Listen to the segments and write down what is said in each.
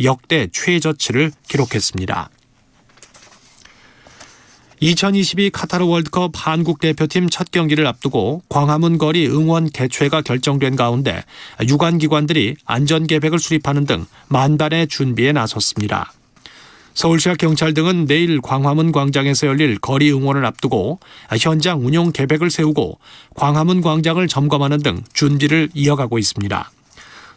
역대 최저치를 기록했습니다. 2022 카타르 월드컵 한국 대표팀 첫 경기를 앞두고 광화문 거리 응원 개최가 결정된 가운데 유관기관들이 안전계획을 수립하는 등 만반의 준비에 나섰습니다. 서울시와 경찰 등은 내일 광화문 광장에서 열릴 거리 응원을 앞두고 현장 운영 계획을 세우고 광화문 광장을 점검하는 등 준비를 이어가고 있습니다.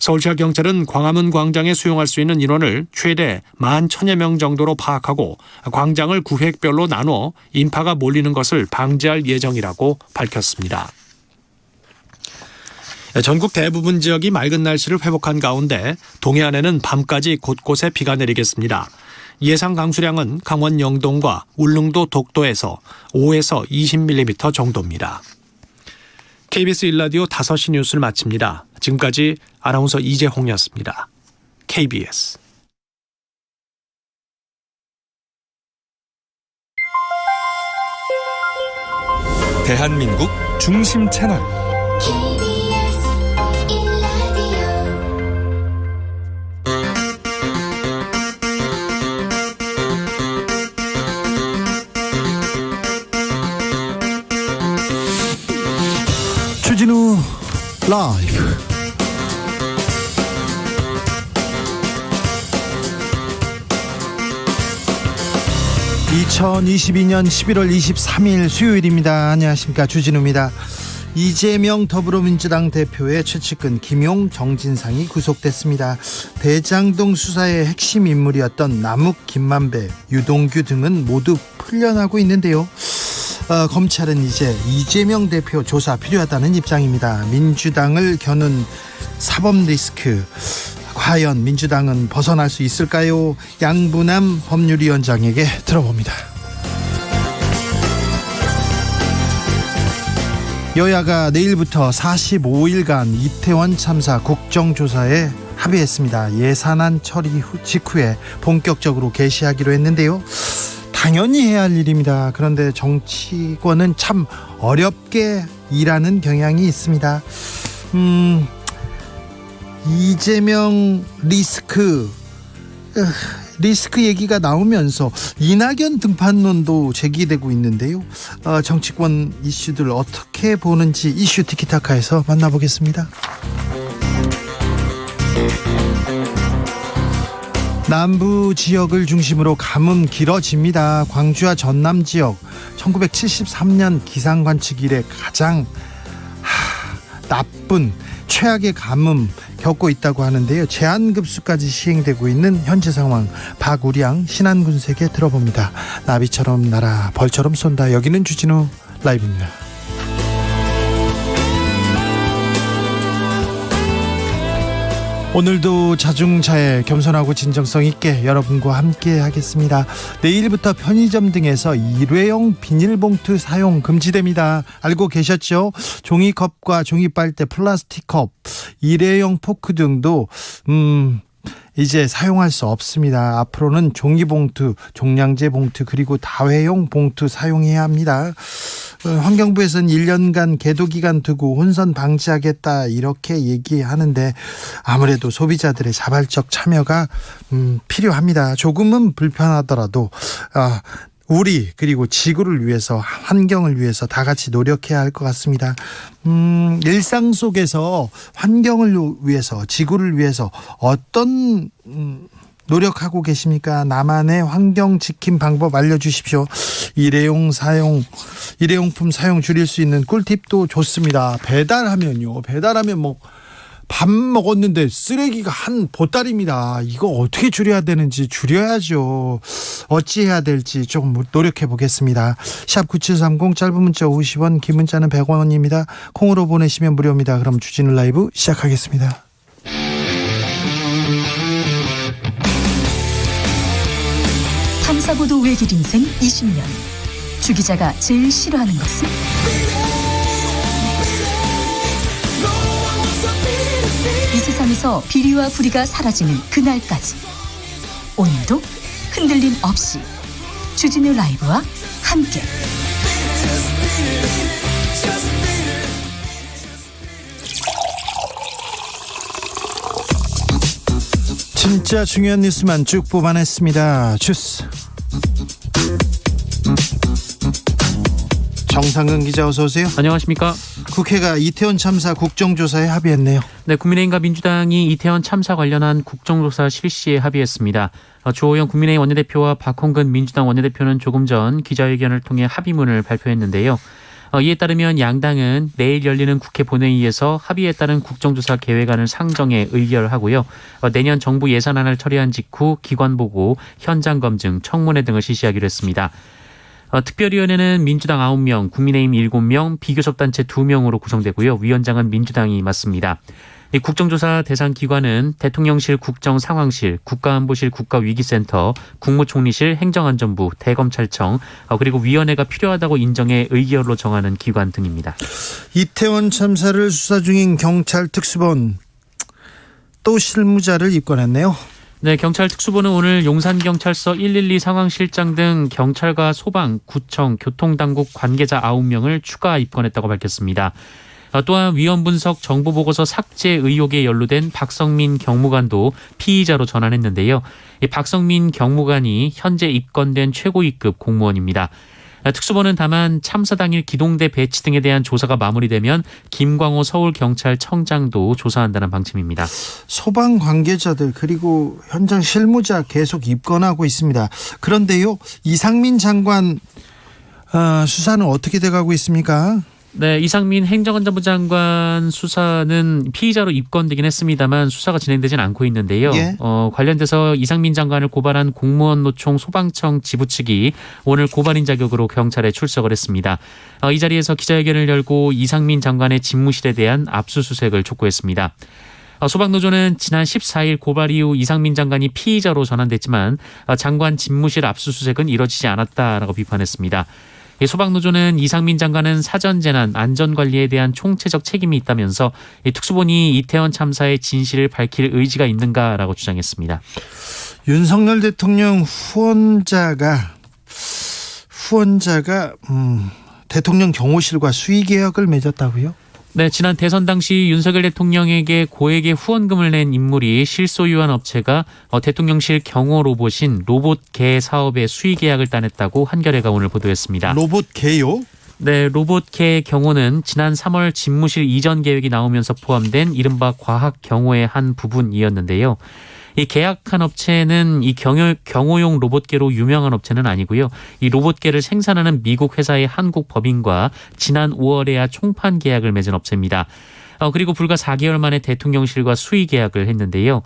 서울시와 경찰은 광화문 광장에 수용할 수 있는 인원을 최대 11,000여 명 정도로 파악하고 광장을 구획별로 나눠 인파가 몰리는 것을 방지할 예정이라고 밝혔습니다. 전국 대부분 지역이 맑은 날씨를 회복한 가운데 동해안에는 밤까지 곳곳에 비가 내리겠습니다. 예상 강수량은 강원 영동과 울릉도 독도에서 5에서 20mm 정도입니다. KBS 1라디오 5시 뉴스를 마칩니다. 지금까지 아나운서 이재홍이었습니다. KBS 대한민국 중심 채널 주진우 라이브. (2022년 11월 23일) 수요일입니다. 안녕하십니까, 주진우입니다. 이재명 더불어민주당 대표의 최측근 김용, 정진상이 구속됐습니다. 대장동 수사의 핵심 인물이었던 남욱, 김만배, 유동규 등은 모두 풀려나고 있는데요. 검찰은 이제 이재명 대표 조사 필요하다는 입장입니다. 민주당을 겨눈 사법 리스크, 과연 민주당은 벗어날 수 있을까요? 양분남 법률위원장에게 들어봅니다. 여야가 내일부터 45일간 이태원 참사 국정조사에 합의했습니다. 예산안 처리 직후에 본격적으로 개시하기로 했는데요. 당연히 해야 할 일입니다. 그런데 정치권은 참 어렵게 일하는 경향이 있습니다. 이재명 리스크 얘기가 나오면서 이낙연 등판론도 제기되고 있는데요. 정치권 이슈들 어떻게 보는지 이슈 티키타카에서 만나보겠습니다. 남부 지역을 중심으로 가뭄 길어집니다. 광주와 전남 지역 1973년 기상 관측 이래 가장 나쁜 최악의 가뭄 겪고 있다고 하는데요. 제한급수까지 시행되고 있는 현재 상황, 박우량 신안군세계 들어봅니다. 나비처럼 날아 벌처럼 쏜다. 여기는 주진우 라이브입니다. 오늘도 자중자애, 겸손하고 진정성 있게 여러분과 함께 하겠습니다. 내일부터 편의점 등에서 일회용 비닐봉투 사용 금지됩니다. 알고 계셨죠? 종이컵과 종이빨대, 플라스틱컵, 일회용 포크 등도 이제 사용할 수 없습니다. 앞으로는 종이봉투, 종량제 봉투, 그리고 다회용 봉투 사용해야 합니다. 환경부에서는 1년간 계도기간 두고 혼선 방지하겠다 이렇게 얘기하는데 아무래도 소비자들의 자발적 참여가 필요합니다. 조금은 불편하더라도 우리 그리고 지구를 위해서, 환경을 위해서 다 같이 노력해야 할 것 같습니다. 일상 속에서 환경을 위해서, 지구를 위해서 어떤 노력하고 계십니까? 나만의 환경 지킴 방법 알려주십시오. 일회용품 사용 줄일 수 있는 꿀팁도 좋습니다. 배달하면 밥 먹었는데 쓰레기가 한 보따리입니다. 이거 어떻게 줄여야 되는지 줄여야죠. 어찌해야 될지 조금 노력해 보겠습니다. 샵 9730, 짧은 문자 50원, 긴 문자는 100원입니다. 콩으로 보내시면 무료입니다. 그럼 주진우 라이브 시작하겠습니다. 탐사보도 외길 인생 20년. 주 기자가 제일 싫어하는 것은? 이 세상에서 비리와 부리가 사라지는 그날까지 오늘도 흔들림 없이 주진우 라이브와 함께 진짜 중요한 뉴스만 쭉 뽑아냈습니다. 주스. 정상근 기자 어서 오세요. 안녕하십니까. 국회가 이태원 참사 국정조사에 합의했네요. 네, 국민의힘과 민주당이 이태원 참사 관련한 국정조사 실시에 합의했습니다. 주호영 국민의힘 원내대표와 박홍근 민주당 원내대표는 조금 전 기자회견을 통해 합의문을 발표했는데요. 이에 따르면 양당은 내일 열리는 국회 본회의에서 합의에 따른 국정조사 계획안을 상정해 의결하고요. 내년 정부 예산안을 처리한 직후 기관보고, 현장 검증, 청문회 등을 실시하기로 했습니다. 특별위원회는 민주당 9명, 국민의힘 7명, 비교섭단체 2명으로 구성되고요. 위원장은 민주당이 맡습니다. 이 국정조사 대상 기관은 대통령실 국정상황실, 국가안보실 국가위기센터, 국무총리실, 행정안전부, 대검찰청, 그리고 위원회가 필요하다고 인정해 의결로 정하는 기관 등입니다. 이태원 참사를 수사 중인 경찰 특수본 또 실무자를 입건했네요. 네, 경찰 특수본은 오늘 용산경찰서 112 상황실장 등 경찰과 소방, 구청, 교통당국 관계자 9명을 추가 입건했다고 밝혔습니다. 또한 위헌분석 정보보고서 삭제 의혹에 연루된 박성민 경무관도 피의자로 전환했는데요. 이 박성민 경무관이 현재 입건된 최고위급 공무원입니다. 특수본은 다만 참사 당일 기동대 배치 등에 대한 조사가 마무리되면 김광호 서울경찰청장도 조사한다는 방침입니다. 소방 관계자들 그리고 현장 실무자 계속 입건하고 있습니다. 그런데요, 이상민 장관 수사는 어떻게 돼가고 있습니까? 네, 이상민 행정안전부 장관 수사는 피의자로 입건되긴 했습니다만 수사가 진행되진 않고 있는데요. 예. 관련돼서 이상민 장관을 고발한 공무원 노총 소방청 지부 측이 오늘 고발인 자격으로 경찰에 출석을 했습니다. 이 자리에서 기자회견을 열고 이상민 장관의 집무실에 대한 압수수색을 촉구했습니다. 소방노조는 지난 14일 고발 이후 이상민 장관이 피의자로 전환됐지만 장관 집무실 압수수색은 이뤄지지 않았다라고 비판했습니다. 소방노조는 이상민 장관은 사전재난 안전관리에 대한 총체적 책임이 있다면서 특수본이 이태원 참사의 진실을 밝힐 의지가 있는가라고 주장했습니다. 윤석열 대통령 후원자가 대통령 경호실과 수의계약을 맺었다고요? 네, 지난 대선 당시 윤석열 대통령에게 고액의 후원금을 낸 인물이 실소유한 업체가 대통령실 경호 로봇인 로봇개 사업의 수의 계약을 따냈다고 한겨레가 오늘 보도했습니다. 로봇개요? 네, 로봇개 경호는 지난 3월 집무실 이전 계획이 나오면서 포함된 이른바 과학 경호의 한 부분이었는데요. 이 계약한 업체는 이 경호용 로봇개로 유명한 업체는 아니고요. 이 로봇개를 생산하는 미국 회사의 한국 법인과 지난 5월에야 총판 계약을 맺은 업체입니다. 그리고 불과 4개월 만에 대통령실과 수의 계약을 했는데요.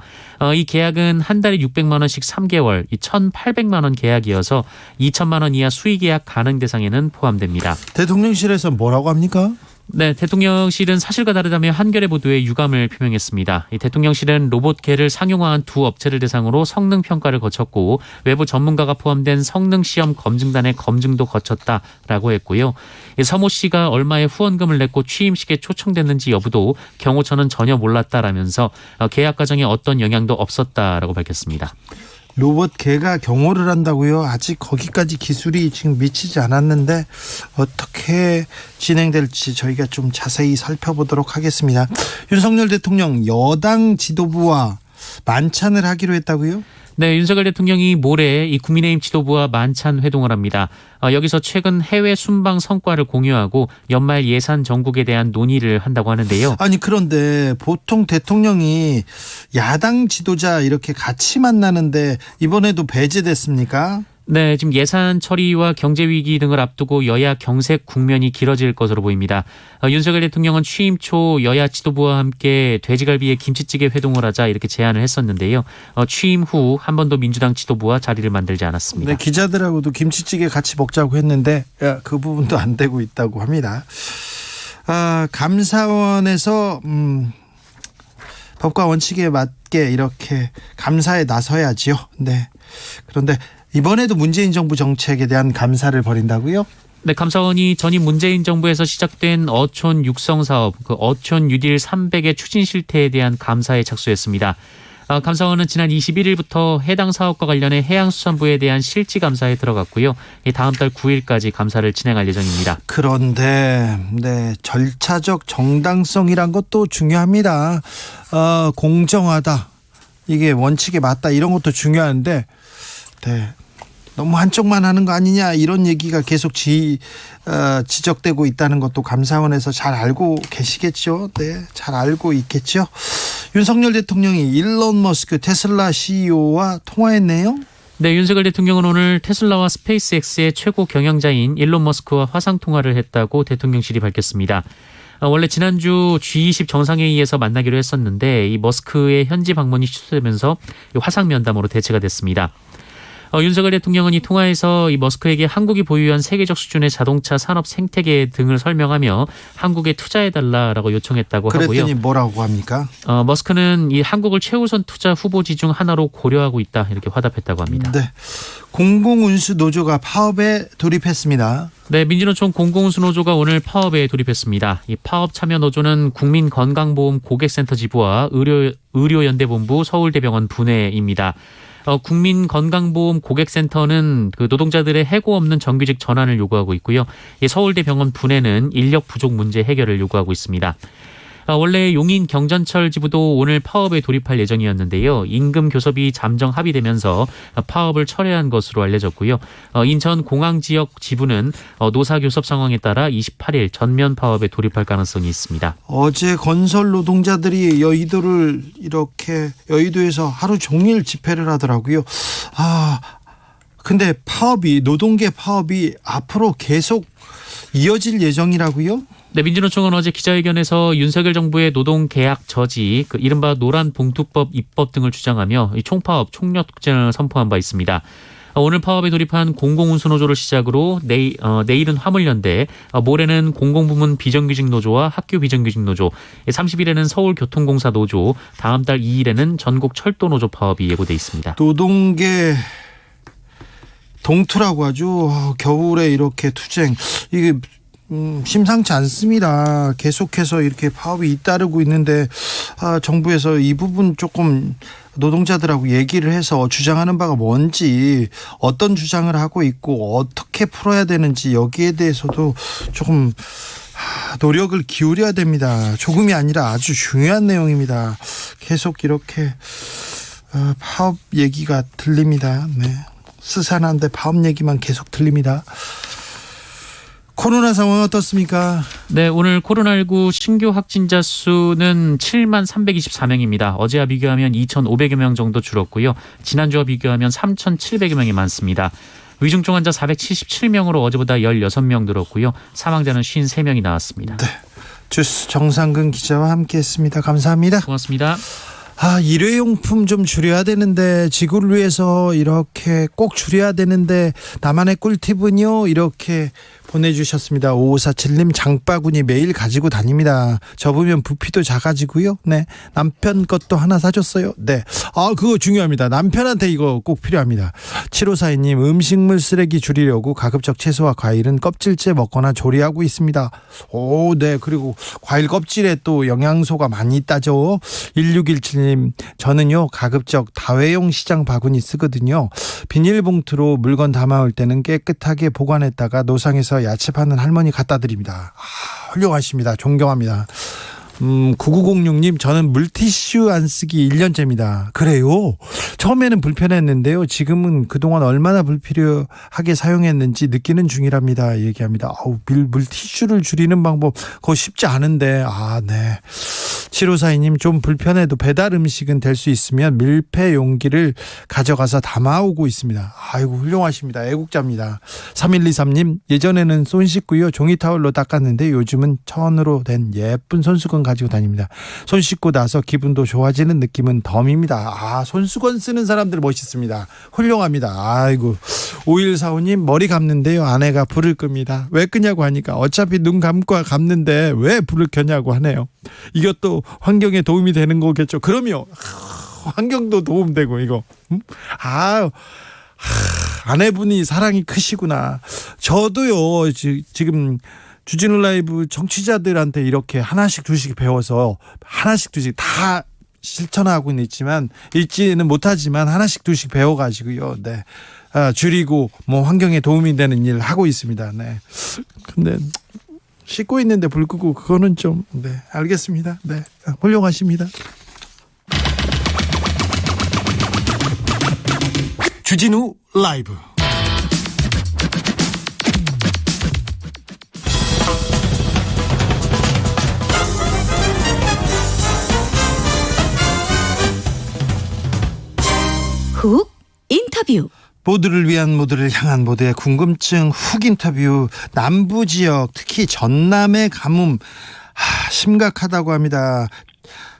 이 계약은 한 달에 600만 원씩 3개월, 1,800만 원 계약이어서 2천만 원 이하 수의 계약 가능 대상에는 포함됩니다. 대통령실에서 뭐라고 합니까? 네, 대통령실은 사실과 다르다며 한겨레 보도에 유감을 표명했습니다. 이 대통령실은 로봇개를 상용화한 두 업체를 대상으로 성능 평가를 거쳤고 외부 전문가가 포함된 성능 시험 검증단의 검증도 거쳤다라고 했고요. 서모 씨가 얼마의 후원금을 냈고 취임식에 초청됐는지 여부도 경호처는 전혀 몰랐다라면서 계약 과정에 어떤 영향도 없었다라고 밝혔습니다. 로봇개가 경호를 한다고요? 아직 거기까지 기술이 지금 미치지 않았는데 어떻게 진행될지 저희가 좀 자세히 살펴보도록 하겠습니다. 윤석열 대통령 여당 지도부와 만찬을 하기로 했다고요? 네, 윤석열 대통령이 모레 이 국민의힘 지도부와 만찬 회동을 합니다. 여기서 최근 해외 순방 성과를 공유하고 연말 예산 정국에 대한 논의를 한다고 하는데요. 아니 그런데 보통 대통령이 야당 지도자 이렇게 같이 만나는데 이번에도 배제됐습니까? 네, 지금 예산 처리와 경제 위기 등을 앞두고 여야 경색 국면이 길어질 것으로 보입니다. 윤석열 대통령은 취임 초 여야 지도부와 함께 돼지갈비에 김치찌개 회동을 하자 이렇게 제안을 했었는데요. 취임 후 한 번도 민주당 지도부와 자리를 만들지 않았습니다. 네, 기자들하고도 김치찌개 같이 먹자고 했는데 그 부분도 안 되고 있다고 합니다. 감사원에서 법과 원칙에 맞게 이렇게 감사에 나서야지요. 네. 그런데 이번에도 문재인 정부 정책에 대한 감사를 벌인다고요? 네, 감사원이 전임 문재인 정부에서 시작된 어촌 육성 사업, 어촌 뉴딜 300의 추진 실태에 대한 감사에 착수했습니다. 감사원은 지난 21일부터 해당 사업과 관련해 해양수산부에 대한 실지 감사에 들어갔고요. 다음 달 9일까지 감사를 진행할 예정입니다. 그런데 절차적 정당성이란 것도 중요합니다. 공정하다. 이게 원칙에 맞다 이런 것도 중요한데 네. 너무 한쪽만 하는 거 아니냐 이런 얘기가 계속 지적되고 있다는 것도 감사원에서 잘 알고 계시겠죠. 네, 잘 알고 있겠죠. 윤석열 대통령이 일론 머스크 테슬라 CEO와 통화했네요. 네, 윤석열 대통령은 오늘 테슬라와 스페이스X의 최고 경영자인 일론 머스크와 화상 통화를 했다고 대통령실이 밝혔습니다. 원래 지난주 G20 정상회의에서 만나기로 했었는데 이 머스크의 현지 방문이 취소되면서 화상 면담으로 대체가 됐습니다. 윤석열 대통령은 이 통화에서 이 머스크에게 한국이 보유한 세계적 수준의 자동차 산업 생태계 등을 설명하며 한국에 투자해달라라고 요청했다고 하고요. 그랬더니 뭐라고 합니까? 머스크는 이 한국을 최우선 투자 후보지 중 하나로 고려하고 있다 이렇게 화답했다고 합니다. 네, 공공운수 노조가 파업에 돌입했습니다. 네, 민주노총 공공운수노조가 오늘 파업에 돌입했습니다. 이 파업 참여 노조는 국민건강보험 고객센터 지부와 의료연대본부 서울대병원 분회입니다. 국민건강보험 고객센터는 그 노동자들의 해고 없는 정규직 전환을 요구하고 있고요. 서울대병원 분회는 인력 부족 문제 해결을 요구하고 있습니다. 원래 용인 경전철 지부도 오늘 파업에 돌입할 예정이었는데요. 임금 교섭이 잠정 합의되면서 파업을 철회한 것으로 알려졌고요. 인천 공항 지역 지부는 노사 교섭 상황에 따라 28일 전면 파업에 돌입할 가능성이 있습니다. 어제 건설 노동자들이 여의도에서 하루 종일 집회를 하더라고요. 근데 노동계 파업이 앞으로 계속 이어질 예정이라고요? 네, 민주노총은 어제 기자회견에서 윤석열 정부의 노동계약 저지, 이른바 노란봉투법 입법 등을 주장하며 이 총파업, 총력전을 선포한 바 있습니다. 오늘 파업에 돌입한 공공운수노조를 시작으로 내일은 화물연대, 모레는 공공부문 비정규직 노조와 학교 비정규직 노조, 30일에는 서울교통공사 노조, 다음 달 2일에는 전국 철도노조 파업이 예고돼 있습니다. 노동계 동투라고 하죠. 겨울에 이렇게 투쟁 이게 심상치 않습니다. 계속해서 이렇게 파업이 잇따르고 있는데 정부에서 이 부분 조금 노동자들하고 얘기를 해서 주장하는 바가 뭔지, 어떤 주장을 하고 있고 어떻게 풀어야 되는지 여기에 대해서도 조금 노력을 기울여야 됩니다. 조금이 아니라 아주 중요한 내용입니다. 계속 이렇게 파업 얘기가 들립니다. 네. 스산한데 파업 얘기만 계속 들립니다. 코로나 상황 어떻습니까? 네, 오늘 코로나19 신규 확진자 수는 7만 324명입니다. 어제와 비교하면 2,500여 명 정도 줄었고요. 지난주와 비교하면 3,700여 명이 많습니다. 위중증 환자 477명으로 어제보다 16명 늘었고요. 사망자는 53명이 나왔습니다. 네, 주스 정상근 기자와 함께했습니다. 감사합니다. 고맙습니다. 일회용품 좀 줄여야 되는데, 지구를 위해서 이렇게 꼭 줄여야 되는데 나만의 꿀팁은요, 이렇게 보내주셨습니다. 5547님, 장바구니 매일 가지고 다닙니다. 접으면 부피도 작아지고요. 네, 남편 것도 하나 사줬어요. 네, 그거 중요합니다. 남편한테 이거 꼭 필요합니다. 7542님, 음식물 쓰레기 줄이려고 가급적 채소와 과일은 껍질째 먹거나 조리하고 있습니다. 네, 그리고 과일 껍질에 또 영양소가 많이 있다죠. 1617님, 저는요 가급적 다회용 시장 바구니 쓰거든요. 비닐봉투로 물건 담아올 때는 깨끗하게 보관했다가 노상에서 야채 파는 할머니 갖다 드립니다. 훌륭하십니다. 존경합니다. 9906님, 저는 물티슈 안 쓰기 1년째입니다. 그래요? 처음에는 불편했는데요. 지금은 그동안 얼마나 불필요하게 사용했는지 느끼는 중이랍니다. 얘기합니다. 물티슈를 줄이는 방법 그거 쉽지 않은데. 네. 7542님, 좀 불편해도 배달 음식은 될 수 있으면 밀폐 용기를 가져가서 담아오고 있습니다. 아이고, 훌륭하십니다. 애국자입니다. 3123님, 예전에는 손 씻고요 종이 타월로 닦았는데 요즘은 천으로 된 예쁜 손수건 가지고 다닙니다. 손 씻고 나서 기분도 좋아지는 느낌은 덤입니다. 손수건 쓰는 사람들 멋있습니다. 훌륭합니다. 아이고. 5145님, 머리 감는데요 아내가 불을 끕니다. 왜 끄냐고 하니까 어차피 눈 감고 감는데 왜 불을 켜냐고 하네요. 이것도 환경에 도움이 되는 거겠죠. 그럼요. 환경도 도움되고 이거. 아내분이 사랑이 크시구나. 저도요 지금 주진우 라이브 청취자들한테 이렇게 하나씩 둘씩 배워서 하나씩 둘씩 다 실천하고는 있지는 못하지만 하나씩 둘씩 배워가지고요. 네. 줄이고 환경에 도움이 되는 일 하고 있습니다. 네. 근데 씻고 있는데 불 끄고 그거는 좀, 네, 알겠습니다. 네, 훌륭하십니다. 주진우 라이브. 훅 인터뷰. 모두를 위한, 모두를 향한, 모두의 궁금증 훅 인터뷰. 남부 지역, 특히 전남의 가뭄 심각하다고 합니다.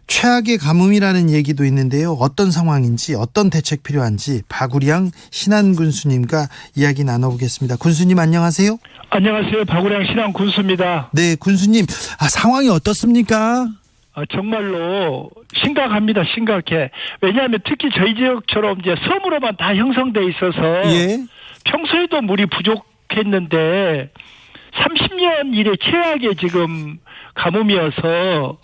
최악의 가뭄이라는 얘기도 있는데요. 어떤 상황인지, 어떤 대책 필요한지 박우량 신안 군수님과 이야기 나눠보겠습니다. 군수님 안녕하세요. 안녕하세요. 박우량 신안 군수입니다. 네, 군수님, 상황이 어떻습니까? 정말로 심각합니다. 심각해. 왜냐하면 특히 저희 지역처럼 이제 섬으로만 다 형성돼 있어서 예. 평소에도 물이 부족했는데 30년 이래 최악의 지금 가뭄이어서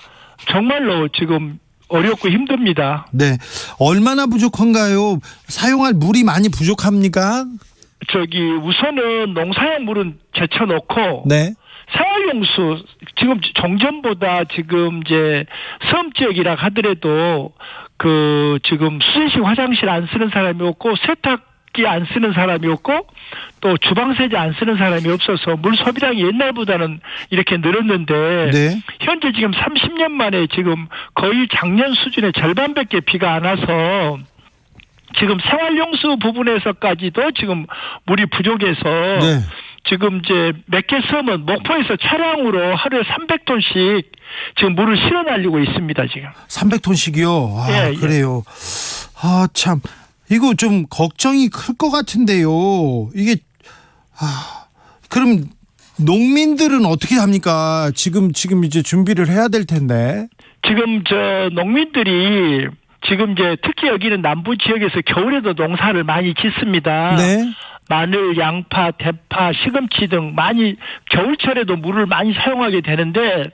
정말로 지금 어렵고 힘듭니다. 네, 얼마나 부족한가요? 사용할 물이 많이 부족합니까? 우선은 농사용 물은 제쳐놓고 네. 생활용수 지금 종전보다 지금 이제 섬 지역이라 하더라도 지금 수세식 화장실 안 쓰는 사람이 없고 세탁기 안 쓰는 사람이 없고 또 주방세제 안 쓰는 사람이 없어서 물 소비량이 옛날보다는 이렇게 늘었는데 네. 현재 지금 30년 만에 지금 거의 작년 수준의 절반밖에 비가 안 와서 지금 생활용수 부분에서까지도 지금 물이 부족해서 네. 지금 이제 몇 개 섬은 목포에서 차량으로 하루에 300톤씩 지금 물을 실어 날리고 있습니다, 지금. 300톤씩이요? 예, 그래요. 참. 이거 좀 걱정이 클 것 같은데요. 이게, 그럼 농민들은 어떻게 합니까? 지금 이제 준비를 해야 될 텐데. 지금 농민들이 지금 이제 특히 여기는 남부 지역에서 겨울에도 농사를 많이 짓습니다. 네. 마늘, 양파, 대파, 시금치 등 많이 겨울철에도 물을 많이 사용하게 되는데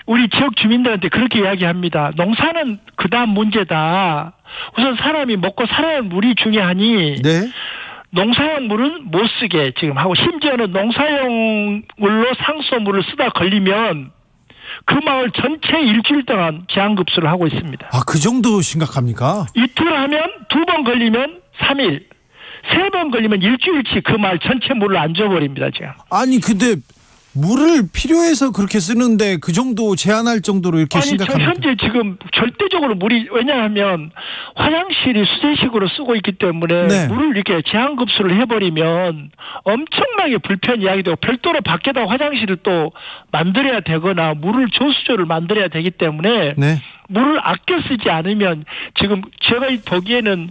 우리 지역 주민들한테 그렇게 이야기합니다. 농사는 그다음 문제다. 우선 사람이 먹고 살아야 할 물이 중요하니 네. 농사용 물은 못 쓰게 지금 하고 심지어는 농사용 물로 상수물을 쓰다 걸리면 그 마을 전체 일주일 동안 제한급수를 하고 있습니다. 그 정도 심각합니까? 이틀 하면 2번 걸리면 3일. 3번 걸리면 일주일치 그 마을 전체 물을 안 줘버립니다, 지금. 아니, 근데 물을 필요해서 그렇게 쓰는데 그 정도 제한할 정도로 이렇게 심각합니까? 현재 지금 절대적으로 물이, 왜냐하면 화장실이 수세식으로 쓰고 있기 때문에 네. 물을 이렇게 제한급수를 해버리면 엄청나게 불편이 야기되고 별도로 밖에다 화장실을 또 만들어야 되거나 물을 조수조를 만들어야 되기 때문에 네. 물을 아껴 쓰지 않으면 지금 제가 보기에는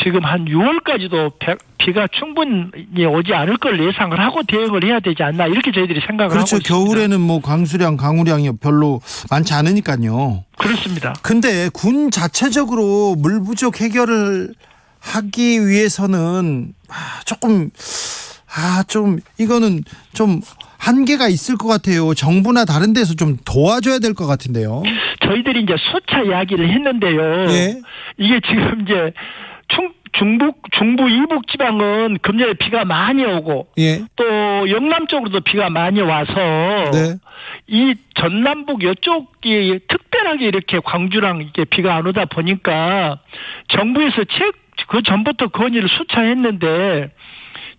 지금 한 6월까지도 비가 충분히 오지 않을 걸 예상을 하고 대응을 해야 되지 않나 이렇게 저희들이 생각을 그렇죠. 하고 있습니다. 겨울에는 뭐 강우량이 별로 많지 않으니까요. 그렇습니다. 근데 군 자체적으로 물 부족 해결을 하기 위해서는 좀 이거는 좀 한계가 있을 것 같아요. 정부나 다른 데서 좀 도와줘야 될 것 같은데요. 저희들이 이제 수차 이야기를 했는데요. 예. 이게 지금 이제 중부 이북 지방은 금년에 비가 많이 오고 예. 또 영남 쪽으로도 비가 많이 와서 네. 이 전남북 이쪽이 특별하게 이렇게 광주랑 이렇게 비가 안 오다 보니까 정부에서 그 전부터 건의를 수차 했는데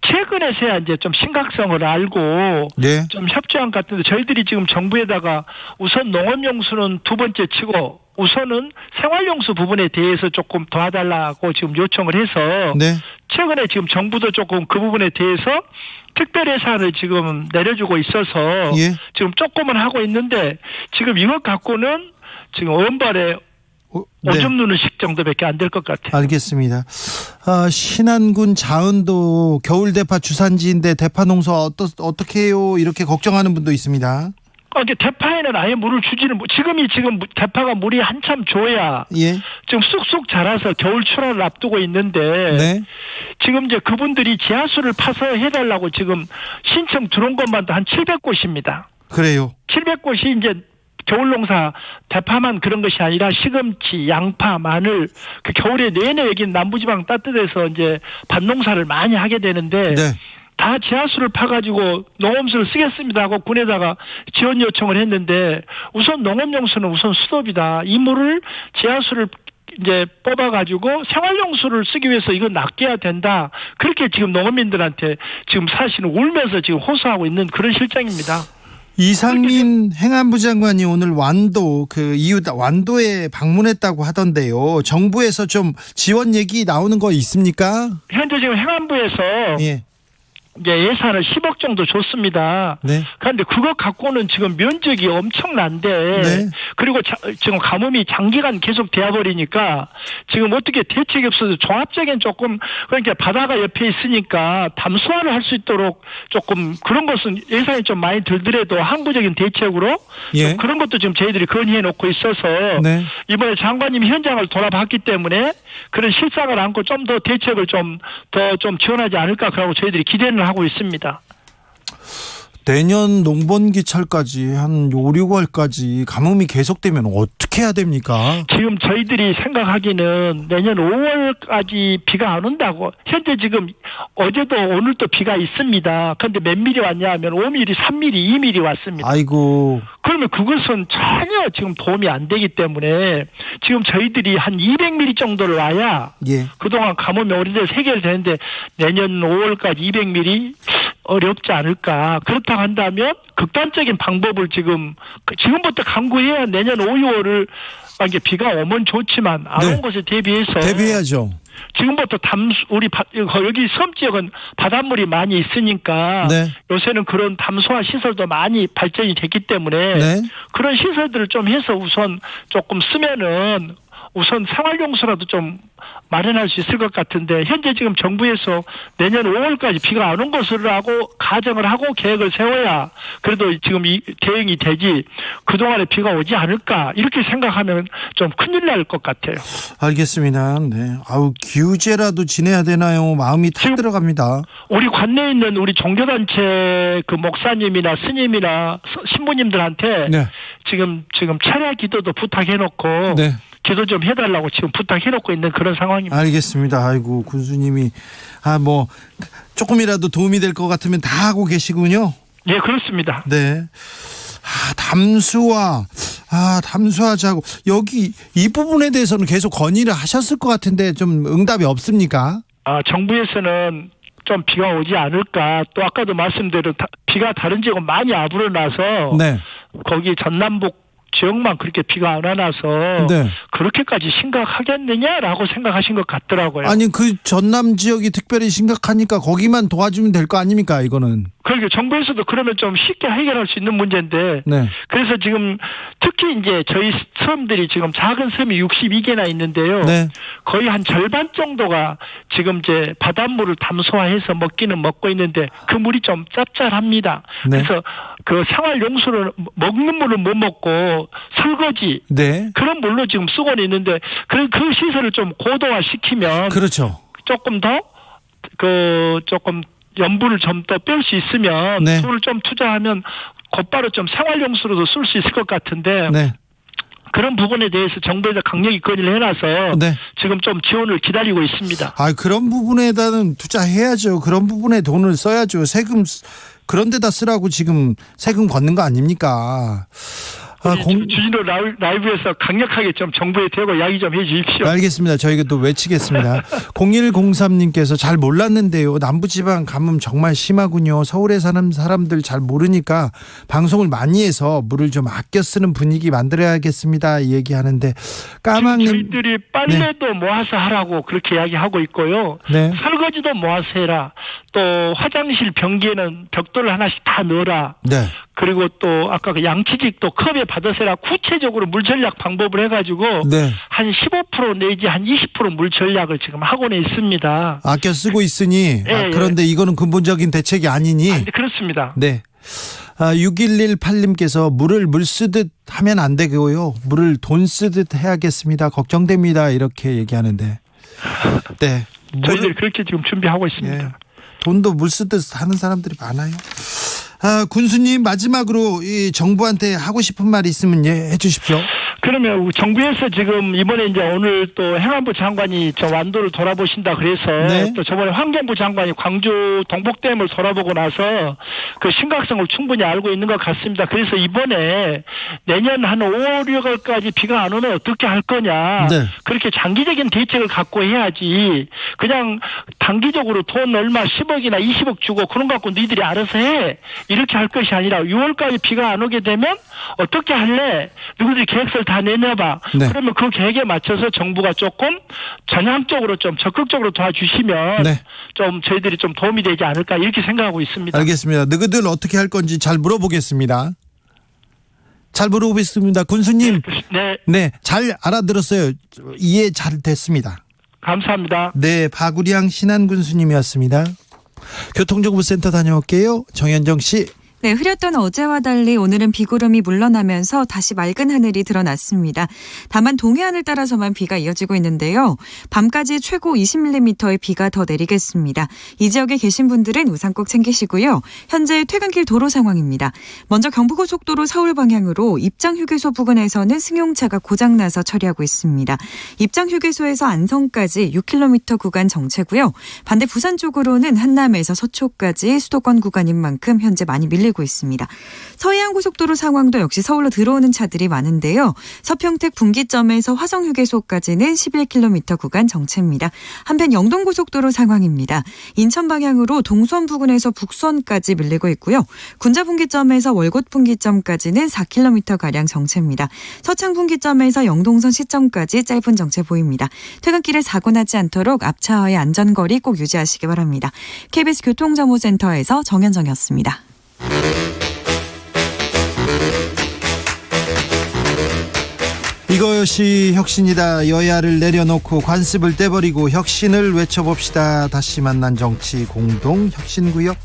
최근에서야 이제 좀 심각성을 알고 네. 좀 협조한 것 같은데 저희들이 지금 정부에다가 우선 농업용수는 두 번째 치고 우선은 생활용수 부분에 대해서 조금 도와달라고 지금 요청을 해서 네. 최근에 지금 정부도 조금 그 부분에 대해서 특별 예산을 지금 내려주고 있어서 예. 지금 지금 조금은 하고 있는데 지금 이것 갖고는 지금 원발에 네. 오줌 누는 식 정도밖에 안 될 것 같아요. 알겠습니다. 신안군 자은도 겨울 대파 주산지인데 대파 농사 어떻게 해요? 이렇게 걱정하는 분도 있습니다. 이게 대파에는 아예 물을 주지는 지금 대파가 물이 한참 줘야 예. 지금 쑥쑥 자라서 겨울 출하를 앞두고 있는데 네. 지금 이제 그분들이 지하수를 파서 해달라고 지금 신청 들어온 것만도 한 700곳입니다. 그래요. 700곳이 이제 겨울 농사 대파만 그런 것이 아니라 시금치, 양파, 마늘 그 겨울에 내내 여기 남부지방 따뜻해서 이제 밭농사를 많이 하게 되는데 네. 다 지하수를 파가지고 농업수를 쓰겠습니다 하고 군에다가 지원 요청을 했는데 우선 농업용수는 우선 수도비다. 이 물을 지하수를 이제 뽑아가지고 생활용수를 쓰기 위해서 이거 낚여야 된다. 그렇게 지금 농민들한테 지금 사실은 울면서 지금 호소하고 있는 그런 실정입니다. 이상민 행안부 장관이 오늘 완도 완도에 방문했다고 하던데요. 정부에서 좀 지원 얘기 나오는 거 있습니까? 현재 지금 행안부에서 예. 이제 예산을 10억 정도 줬습니다. 네. 그런데 그거 갖고는 지금 면적이 엄청난데, 네. 그리고 지금 가뭄이 장기간 계속 되어버리니까 지금 어떻게 대책이 없어서 종합적인 조금, 그러니까 바다가 옆에 있으니까 담수화를 할 수 있도록 조금 그런 것은 예산이 좀 많이 들더라도 항구적인 대책으로 예. 좀 그런 것도 지금 저희들이 건의해 놓고 있어서 네. 이번에 장관님이 현장을 돌아봤기 때문에 그런 실상을 안고 좀 더 대책을 좀 더 지원하지 않을까 그러고 저희들이 기대는 하고 있습니다. 내년 농번기철까지 한 5, 6월까지 가뭄이 계속되면 어떻게 해야 됩니까? 지금 저희들이 생각하기는 내년 5월까지 비가 안 온다고. 현재 지금 어제도 오늘도 비가 있습니다. 그런데 몇 미리 왔냐 하면 5mm, 3mm, 2mm 왔습니다. 아이고. 그러면 그것은 전혀 지금 도움이 안 되기 때문에 지금 저희들이 한 200mm 정도를 와야 예. 그동안 가뭄이 오래돼서 해결되는데 내년 5월까지 200mm 어렵지 않을까. 그렇다고 한다면 극단적인 방법을 지금부터 강구해야 내년 5, 6월을 이게 비가 오면 좋지만 안 온 네. 것에 대비해서 대비해야죠. 지금부터 여기 섬 지역은 바닷물이 많이 있으니까 네. 요새는 그런 담수화 시설도 많이 발전이 됐기 때문에 네. 그런 시설들을 좀 해서 우선 조금 쓰면은 우선 생활용수라도 좀 마련할 수 있을 것 같은데 현재 지금 정부에서 내년 5월까지 비가 안 온 것을 하고 가정을 하고 계획을 세워야 그래도 지금 이 대응이 되지 그동안에 비가 오지 않을까 이렇게 생각하면 좀 큰일 날 것 같아요. 알겠습니다. 네. 규제라도 지내야 되나요? 마음이 탁 들어갑니다. 우리 관내에 있는 우리 종교단체 그 목사님이나 스님이나 신부님들한테 네. 지금 철야 기도도 부탁해놓고 네. 기도 좀 해달라고 지금 부탁해놓고 있는 그런 상황입니다. 알겠습니다. 아이고 군수님이 조금이라도 도움이 될 것 같으면 다 하고 계시군요. 네, 그렇습니다. 네. 담수하자고 여기 이 부분에 대해서는 계속 건의를 하셨을 것 같은데 좀 응답이 없습니까? 정부에서는 좀 비가 오지 않을까. 또 아까도 말씀대로 비가 다른 지역은 많이 아우러나서 네. 거기 전남북 지역만 그렇게 비가 안 와서 네. 그렇게까지 심각하겠느냐라고 생각하신 것 같더라고요. 아니 그 전남 지역이 특별히 심각하니까 거기만 도와주면 될 거 아닙니까 이거는. 그러니까 정부에서도 그러면 좀 쉽게 해결할 수 있는 문제인데 네. 그래서 지금 특히 이제 저희 섬들이 지금 작은 섬이 62개나 있는데요. 네. 거의 한 절반 정도가 지금 이제 바닷물을 담수화해서 먹기는 먹고 있는데 그 물이 좀 짭짤합니다. 네. 그래서 그 생활용수를 먹는 물을 못 먹고 설거지 네. 그런 물로 지금 쓰고는 있는데 그 시설을 좀 고도화시키면 그렇죠. 조금 더 조금 염분을 좀 더 뺄 수 있으면 네. 돈을 좀 투자하면 곧바로 좀 생활용수로도 쓸 수 있을 것 같은데 네. 그런 부분에 대해서 정부에서 강력히 건의를 해놔서 네. 지금 좀 지원을 기다리고 있습니다. 그런 부분에다는 투자해야죠. 그런 부분에 돈을 써야죠. 세금 그런 데다 쓰라고 지금 세금 걷는 거 아닙니까? 주진우 라이브에서 강력하게 좀 정부에 대고 이야기 좀 해주십시오. 알겠습니다. 저희가 또 외치겠습니다. 0103님께서 잘 몰랐는데요. 남부지방 가뭄 정말 심하군요. 서울에 사는 사람들 잘 모르니까 방송을 많이 해서 물을 좀 아껴 쓰는 분위기 만들어야겠습니다. 얘기하는데 까망님 저희들이 빨래도 모아서 하라고 그렇게 이야기하고 있고요. 네. 설거지도 모아서 해라. 또 화장실 변기에는 벽돌을 하나씩 다 넣어라. 네. 그리고 또 아까 그 양치직도 컵에 받으세라 구체적으로 물 전략 방법을 해가지고 네. 한 15% 내지 한 20% 물 전략을 지금 하고는 있습니다. 아껴 쓰고 있으니 예, 그런데 이거는 근본적인 대책이 아니니. 그렇습니다. 네. 6118님께서 물을 물 쓰듯 하면 안 되고요. 물을 돈 쓰듯 해야겠습니다. 걱정됩니다. 이렇게 얘기하는데. 네. 저희들이 그렇게 지금 준비하고 있습니다. 예. 돈도 물 쓰듯 하는 사람들이 많아요. 군수님 마지막으로 이 정부한테 하고 싶은 말 있으면 해주십시오. 그러면 정부에서 지금 이번에 이제 오늘 또 행안부 장관이 저 완도를 돌아보신다 그래서 네. 또 저번에 환경부 장관이 광주 동복댐을 돌아보고 나서 그 심각성을 충분히 알고 있는 것 같습니다. 그래서 이번에 내년 한 5, 6월까지 비가 안 오면 어떻게 할 거냐. 네. 그렇게 장기적인 대책을 갖고 해야지 그냥 단기적으로 돈 얼마 10억이나 20억 주고 그런 거 갖고 너희들이 알아서 해. 이렇게 할 것이 아니라 6월까지 비가 안 오게 되면 어떻게 할래? 누구들이 계획서를 다 내놔봐. 네. 그러면 그 계획에 맞춰서 정부가 조금 전향적으로 좀 적극적으로 도와주시면 네. 좀 저희들이 좀 도움이 되지 않을까 이렇게 생각하고 있습니다. 알겠습니다. 너희들 어떻게 할 건지 잘 물어보겠습니다. 잘 물어보겠습니다. 군수님. 네, 네, 잘 알아들었어요. 이해 잘 됐습니다. 감사합니다. 네, 박우량 신한 군수님이었습니다. 교통정보센터 다녀올게요. 정현정 씨. 네, 흐렸던 어제와 달리 오늘은 비구름이 물러나면서 다시 맑은 하늘이 드러났습니다. 다만 동해안을 따라서만 비가 이어지고 있는데요. 밤까지 최고 20mm의 비가 더 내리겠습니다. 이 지역에 계신 분들은 우산 꼭 챙기시고요. 현재 퇴근길 도로 상황입니다. 먼저 경부고속도로 서울 방향으로 입장휴게소 부근에서는 승용차가 고장나서 처리하고 있습니다. 입장휴게소에서 안성까지 6km 구간 정체고요. 반대 부산 쪽으로는 한남에서 서초까지 수도권 구간인 만큼 현재 많이 밀리고 있습니다. 서해안고속도로 상황도 역시 서울로 들어오는 차들이 많은데요. 서평택 분기점에서 화성휴게소까지는 11km 구간 정체입니다. 한편 영동고속도로 상황입니다. 인천 방향으로 동수원 부근에서 북수원까지 밀리고 있고요. 군자분기점에서 월곶분기점까지는 4km가량 정체입니다. 서창분기점에서 영동선 시점까지 짧은 정체 보입니다. 퇴근길에 사고 나지 않도록 앞차와의 안전거리 꼭 유지하시기 바랍니다. KBS 교통정보센터에서 정현정이었습니다. 이것이 혁신이다. 여야를 내려놓고 관습을 떼버리고 혁신을 외쳐봅시다. 다시 만난 정치 공동 혁신구역.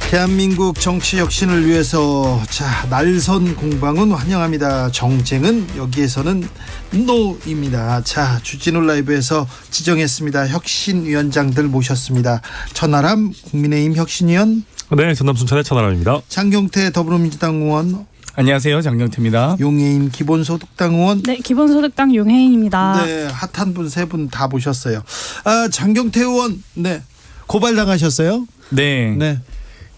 대한민국 정치 혁신을 위해서 날선 공방은 환영합니다. 정쟁은 여기에서는 노입니다. 주진우 라이브에서 지정했습니다. 혁신위원장들 모셨습니다. 천하람 국민의힘 혁신위원. 네, 전남 순천의 천하람입니다. 장경태 더불어민주당 의원. 안녕하세요, 장경태입니다. 용해인 기본소득당 의원. 네, 기본소득당 용해인입니다. 네, 핫한 분 세 분 다 모셨어요. 장경태 의원, 네, 고발당하셨어요? 네. 네.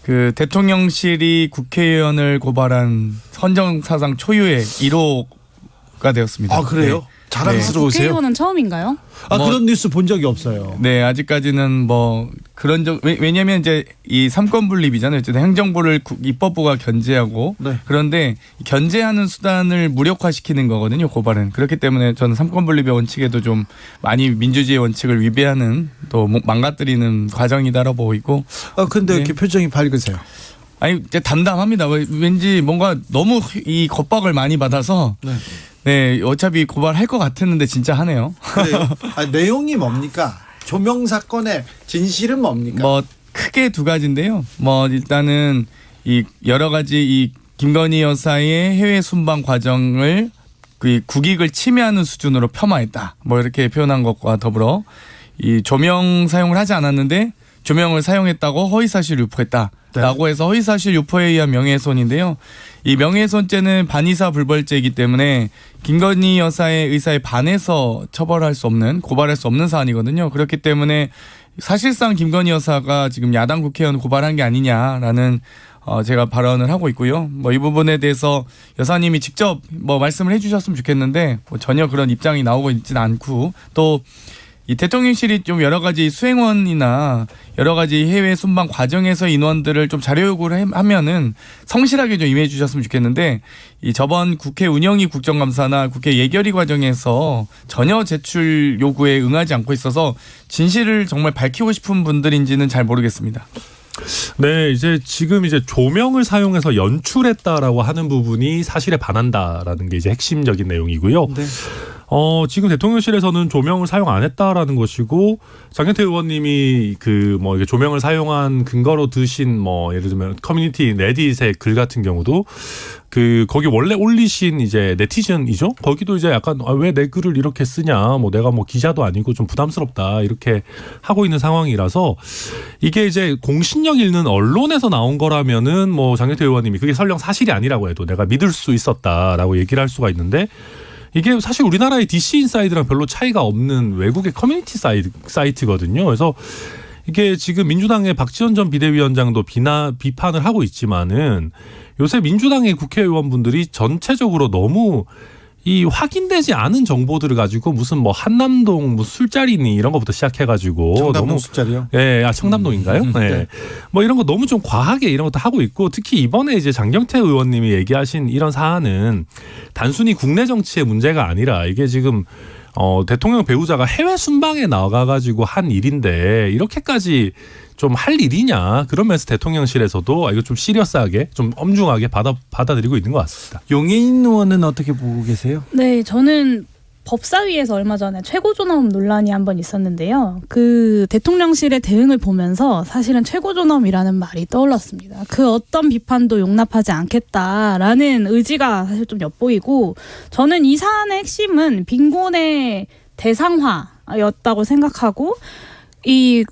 그 대통령실이 국회의원을 고발한 헌정사상 초유의 1호가 되었습니다. 아, 그래요? 네. 자랑스러우세요? 국회의원은 처음인가요? 그런 뉴스 본 적이 없어요. 네, 아직까지는 뭐 그런 적 왜냐면 이제 이 삼권 분립이잖아요. 어쨌든 행정부를 입법부가 견제하고 네. 그런데 견제하는 수단을 무력화시키는 거거든요. 고발은. 그렇기 때문에 저는 삼권 분립의 원칙에도 좀 많이 민주주의 원칙을 위배하는 또 망가뜨리는 과정이다라고 보고 있고. 근데 네. 이렇게 표정이 밝으세요. 아니, 이제 담담합니다. 왠지 뭔가 너무 이 겁박을 많이 받아서. 네. 네, 어차피 고발할 것 같았는데 진짜 하네요. 그래요? 내용이 뭡니까? 조명 사건의 진실은 뭡니까? 뭐 크게 두 가지인데요. 뭐 일단은 이 여러 가지 이 김건희 여사의 해외 순방 과정을 그 국익을 침해하는 수준으로 폄하했다. 뭐 이렇게 표현한 것과 더불어 이 조명 사용을 하지 않았는데 조명을 사용했다고 허위사실 유포했다라고 해서 허위사실 유포에 의한 명예훼손인데요. 이 명예훼손죄는 반의사 불벌죄이기 때문에 김건희 여사의 의사에 반해서 처벌할 수 없는, 고발할 수 없는 사안이거든요. 그렇기 때문에 사실상 김건희 여사가 지금 야당 국회의원 고발한 게 아니냐라는 제가 발언을 하고 있고요. 뭐 이 부분에 대해서 여사님이 직접 뭐 말씀을 해주셨으면 좋겠는데 뭐 전혀 그런 입장이 나오고 있지는 않고 또 이 대통령실이 좀 여러 가지 수행원이나 여러 가지 해외 순방 과정에서 인원들을 좀 자료 요구를 하면은 성실하게 좀 임해 주셨으면 좋겠는데 이 저번 국회 운영위 국정감사나 국회 예결위 과정에서 전혀 제출 요구에 응하지 않고 있어서 진실을 정말 밝히고 싶은 분들인지는 잘 모르겠습니다. 네, 지금 조명을 사용해서 연출했다라고 하는 부분이 사실에 반한다라는 게 핵심적인 내용이고요. 네. 지금 대통령실에서는 조명을 사용 안 했다라는 것이고 장경태 의원님이 이게 조명을 사용한 근거로 드신 예를 들면 커뮤니티 레딧의 글 같은 경우도 거기 원래 올리신 이제 네티즌이죠. 거기도 이제 약간 왜 내 글을 이렇게 쓰냐, 내가 기자도 아니고 좀 부담스럽다 이렇게 하고 있는 상황이라서 이게 이제 공신력 있는 언론에서 나온 거라면은 장경태 의원님이 그게 설령 사실이 아니라고 해도 내가 믿을 수 있었다라고 얘기를 할 수가 있는데. 이게 사실 우리나라의 DC 인사이드랑 별로 차이가 없는 외국의 커뮤니티 사이트거든요. 그래서 이게 지금 민주당의 박지원 전 비대위원장도 비판을 하고 있지만은 요새 민주당의 국회의원분들이 전체적으로 너무 이 확인되지 않은 정보들을 가지고 무슨 한남동 술자리니 이런 것부터 시작해가지고 청담동 너무 술자리요? 네, 청담동인가요? 네. 이런 거 너무 좀 과하게 이런 것도 하고 있고 특히 이번에 이제 장경태 의원님이 얘기하신 이런 사안은 단순히 국내 정치의 문제가 아니라 이게 지금 대통령 배우자가 해외 순방에 나가가지고 한 일인데 이렇게까지 좀 할 일이냐 그러면서 대통령실에서도 이거 좀 시리어스하게 좀 엄중하게 받아들이고 있는 것 같습니다. 용해인 의원은 어떻게 보고 계세요? 네, 저는 법사위에서 얼마 전에 최고존엄 논란이 한번 있었는데요. 그 대통령실의 대응을 보면서 사실은 최고존엄이라는 말이 떠올랐습니다. 그 어떤 비판도 용납하지 않겠다라는 의지가 사실 좀 엿보이고 저는 이 사안의 핵심은 빈곤의 대상화였다고 생각하고 이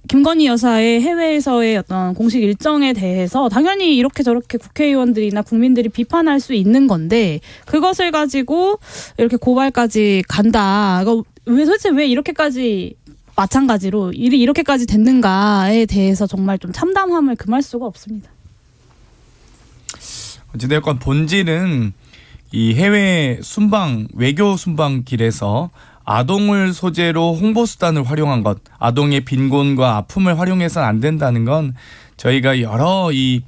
김건희 여사의 해외에서의 어떤 공식 일정에 대해서 당연히 이렇게 저렇게 국회의원들이나 국민들이 비판할 수 있는 건데 그것을 가지고 이렇게 고발까지 간다. 도대체 왜 이렇게까지 마찬가지로 일이 이렇게까지 됐는가에 대해서 정말 좀 참담함을 금할 수가 없습니다. 어찌됐건 본질은 이 해외 순방, 외교 순방 길에서 아동을 소재로 홍보수단을 활용한 것, 아동의 빈곤과 아픔을 해서는 안 된다는 건 저희가 여러 이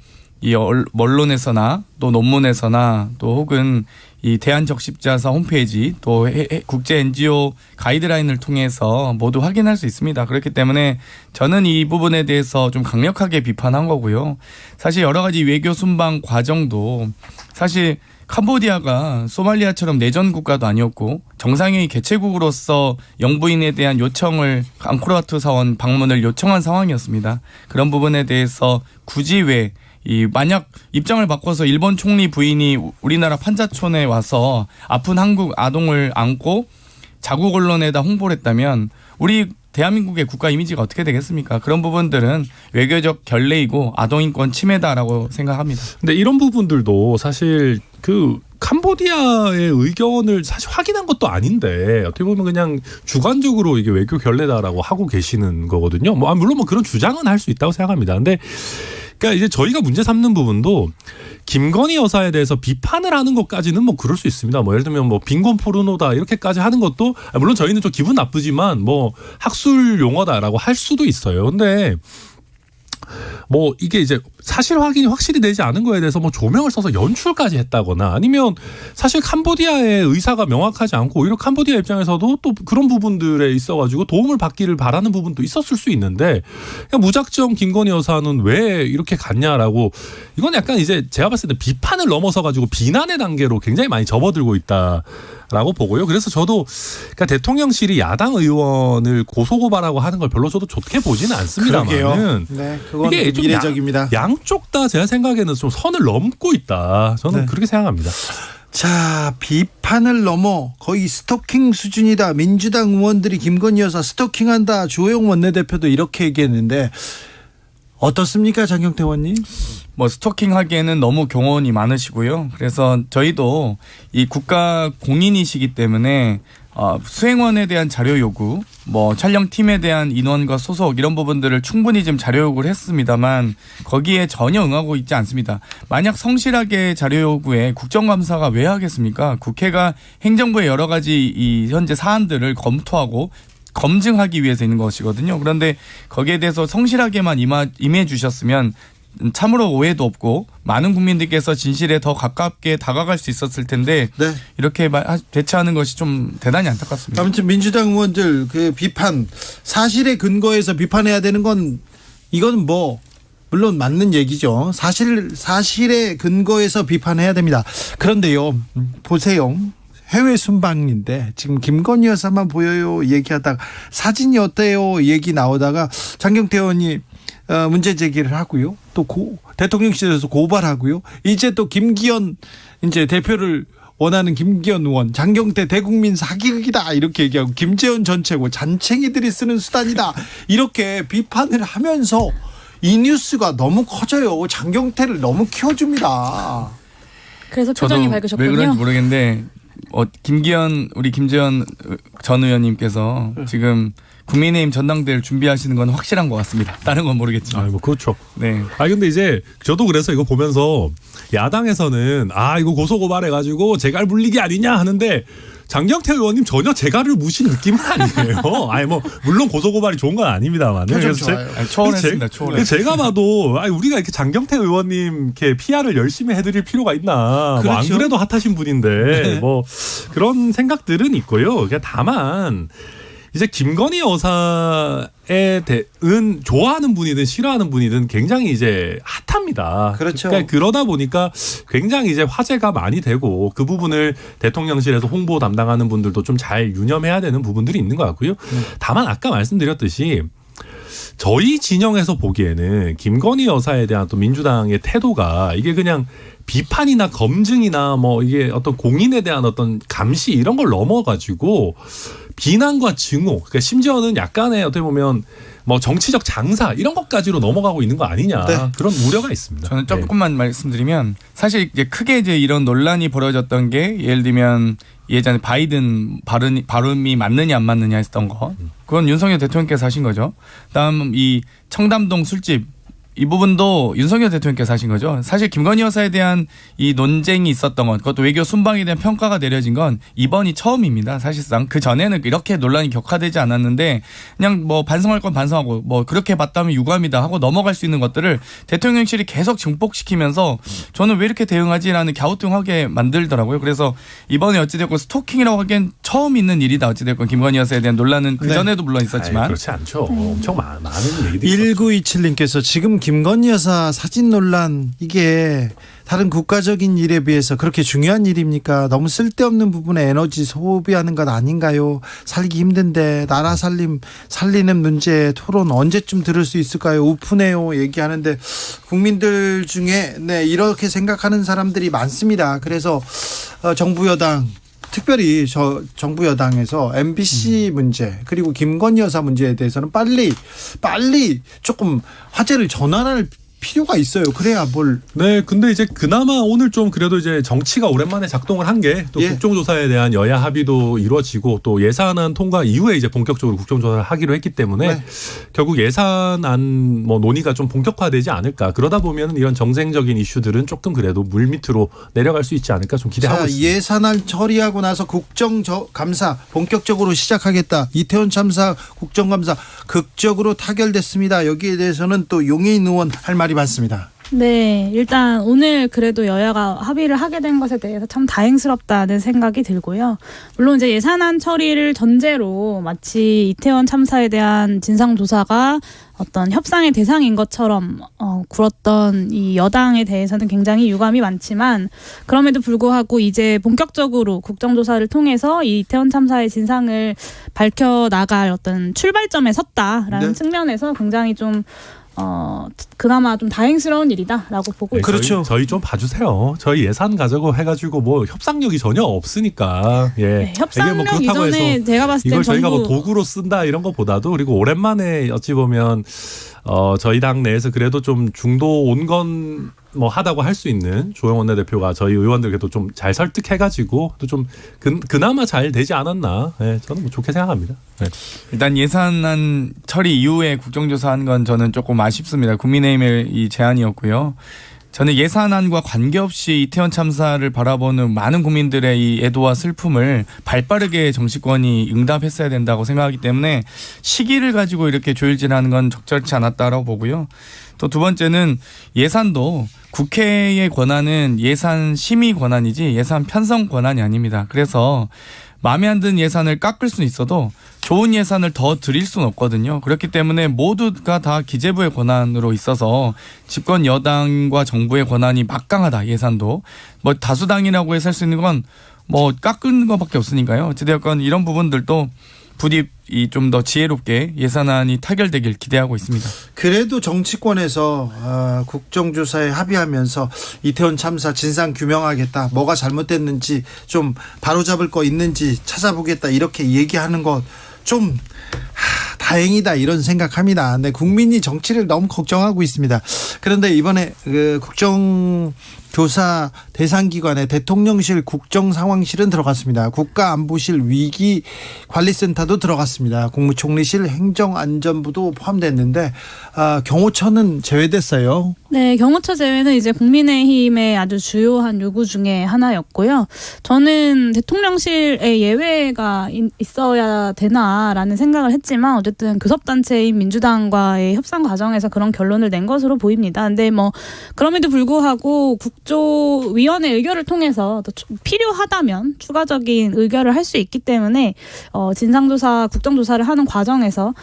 언론에서나 또 논문에서나 또 혹은 이 대한적십자사 홈페이지 또 국제 NGO 가이드라인을 통해서 모두 확인할 수 있습니다. 그렇기 때문에 저는 이 부분에 대해서 좀 강력하게 비판한 거고요. 사실 여러 가지 외교 순방 과정도 사실 캄보디아가 소말리아처럼 내전 국가도 아니었고 정상회의 개최국으로서 영부인에 대한 요청을 앙코르와트 사원 방문을 요청한 상황이었습니다. 그런 부분에 대해서 굳이 왜 만약 입장을 바꿔서 일본 총리 부인이 우리나라 판자촌에 와서 아픈 한국 아동을 안고 자국 언론에다 홍보를 했다면 우리 대한민국의 국가 이미지가 어떻게 되겠습니까? 그런 부분들은 외교적 결례이고 아동인권 침해다라고 생각합니다. 근데 이런 부분들도 사실 캄보디아의 의견을 사실 확인한 것도 아닌데 어떻게 보면 그냥 주관적으로 이게 외교 결례다라고 하고 계시는 거거든요. 물론 그런 주장은 할 수 있다고 생각합니다. 근데 그러니까 이제 저희가 문제 삼는 부분도 김건희 여사에 대해서 비판을 하는 것까지는 그럴 수 있습니다. 예를 들면 빈곤 포르노다 이렇게까지 하는 것도 물론 저희는 좀 기분 나쁘지만 학술 용어다라고 할 수도 있어요. 근데 이게 이제 사실 확인이 확실히 되지 않은 거에 대해서 조명을 써서 연출까지 했다거나 아니면 사실 캄보디아의 의사가 명확하지 않고 오히려 캄보디아 입장에서도 또 그런 부분들에 있어가지고 도움을 받기를 바라는 부분도 있었을 수 있는데 그냥 무작정 김건희 여사는 왜 이렇게 갔냐라고 이건 약간 이제 제가 봤을 때 비판을 넘어서 가지고 비난의 단계로 굉장히 많이 접어들고 있다라고 보고요. 그래서 저도 그러니까 대통령실이 야당 의원을 고소고발하고 하는 걸 별로 저도 좋게 보지는 않습니다만은 네, 그건 이게 좀 이례적입니다. 양쪽 다 제가 생각에는 좀 선을 넘고 있다. 저는 그렇게 생각합니다. 자, 비판을 넘어 거의 스토킹 수준이다. 민주당 의원들이 김건희 여사 스토킹한다. 주호영 원내대표도 이렇게 얘기했는데 어떻습니까, 장경태 의원님? 스토킹하기에는 너무 경험이 많으시고요. 그래서 저희도 이 국가 공인이시기 때문에 수행원에 대한 자료 요구, 촬영팀에 대한 인원과 소속 이런 부분들을 충분히 좀 자료 요구를 했습니다만 거기에 전혀 응하고 있지 않습니다. 만약 성실하게 자료 요구에 국정감사가 왜 하겠습니까? 국회가 행정부의 여러 가지 이 현재 사안들을 검토하고 검증하기 위해서 있는 것이거든요. 그런데 거기에 대해서 성실하게만 임해 주셨으면 참으로 오해도 없고 많은 국민들께서 진실에 더 가깝게 다가갈 수 있었을 텐데 이렇게 대처하는 것이 좀 대단히 안타깝습니다. 아무튼 민주당 의원들 그 비판 사실에 근거해서 비판해야 되는 건 이건 물론 맞는 얘기죠. 사실에 근거해서 비판해야 됩니다. 그런데요, 보세요. 해외 순방인데 지금 김건희 여사만 보여요 얘기하다가 사진이 어때요 얘기 나오다가 장경태 의원이 문제 제기를 하고요. 또 대통령실에서 고발하고요. 이제 또 김기현 이제 대표를 원하는 김기현 의원, 장경태 대국민 사기극이다 이렇게 얘기하고 김재원 전 최고 잔챙이들이 쓰는 수단이다 이렇게 비판을 하면서 이 뉴스가 너무 커져요. 장경태를 너무 키워줍니다. 그래서 표정이 저도 밝으셨군요. 왜 그런지 모르겠는데 우리 김재원 전 의원님께서 지금 국민의힘 전당대회를 준비하시는 건 확실한 것 같습니다. 다른 건 모르겠지만. 뭐 그렇죠. 네. 근데 이제 저도 그래서 이거 보면서 야당에서는 이거 고소고발해가지고 재갈 물리기 아니냐 하는데 장경태 의원님 전혀 재갈을 무신 느낌은 아니에요. 뭐 물론 고소고발이 좋은 건 아닙니다만. 초월했습니다. 초월. 제가 봐도 우리가 이렇게 장경태 의원님 이렇게 PR을 열심히 해드릴 필요가 있나. 그렇죠. 뭐 안 그래도 핫하신 분인데 뭐 그런 생각들은 있고요. 다만. 이제 김건희 여사에 대한 좋아하는 분이든 싫어하는 분이든 굉장히 이제 핫합니다. 그렇죠. 그러니까 그러다 보니까 굉장히 이제 화제가 많이 되고 그 부분을 대통령실에서 홍보 담당하는 분들도 좀 잘 유념해야 되는 부분들이 있는 것 같고요. 다만 아까 말씀드렸듯이 저희 진영에서 보기에는 김건희 여사에 대한 또 민주당의 태도가 이게 그냥 비판이나 검증이나 뭐 이게 어떤 공인에 대한 어떤 감시 이런 걸 넘어가지고 비난과 증오, 그러니까 심지어는 약간의 어떻게 보면 뭐 정치적 장사 이런 것까지로 넘어가고 있는 거 아니냐 그런 우려가 있습니다. 저는 조금만 말씀드리면 사실 이제 크게 이제 이런 논란이 벌어졌던 게 예를 들면 예전에 바이든 발음이 맞느냐 안 맞느냐 했던 거 그건 윤석열 대통령께서 하신 거죠. 그다음 이 청담동 술집 이 부분도 윤석열 대통령께서 하신 거죠. 사실 김건희 여사에 대한 이 논쟁이 있었던 건 그것도 외교 순방에 대한 평가가 내려진 건 이번이 처음입니다. 사실상 그 전에는 이렇게 논란이 격화되지 않았는데 그냥 뭐 반성할 건 반성하고 뭐 그렇게 봤다면 유감이다 하고 넘어갈 수 있는 것들을 대통령실이 계속 증폭시키면서 저는 왜 이렇게 대응하지라는 갸우뚱하게 만들더라고요. 그래서 이번에 어찌됐건 스토킹이라고 하기엔 처음 있는 일이다. 어찌됐건 김건희 여사에 대한 논란은 그 전에도 물론 있었지만 그렇지 않죠. 엄청 많은 얘기들이 1927님께서 지금 김건희 여사 사진 논란 이게 다른 국가적인 일에 비해서 그렇게 중요한 일입니까? 너무 쓸데없는 부분에 에너지 소비하는 것 아닌가요? 살기 힘든데 나라 살리는 문제 토론 언제쯤 들을 수 있을까요? 우프네요 얘기하는데 국민들 중에 이렇게 생각하는 사람들이 많습니다. 그래서 정부 여당 특별히 정부 여당에서 MBC 문제 그리고 김건희 여사 문제에 대해서는 빨리 조금 화제를 전환할 필요가 있어요. 그래야 뭘. 네, 근데 이제 그나마 오늘 좀 그래도 이제 정치가 오랜만에 작동을 한 게 또 국정조사에 대한 여야 합의도 이루어지고 또 예산안 통과 이후에 이제 본격적으로 국정조사를 하기로 했기 때문에 결국 예산안 뭐 논의가 좀 본격화되지 않을까. 그러다 보면 이런 정쟁적인 이슈들은 조금 그래도 물 밑으로 내려갈 수 있지 않을까 좀 기대하고 있습니다. 예산안 처리하고 나서 국정감사 본격적으로 시작하겠다. 이태원 참사 국정감사 극적으로 타결됐습니다. 여기에 대해서는 또 용해인 의원 할 말이 많습니다. 네, 일단 오늘 그래도 여야가 합의를 하게 된 것에 대해서 참 다행스럽다는 생각이 들고요. 물론 이제 예산안 처리를 전제로 마치 이태원 참사에 대한 진상조사가 어떤 협상의 대상인 것처럼 굴었던 이 여당에 대해서는 굉장히 유감이 많지만 그럼에도 불구하고 이제 본격적으로 국정조사를 통해서 이 이태원 참사의 진상을 밝혀나갈 어떤 출발점에 섰다라는 측면에서 굉장히 좀 그나마 좀 다행스러운 일이다라고 보고 있습니다. 그렇죠. 저희 좀 봐주세요. 저희 예산 가지고 해가지고 뭐 협상력이 전혀 없으니까. 협상력 이게 뭐 그렇다고 이전에 해서 제가 봤을 땐 이걸 저희가 뭐 도구로 쓴다 이런 것보다도 그리고 오랜만에 어찌 보면 저희 당 내에서 그래도 좀 중도 온건 뭐 하다고 할 수 있는 조영 원내대표가 저희 의원들께도 좀 잘 설득해가지고 또 좀 그나마 잘 되지 않았나. 저는 뭐 좋게 생각합니다. 일단 예산안 처리 이후에 국정조사한 건 저는 조금 아쉽습니다. 국민의힘의 이 제안이었고요. 저는 예산안과 관계없이 이태원 참사를 바라보는 많은 국민들의 이 애도와 슬픔을 발빠르게 정치권이 응답했어야 된다고 생각하기 때문에 시기를 가지고 이렇게 조율질하는 건 적절치 않았다라고 보고요. 또 두 번째는 예산도 국회의 권한은 예산 심의 권한이지 예산 편성 권한이 아닙니다. 그래서 마음에 안 드는 예산을 깎을 수는 있어도 좋은 예산을 더 드릴 수는 없거든요. 그렇기 때문에 모두가 다 기재부의 권한으로 있어서 집권 여당과 정부의 권한이 막강하다. 예산도 뭐 다수당이라고 해서 할 수 있는 건 뭐 깎은 것밖에 없으니까요. 어찌되었건 이런 부분들도 부디 좀 더 지혜롭게 예산안이 타결되길 기대하고 있습니다. 그래도 정치권에서 국정조사에 합의하면서 이태원 참사 진상 규명하겠다, 뭐가 잘못됐는지 좀 바로잡을 거 있는지 찾아보겠다, 이렇게 얘기하는 것 좀 다행이다, 이런 생각합니다. 네, 국민이 정치를 너무 걱정하고 있습니다. 그런데 이번에 국정조사 대상기관에 대통령실 국정상황실은 들어갔습니다. 국가안보실 위기관리센터도 들어갔습니다. 국무총리실 행정안전부도 포함됐는데 경호처는 제외됐어요. 네, 경호처 제외는 이제 국민의힘의 아주 주요한 요구 중에 하나였고요. 저는 대통령실에 예외가 있어야 되나라는 생각을 했지만 어쨌든 교섭단체인 민주당과의 협상 과정에서 그런 결론을 낸 것으로 보입니다. 근데 뭐 그럼에도 불구하고 국조위원회 의결을 통해서 또 필요하다면 추가적인 의결을 할 수 있기 때문에 진상조사, 국정조사를 하는 과정에서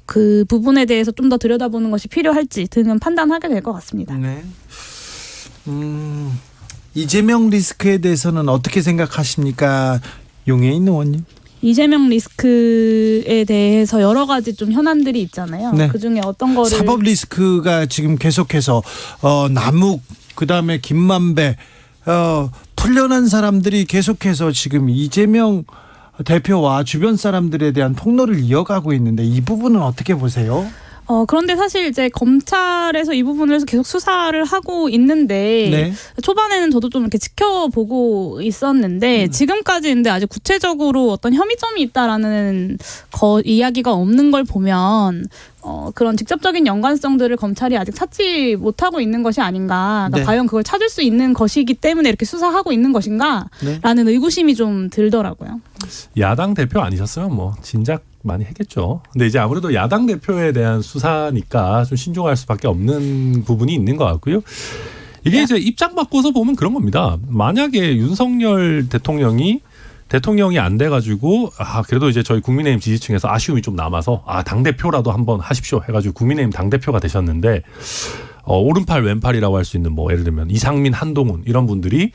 그 부분에 대해서 좀 더 들여다보는 것이 필요할지 등은 판단하게 될 것 같습니다. 네. 이재명 리스크에 대해서는 어떻게 생각하십니까, 용해인 의원님? 이재명 리스크에 대해서 여러 가지 좀 현안들이 있잖아요. 네. 그중에 어떤 거를 사법 리스크가 지금 계속해서 남욱, 그다음에 김만배, 풀려난 사람들이 계속해서 지금 이재명 대표와 주변 사람들에 대한 폭로를 이어가고 있는데 이 부분은 어떻게 보세요? 그런데 사실 이제 검찰에서 이 부분을 계속 수사를 하고 있는데 네. 초반에는 저도 좀 이렇게 지켜보고 있었는데 지금까지 근데 아직 구체적으로 어떤 혐의점이 있다라는 이야기가 없는 걸 보면 그런 직접적인 연관성들을 검찰이 아직 찾지 못하고 있는 것이 아닌가. 그러니까 네. 과연 그걸 찾을 수 있는 것이기 때문에 이렇게 수사하고 있는 것인가? 네. 라는 의구심이 좀 들더라고요. 야당 대표 아니셨으면 뭐 진작 많이 했겠죠. 근데 이제 아무래도 야당 대표에 대한 수사니까 좀 신중할 수밖에 없는 부분이 있는 것 같고요. 이게 이제 입장 바꿔서 보면 그런 겁니다. 만약에 윤석열 대통령이 안 돼가지고 그래도 이제 저희 국민의힘 지지층에서 아쉬움이 좀 남아서 당 대표라도 한번 하십시오 해가지고 국민의힘 당 대표가 되셨는데 오른팔 왼팔이라고 할 수 있는 뭐 예를 들면 이상민, 한동훈 이런 분들이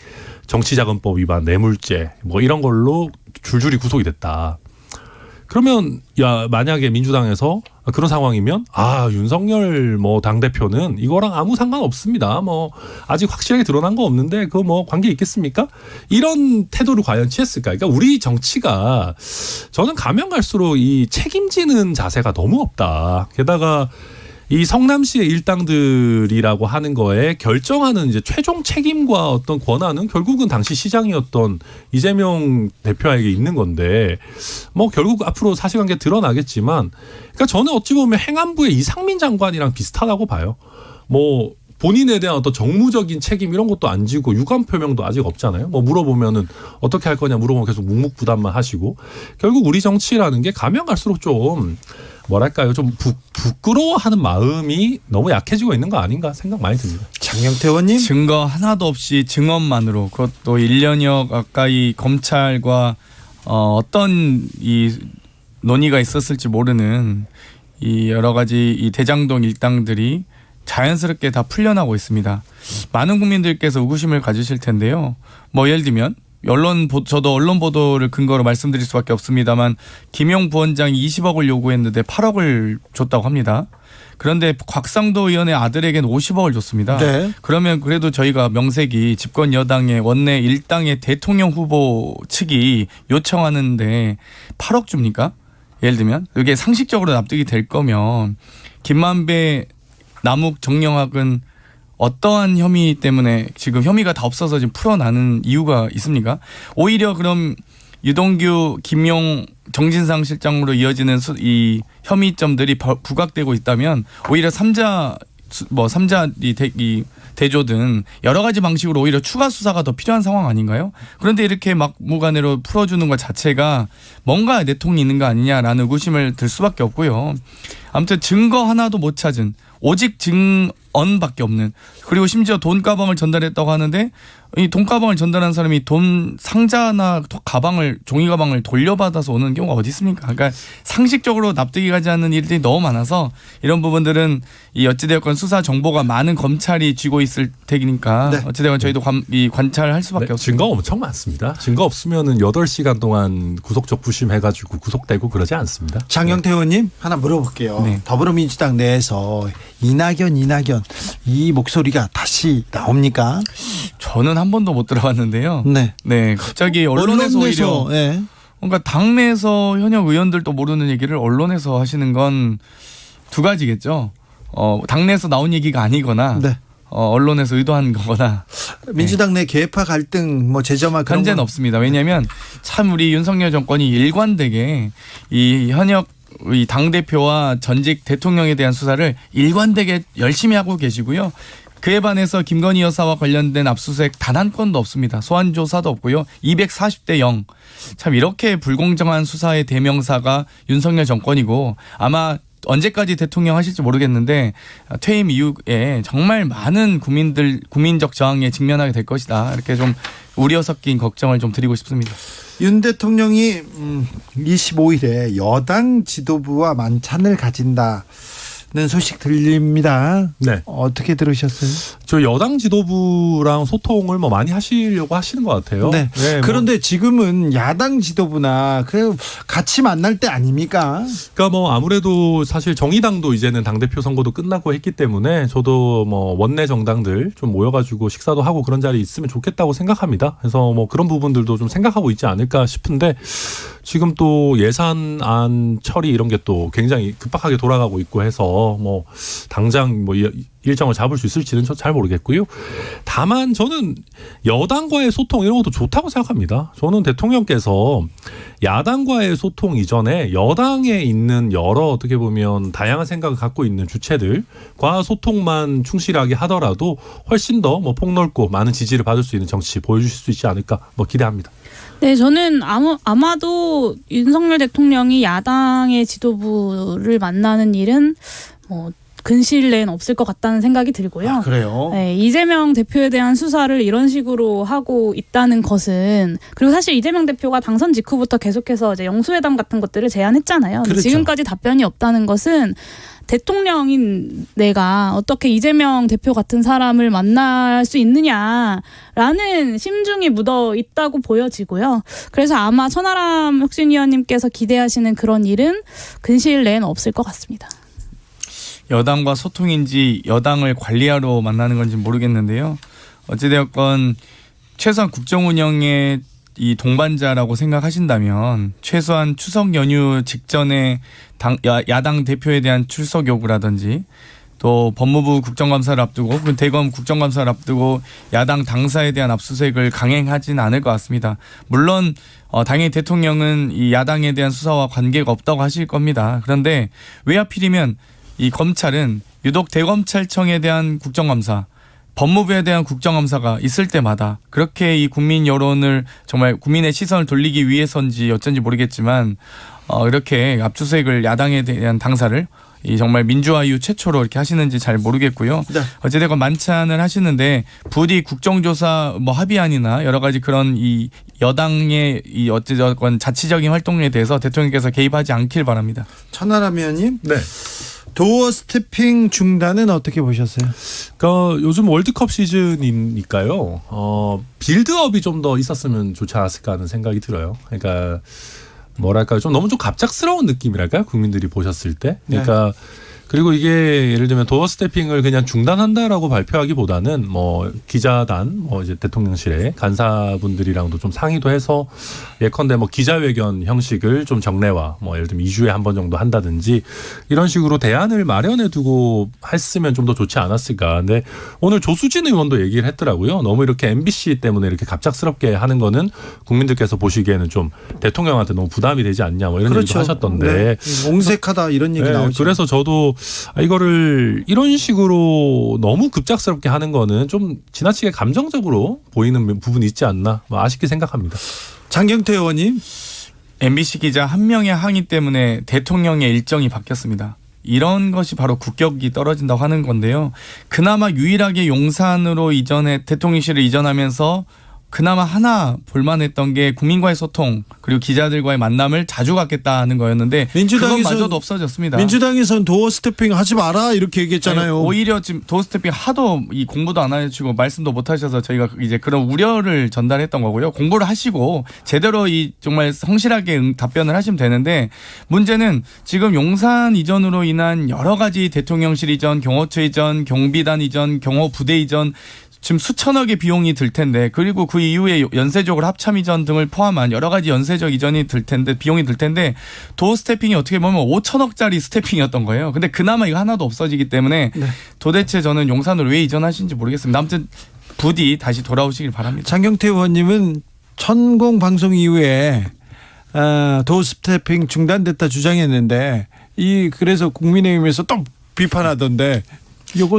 정치자금법 위반, 뇌물죄 뭐 이런 걸로 줄줄이 구속이 됐다. 그러면 만약에 민주당에서 그런 상황이면 윤석열 뭐 당대표는 이거랑 아무 상관없습니다. 뭐 아직 확실하게 드러난 거 없는데 그거 뭐 관계 있겠습니까? 이런 태도를 과연 취했을까? 그러니까 우리 정치가 저는 가면 갈수록 이 책임지는 자세가 너무 없다. 게다가 이 성남시의 일당들이라고 하는 거에 결정하는 이제 최종 책임과 어떤 권한은 결국은 당시 시장이었던 이재명 대표에게 있는 건데 뭐 결국 앞으로 사실관계 드러나겠지만 그러니까 저는 어찌 보면 행안부의 이상민 장관이랑 비슷하다고 봐요. 뭐 본인에 대한 어떤 정무적인 책임 이런 것도 안 지고 유감 표명도 아직 없잖아요. 뭐 물어보면은 어떻게 할 거냐 물어보면 계속 묵묵부답만 하시고 결국 우리 정치라는 게 가면 갈수록 좀 뭐랄까요, 좀 부끄러워하는 마음이 너무 약해지고 있는 거 아닌가 생각 많이 듭니다. 장영태 의원님, 증거 하나도 없이 증언만으로 그것도 1년여 가까이 검찰과 어떤 이 논의가 있었을지 모르는 이 여러 가지 이 대장동 일당들이 자연스럽게 다 풀려나고 있습니다. 많은 국민들께서 의구심을 가지실 텐데요. 뭐 예를 들면 저도 언론 보도를 근거로 말씀드릴 수밖에 없습니다만 김용 부원장이 20억을 요구했는데 8억을 줬다고 합니다. 그런데 곽상도 의원의 아들에게는 50억을 줬습니다. 네. 그러면 그래도 저희가 명색이 집권 여당의 원내 일당의 대통령 후보 측이 요청하는데 8억 줍니까? 예를 들면 이게 상식적으로 납득이 될 거면 김만배, 남욱, 정영학은 어떠한 혐의 때문에 지금 혐의가 다 없어서 지금 풀어나는 이유가 있습니까? 오히려 그럼 유동규, 김용, 정진상 실장으로 이어지는 이 혐의점들이 부각되고 있다면 오히려 3자 이 대조든 여러 가지 방식으로 오히려 추가 수사가 더 필요한 상황 아닌가요? 그런데 이렇게 막무가내로 풀어주는 것 자체가 뭔가 내통이 있는 거 아니냐라는 의구심을 들 수밖에 없고요. 아무튼 증거 하나도 못 찾은 오직 증언밖에 없는, 그리고 심지어 돈 가방을 전달했다고 하는데 이 돈 가방을 전달한 사람이 돈 상자나 가방을, 종이 가방을 돌려받아서 오는 경우가 어디 있습니까? 그러니까 상식적으로 납득이 가지 않는 일들이 너무 많아서 이런 부분들은 이 어찌되었건 수사 정보가 많은 검찰이 쥐고 있을 테니까 네. 어찌되었건 저희도 관찰할 수밖에 없습니다. 증거 엄청 많습니다. 증거 없으면은 8시간 동안 구속적 부심해가지고 구속되고 그러지 않습니다. 장경태 의원님 하나 물어볼게요. 네. 더불어민주당 내에서 이낙연 이 목소리가 다시 나옵니까? 저는 한 번도 못 들어봤는데요. 네. 네, 갑자기 언론에서 오히려 예. 그러니까 당내에서 현역 의원들도 모르는 얘기를 언론에서 하시는 건 두 가지겠죠. 당내에서 나온 얘기가 아니거나 네. 언론에서 의도한 거거나. 민주당 내 계파 갈등 뭐 제점화 그런 현재는 건 없습니다. 왜냐하면 참 우리 윤석열 정권이 일관되게 이 현역 이 당대표와 전직 대통령에 대한 수사를 일관되게 열심히 하고 계시고요. 그에 반해서 김건희 여사와 관련된 압수수색 단 한 건도 없습니다. 소환 조사도 없고요. 240대 0. 참 이렇게 불공정한 수사의 대명사가 윤석열 정권이고, 아마 언제까지 대통령 하실지 모르겠는데 퇴임 이후에 정말 많은 국민적 저항에 직면하게 될 것이다. 이렇게 좀 우려 섞인 걱정을 좀 드리고 싶습니다. 윤 대통령이 25일에 여당 지도부와 만찬을 가진다는 소식 들립니다. 네. 어떻게 들으셨어요? 저 여당 지도부랑 소통을 뭐 많이 하시려고 하시는 것 같아요. 네. 네, 그런데 지금은 야당 지도부나 그 같이 만날 때 아닙니까? 그러니까 뭐 아무래도 사실 정의당도 이제는 당대표 선거도 끝나고 했기 때문에 저도 뭐 원내 정당들 좀 모여가지고 식사도 하고 그런 자리 있으면 좋겠다고 생각합니다. 그래서 뭐 그런 부분들도 좀 생각하고 있지 않을까 싶은데, 지금 또 예산안 처리 이런 게 또 굉장히 급박하게 돌아가고 있고 해서 뭐 당장 뭐 일정을 잡을 수 있을지는 잘 모르겠고요. 다만 저는 여당과의 소통 이런 것도 좋다고 생각합니다. 저는 대통령께서 야당과의 소통 이전에 여당에 있는 여러 어떻게 보면 다양한 생각을 갖고 있는 주체들과 소통만 충실하게 하더라도 훨씬 더 뭐 폭넓고 많은 지지를 받을 수 있는 정치 보여주실 수 있지 않을까 뭐 기대합니다. 네, 저는 아마도 윤석열 대통령이 야당의 지도부를 만나는 일은 뭐 근시일 내엔 없을 것 같다는 생각이 들고요. 아, 그래요? 네, 이재명 대표에 대한 수사를 이런 식으로 하고 있다는 것은, 그리고 사실 이재명 대표가 당선 직후부터 계속해서 이제 영수회담 같은 것들을 제안했잖아요. 그렇죠. 지금까지 답변이 없다는 것은 대통령인 내가 어떻게 이재명 대표 같은 사람을 만날 수 있느냐라는 심중이 묻어 있다고 보여지고요. 그래서 아마 천하람 혁신위원님께서 기대하시는 그런 일은 근시일 내엔 없을 것 같습니다. 여당과 소통인지 여당을 관리하러 만나는 건지 모르겠는데요. 어찌되었건 최소한 국정 운영의 이 동반자라고 생각하신다면 최소한 추석 연휴 직전에 야당 대표에 대한 출석 요구라든지, 또 법무부 국정감사를 앞두고 대검 국정감사를 앞두고 야당 당사에 대한 압수수색을 강행하지는 않을 것 같습니다. 물론 당연히 대통령은 이 야당에 대한 수사와 관계가 없다고 하실 겁니다. 그런데 왜 하필이면 이 검찰은 유독 대검찰청에 대한 국정감사, 법무부에 대한 국정감사가 있을 때마다 그렇게 이 국민 여론을, 정말 국민의 시선을 돌리기 위해서인지 어쩐지 모르겠지만 이렇게 압수수색을, 야당에 대한 당사를 이 정말 민주화 이후 최초로 이렇게 하시는지 잘 모르겠고요. 네. 어찌됐건 만찬을 하시는데 부디 국정조사 뭐 합의안이나 여러 가지 그런 이 여당의 이 어찌됐건 자치적인 활동에 대해서 대통령께서 개입하지 않길 바랍니다. 천하람 의원님, 네. 도어 스태핑 중단은 어떻게 보셨어요? 그러니까 요즘 월드컵 시즌이니까요. 빌드업이 좀 더 있었으면 좋지 않았을까 하는 생각이 들어요. 그러니까 뭐랄까요, 좀 너무 좀 갑작스러운 느낌이랄까요, 국민들이 보셨을 때. 그러니까 그리고 이게 예를 들면 도어 스태핑을 그냥 중단한다라고 발표하기보다는 뭐 기자단, 뭐 이제 대통령실에 간사분들이랑도 좀 상의도 해서 예컨대 뭐 기자회견 형식을 좀 정례화, 뭐 예를 들면 2주에 한 번 정도 한다든지 이런 식으로 대안을 마련해 두고 했으면 좀 더 좋지 않았을까. 근데 오늘 조수진 의원도 얘기를 했더라고요. 너무 이렇게 MBC 때문에 이렇게 갑작스럽게 하는 거는 국민들께서 보시기에는 좀 대통령한테 너무 부담이 되지 않냐, 뭐 이런 얘기도 하셨던데. 네. 옹색하다 이런 얘기 나오죠. 그래서 저도 이거를 이런 식으로 너무 급작스럽게 하는 거는 좀 지나치게 감정적으로 보이는 부분이 있지 않나, 뭐 아쉽게 생각합니다. 장경태 의원님, MBC 기자 한 명의 항의 때문에 대통령의 일정이 바뀌었습니다. 이런 것이 바로 국격이 떨어진다고 하는 건데요. 그나마 유일하게 용산으로 대통령실을 이전하면서 그나마 하나 볼만했던 게 국민과의 소통 그리고 기자들과의 만남을 자주 갖겠다는 거였는데 그것마저도 없어졌습니다. 민주당에서는 도어 스태핑 하지 마라 이렇게 얘기했잖아요. 네, 오히려 지금 도어 스태핑 하도 이 공부도 안 하시고 말씀도 못 하셔서 저희가 이제 그런 우려를 전달했던 거고요. 공부를 하시고 제대로 정말 성실하게 답변을 하시면 되는데 문제는 지금 용산 이전으로 인한 여러 가지 대통령실 이전, 경호처 이전, 경비단 이전, 경호부대 이전 지금 수천억의 비용이 들 텐데 그리고 그 이후에 연쇄적으로 합참 이전 등을 포함한 여러 가지 연쇄적 이전이 들 텐데 비용이 들 텐데 도어 스태핑이 어떻게 보면 5천억짜리 스태핑이었던 거예요. 근데 그나마 이거 하나도 없어지기 때문에 도대체 저는 용산으로 왜 이전하신지 모르겠습니다. 아무튼 부디 다시 돌아오시길 바랍니다. 장경태 의원님은 천공 방송 이후에 도어 스태핑 중단됐다 주장했는데 그래서 국민의힘에서 또 비판하던데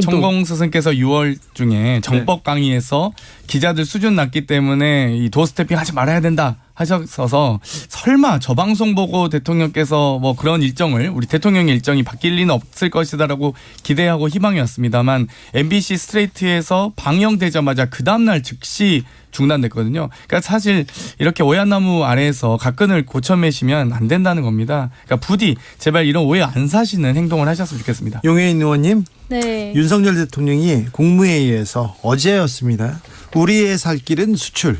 천공 스승께서 6월 중에 정법 강의에서 기자들 수준 낮기 때문에 이 도어 스태핑 하지 말아야 된다 하셔서 설마 저 방송 보고 대통령께서 뭐 그런 일정을 우리 대통령의 일정이 바뀔 리는 없을 것이다라고 기대하고 희망이었습니다만 MBC 스트레이트에서 방영되자마자 그 다음날 즉시 중단됐거든요. 그러니까 사실 이렇게 오얏나무 아래에서 각근을 고쳐 매시면 안 된다는 겁니다. 그러니까 부디 제발 이런 오해 안 사시는 행동을 하셨으면 좋겠습니다. 용혜인 의원님, 네. 윤석열 대통령이 국무회의에서 어제였습니다. 우리의 살 길은 수출.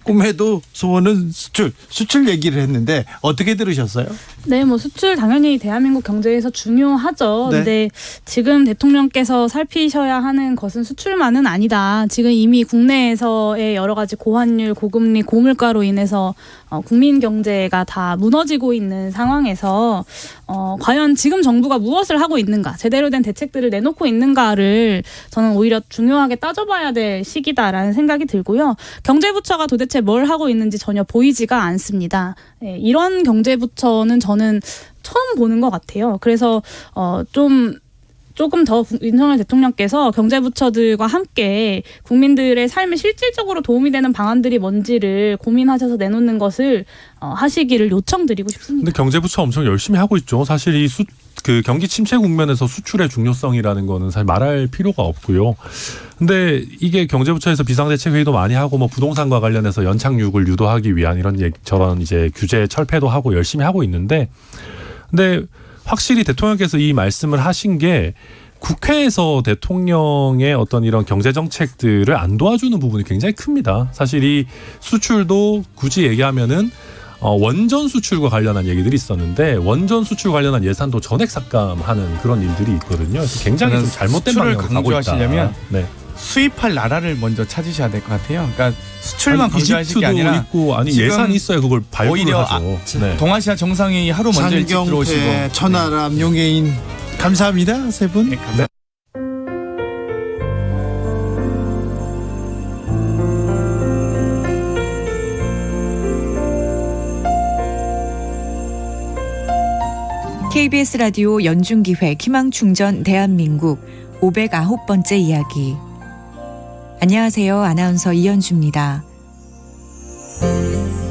꿈에도 소원은 수출 얘기를 했는데 어떻게 들으셨어요? 네, 뭐 수출 당연히 대한민국 경제에서 중요하죠. 네. 근데 지금 대통령께서 살피셔야 하는 것은 수출만은 아니다. 지금 이미 국내에서의 여러 가지 고환율, 고금리, 고물가로 인해서 국민 경제가 다 무너지고 있는 상황에서 과연 지금 정부가 무엇을 하고 있는가, 제대로 된 대책들을 내놓고 있는가를 저는 오히려 중요하게 따져봐야 될 시기다라는 생각이 들고요. 경제부처가 도대체 뭘 하고 있는지 전혀 보이지가 않습니다. 네, 이런 경제부처는 저는 처음 보는 것 같아요. 그래서 조금 더 윤석열 대통령께서 경제부처들과 함께 국민들의 삶에 실질적으로 도움이 되는 방안들이 뭔지를 고민하셔서 내놓는 것을 하시기를 요청드리고 싶습니다. 근데 경제부처 엄청 열심히 하고 있죠. 사실 그 경기 침체 국면에서 수출의 중요성이라는 거는 사실 말할 필요가 없고요. 근데 이게 경제부처에서 비상대책회의도 많이 하고 뭐 부동산과 관련해서 연착륙을 유도하기 위한 저런 이제 규제 철폐도 하고 열심히 하고 있는데, 근데 확실히 대통령께서 이 말씀을 하신 게 국회에서 대통령의 어떤 이런 경제 정책들을 안 도와주는 부분이 굉장히 큽니다. 사실 이 수출도 굳이 얘기하면은 원전 수출과 관련한 얘기들이 있었는데 원전 수출 관련한 예산도 전액 삭감하는 그런 일들이 있거든요. 그래서 굉장히 좀 잘못된 방향으로 가고 있다. 강조하시려면 네. 수입할 나라를 먼저 찾으셔야 될 것 같아요. 그러니까 수출만 강조하실 게 아니라 있고 예산이 있어야 그걸 발굴을 오히려 하죠. 네. 동아시아 정상회의 하루 먼저 일찍 들어오시고. 장경태, 천하람, 용혜인 감사합니다. 세 분. 네, 감사합니다. KBS 라디오 연중기획 희망충전 대한민국 509번째 이야기. 안녕하세요. 아나운서 이현주입니다.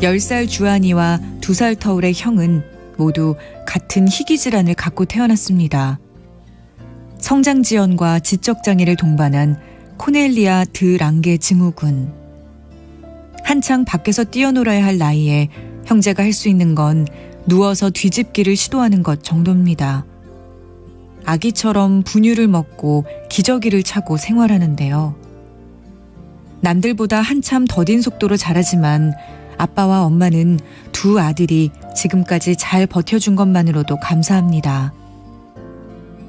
10살 주한이와 2살 터울의 형은 모두 같은 희귀질환을 갖고 태어났습니다. 성장지연과 지적장애를 동반한 코넬리아 드 랑게 증후군. 한창 밖에서 뛰어놀아야 할 나이에 형제가 할 수 있는 건 누워서 뒤집기를 시도하는 것 정도입니다. 아기처럼 분유를 먹고 기저귀를 차고 생활하는데요. 남들보다 한참 더딘 속도로 자라지만 아빠와 엄마는 두 아들이 지금까지 잘 버텨준 것만으로도 감사합니다.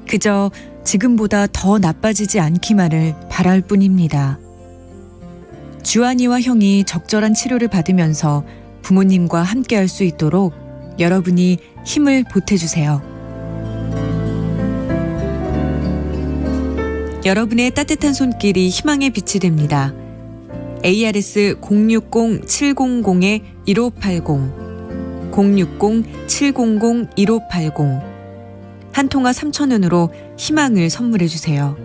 그저 지금보다 더 나빠지지 않기만을 바랄 뿐입니다. 주한이와 형이 적절한 치료를 받으면서 부모님과 함께할 수 있도록 여러분이 힘을 보태주세요. 여러분의 따뜻한 손길이 희망의 빛이 됩니다. ARS 060-700-1580 060-700-1580 한 통화 3,000원으로 희망을 선물해 주세요.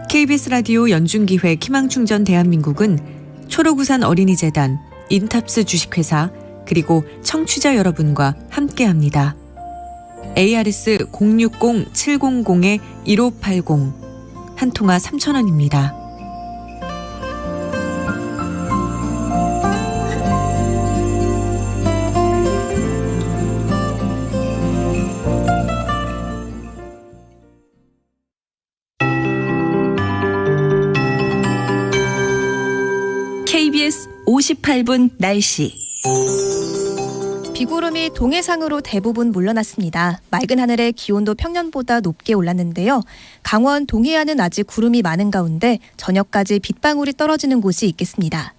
KBS 라디오 연중기획 희망충전 대한민국은 초록우산 어린이재단, 인탑스 주식회사, 그리고 청취자 여러분과 함께합니다. ARS 060-700-1580 한 통화 3,000원입니다. KBS 58분 날씨. 비구름이 동해상으로 대부분 물러났습니다. 맑은 하늘에 기온도 평년보다 높게 올랐는데요. 강원 동해안은 아직 구름이 많은 가운데 저녁까지 빗방울이 떨어지는 곳이 있겠습니다.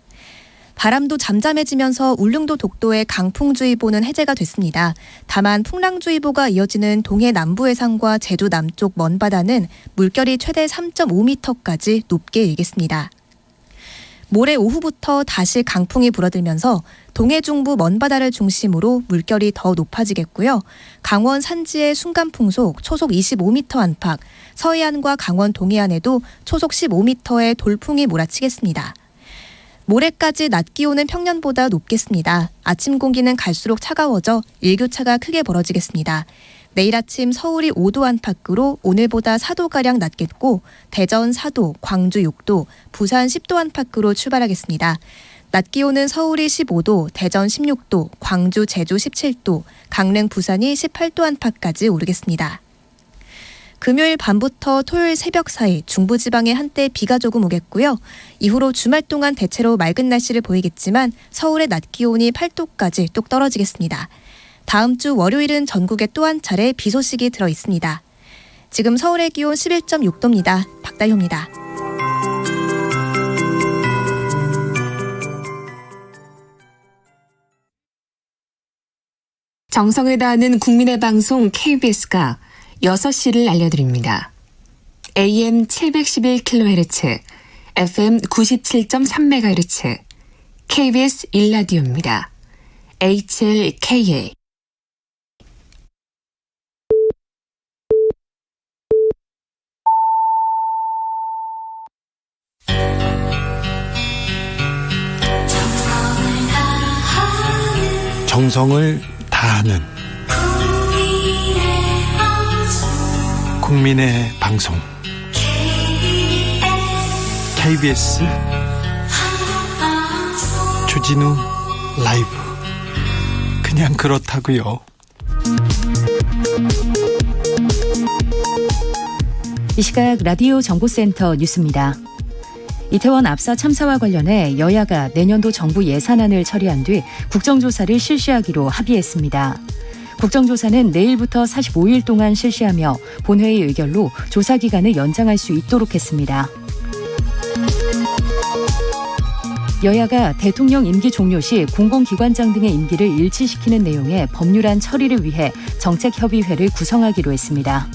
바람도 잠잠해지면서 울릉도 독도에 강풍주의보는 해제가 됐습니다. 다만 풍랑주의보가 이어지는 동해 남부 해상과 제주 남쪽 먼바다는 물결이 최대 3.5m까지 높게 일겠습니다. 모레 오후부터 다시 강풍이 불어들면서 동해 중부 먼바다를 중심으로 물결이 더 높아지겠고요. 강원 산지의 순간풍속 초속 25m 안팎, 서해안과 강원 동해안에도 초속 15m의 돌풍이 몰아치겠습니다. 모레까지 낮 기온은 평년보다 높겠습니다. 아침 공기는 갈수록 차가워져 일교차가 크게 벌어지겠습니다. 내일 아침 서울이 5도 안팎으로 오늘보다 4도가량 낮겠고 대전 4도, 광주 6도, 부산 10도 안팎으로 출발하겠습니다. 낮 기온은 서울이 15도, 대전 16도, 광주, 제주 17도, 강릉, 부산이 18도 안팎까지 오르겠습니다. 금요일 밤부터 토요일 새벽 사이 중부지방에 한때 비가 조금 오겠고요. 이후로 주말 동안 대체로 맑은 날씨를 보이겠지만 서울의 낮 기온이 8도까지 뚝 떨어지겠습니다. 다음 주 월요일은 전국에 또 한 차례 비 소식이 들어 있습니다. 지금 서울의 기온 11.6도입니다. 박다효입니다. 정성을 다하는 국민의 방송 KBS가 6시를 알려드립니다. AM 711kHz, FM 97.3MHz, KBS 1라디오입니다. HLKA. 정성을 다하는 국민의 방송 KBS 주진우 라이브. 그냥 그렇다고요. 이 시각 라디오 정보센터 뉴스입니다. 이태원 압사 참사와 관련해 여야가 내년도 정부 예산안을 처리한 뒤 국정조사를 실시하기로 합의했습니다. 국정조사는 내일부터 45일 동안 실시하며 본회의 의결로 조사 기간을 연장할 수 있도록 했습니다. 여야가 대통령 임기 종료 시 공공기관장 등의 임기를 일치시키는 내용의 법률안 처리를 위해 정책협의회를 구성하기로 했습니다.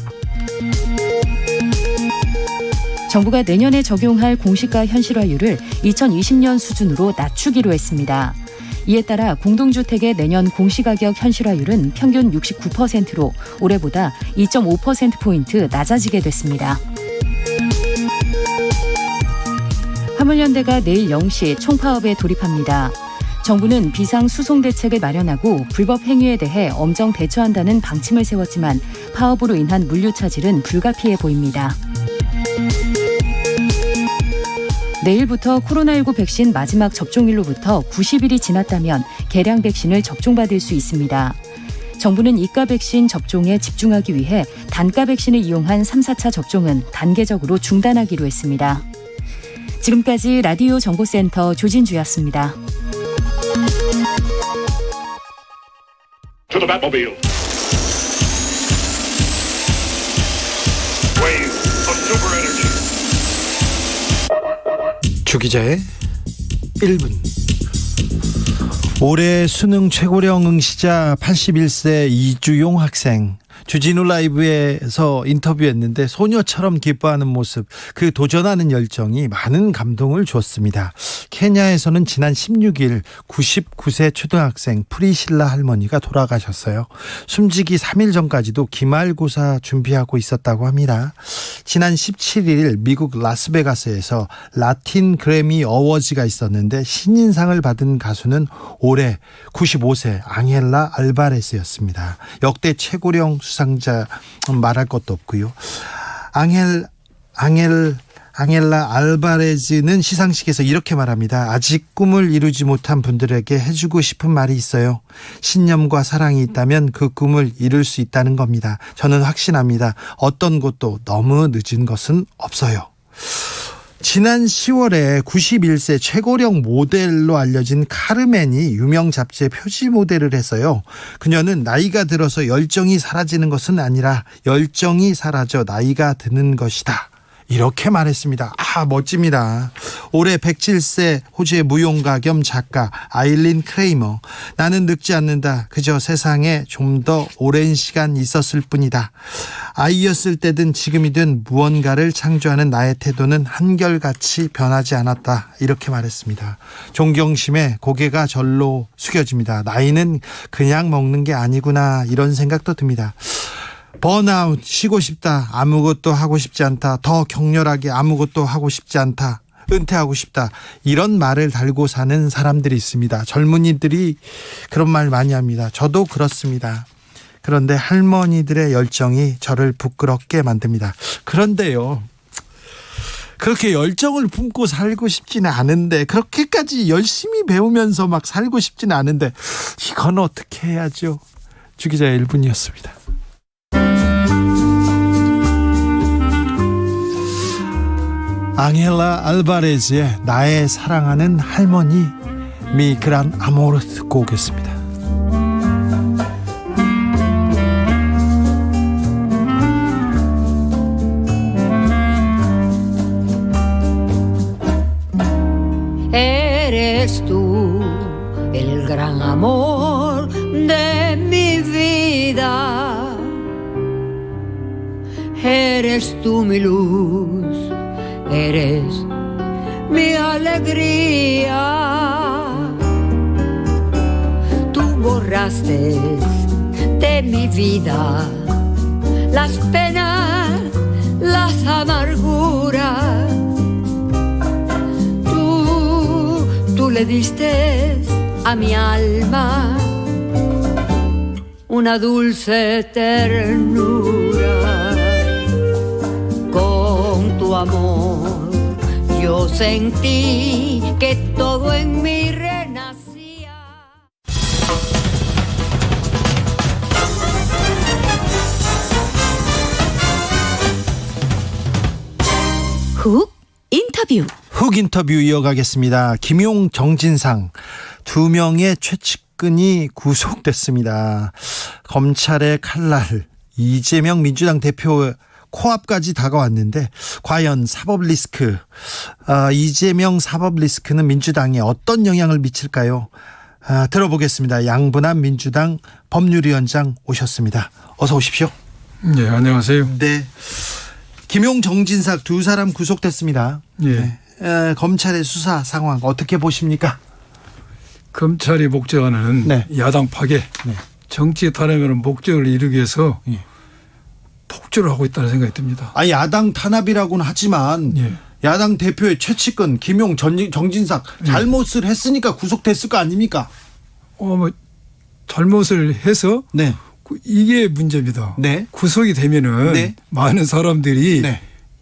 정부가 내년에 적용할 공시가 현실화율을 2020년 수준으로 낮추기로 했습니다. 이에 따라 공동주택의 내년 공시가격 현실화율은 평균 69%로 올해보다 2.5%포인트 낮아지게 됐습니다. 화물연대가 내일 0시 총파업에 돌입합니다. 정부는 비상수송 대책을 마련하고 불법 행위에 대해 엄정 대처한다는 방침을 세웠지만 파업으로 인한 물류 차질은 불가피해 보입니다. 내일부터 코로나19 백신 마지막 접종일로부터 90일이 지났다면 개량 백신을 접종받을 수 있습니다. 정부는 이가 백신 접종에 집중하기 위해 단가 백신을 이용한 3, 4차 접종은 단계적으로 중단하기로 했습니다. 지금까지 라디오 정보센터 조진주였습니다. To the Batmobile. Wave of super energy. 주 기자의 1분. 올해 수능 최고령 응시자 81세 이주용 학생. 주진우 라이브에서 인터뷰했는데 소녀처럼 기뻐하는 모습, 그 도전하는 열정이 많은 감동을 줬습니다. 케냐에서는 지난 16일 99세 초등학생 프리실라 할머니가 돌아가셨어요. 숨지기 3일 전까지도 기말고사 준비하고 있었다고 합니다. 지난 17일 미국 라스베가스에서 라틴 그래미 어워즈가 있었는데 신인상을 받은 가수는 올해 95세 앙헬라 알바레스였습니다. 역대 최고령 수상 수상자 말할 것도 없고요. 앙헬라 알바레즈는 시상식에서 이렇게 말합니다. 아직 꿈을 이루지 못한 분들에게 해주고 싶은 말이 있어요. 신념과 사랑이 있다면 그 꿈을 이룰 수 있다는 겁니다. 저는 확신합니다. 어떤 것도 너무 늦은 것은 없어요. 지난 10월에 91세 최고령 모델로 알려진 카르멘이 유명 잡지의 표지 모델을 했어요. 그녀는 나이가 들어서 열정이 사라지는 것은 아니라 열정이 사라져 나이가 드는 것이다. 이렇게 말했습니다. 멋집니다. 올해 107세 호주의 무용가 겸 작가 아일린 크레이머. 나는 늙지 않는다. 그저 세상에 좀 더 오랜 시간 있었을 뿐이다. 아이였을 때든 지금이든 무언가를 창조하는 나의 태도는 한결같이 변하지 않았다. 이렇게 말했습니다. 존경심에 고개가 절로 숙여집니다. 나이는 그냥 먹는 게 아니구나 이런 생각도 듭니다. 번아웃, 쉬고 싶다, 아무것도 하고 싶지 않다, 더 격렬하게 아무것도 하고 싶지 않다, 은퇴하고 싶다, 이런 말을 달고 사는 사람들이 있습니다. 젊은이들이 그런 말 많이 합니다. 저도 그렇습니다. 그런데 할머니들의 열정이 저를 부끄럽게 만듭니다. 그런데요, 그렇게 열정을 품고 살고 싶지는 않은데, 그렇게까지 열심히 배우면서 막 살고 싶지는 않은데, 이건 어떻게 해야죠? 주 기자의 1분이었습니다. 앙헬라 알바레즈의 나의 사랑하는 할머니 미 그란 아모르 듣고 오겠습니다. Eres tú el gran amor de mi vida. Eres tú mi luz. Eres mi alegría. Tú borraste de mi vida las penas, las amarguras. Tú le diste a mi alma una dulce ternura. Con tu amor yo sentí que todo en mí renacía. 훅 인터뷰. 훅 인터뷰 이어가겠습니다. 김용, 정진상 두 명의 최측근이 구속됐습니다. 검찰의 칼날, 이재명 민주당 대표 코앞까지 다가왔는데 과연 사법 리스크, 이재명 사법 리스크는 민주당에 어떤 영향을 미칠까요? 들어보겠습니다. 양분한 민주당 법률위원장 오셨습니다. 어서 오십시오. 네, 안녕하세요. 네, 김용, 정진상 두 사람 구속됐습니다. 예. 네. 검찰의 수사 상황 어떻게 보십니까? 검찰이 목적하는 야당 파괴, 정치 탄압이라는 목적을 이루기 위해서 폭주를 하고 있다는 생각이 듭니다. 야당 탄압이라고는 하지만 야당 대표의 최측근 김용, 정진상 잘못을 했으니까 구속됐을 거 아닙니까? 잘못을 해서 이게 문제입니다. 구속이 되면은 많은 사람들이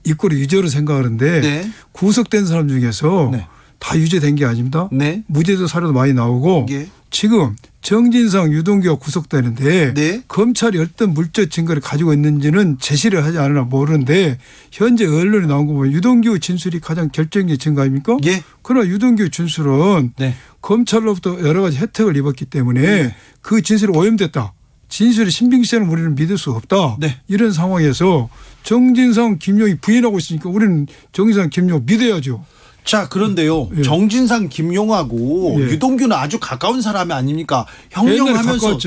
이꼴이 유죄로 생각하는데 구속된 사람 중에서 다 유죄된 게 아닙니다. 무죄도 사례도 많이 나오고 지금 정진상, 유동규가 구속되는데 검찰이 어떤 물적 증거를 가지고 있는지는 제시를 하지 않으나 모르는데 현재 언론에 나온 거 보면 유동규 진술이 가장 결정적인 증거 아닙니까? 그러나 유동규 진술은 검찰로부터 여러 가지 혜택을 입었기 때문에 그 진술이 오염됐다. 진술의 신빙성을 우리는 믿을 수 없다. 이런 상황에서 정진상, 김용이 부인하고 있으니까 우리는 정진상, 김용 믿어야죠. 자, 그런데요. 정진상, 김용하고 유동규는 아주 가까운 사람이 아닙니까? 형령하면서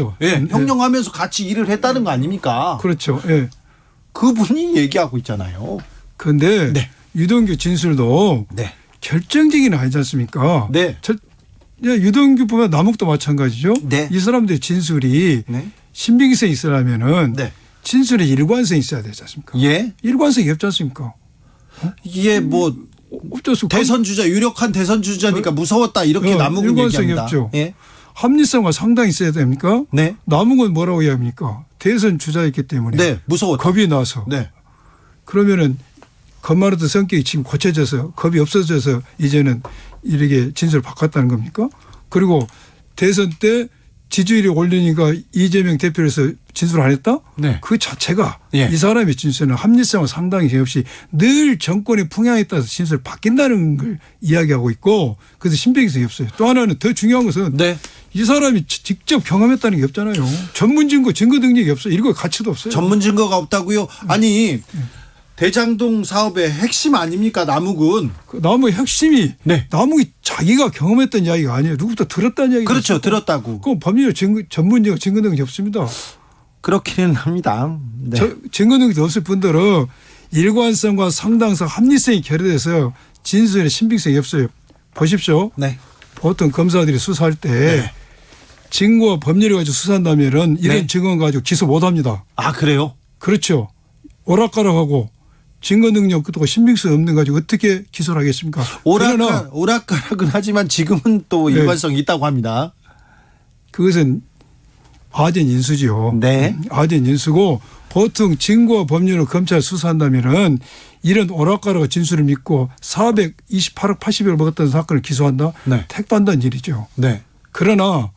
형령하면서 같이 일을 했다는 거 아닙니까? 그렇죠. 그분이 얘기하고 있잖아요. 그런데 유동규 진술도 결정적인 아니지 않습니까? 유동규뿐만 남욱도 마찬가지죠. 이 사람들의 진술이 신빙성이 있으려면은 진술에 일관성이 있어야 되지 않습니까? 일관성이 없지 않습니까? 이게 뭐 대선 주자, 유력한 대선 주자니까 무서웠다 이렇게 남욱은 일관성이 얘기합니다. 없죠. 합리성과 상당히 있어야 됩니까? 네. 남은 건 뭐라고 해야 합니까? 대선 주자였기 때문에. 네. 무서워. 겁이 나서. 네. 그러면은 겁많았던 성격이 지금 고쳐져서 겁이 없어져서 이제는 이렇게 진술을 바꿨다는 겁니까? 그리고 대선 때 지지율이 올리니까 이재명 대표에서 진술 안 했다? 네. 그 자체가 예. 이 사람의 진술은 합리성과 상당히 없이 늘 정권의 풍향에 따라서 진술을 바뀐다는 걸 이야기하고 있고 그래서 신빙성이 없어요. 또 하나는 더 중요한 것은 네. 이 사람이 직접 경험했다는 게 없잖아요. 전문 증거, 증거 능력이 없어요. 이거 가치도 없어요. 전문 증거가 없다고요? 아니 대장동 사업의 핵심 아닙니까 나무군? 그 나무의 핵심이 네. 나무이 자기가 경험했던 이야기가 아니에요. 누구부터 들었다는 이야기가 그렇죠. 있어요. 들었다고. 그건 법률 전문 증거 능력이 없습니다. 그렇기는 합니다. 네. 증거 능력이 없을 뿐더러 일관성과 상당성, 합리성이 결여돼서 진술의 신빙성이 없어요. 보십시오. 네. 보통 검사들이 수사할 때 네. 증거와 법률을 가지고 수사한다면은 이런 네. 증거 가지고 기소 못합니다. 아 그래요? 그렇죠. 오락가락하고 증거 능력도 신빙성 없는 가지고 어떻게 기소를 하겠습니까? 그러나 오락가락은 하지만 지금은 또 네. 일관성이 있다고 합니다. 그것은 아된 인수죠. 네. 아된 인수고 보통 증거와 법률을 검찰 수사한다면은 이런 오락가락 진술을 믿고 428억 80억을 먹었다는 사건을 기소한다? 네. 택반단 일이죠. 네. 그러나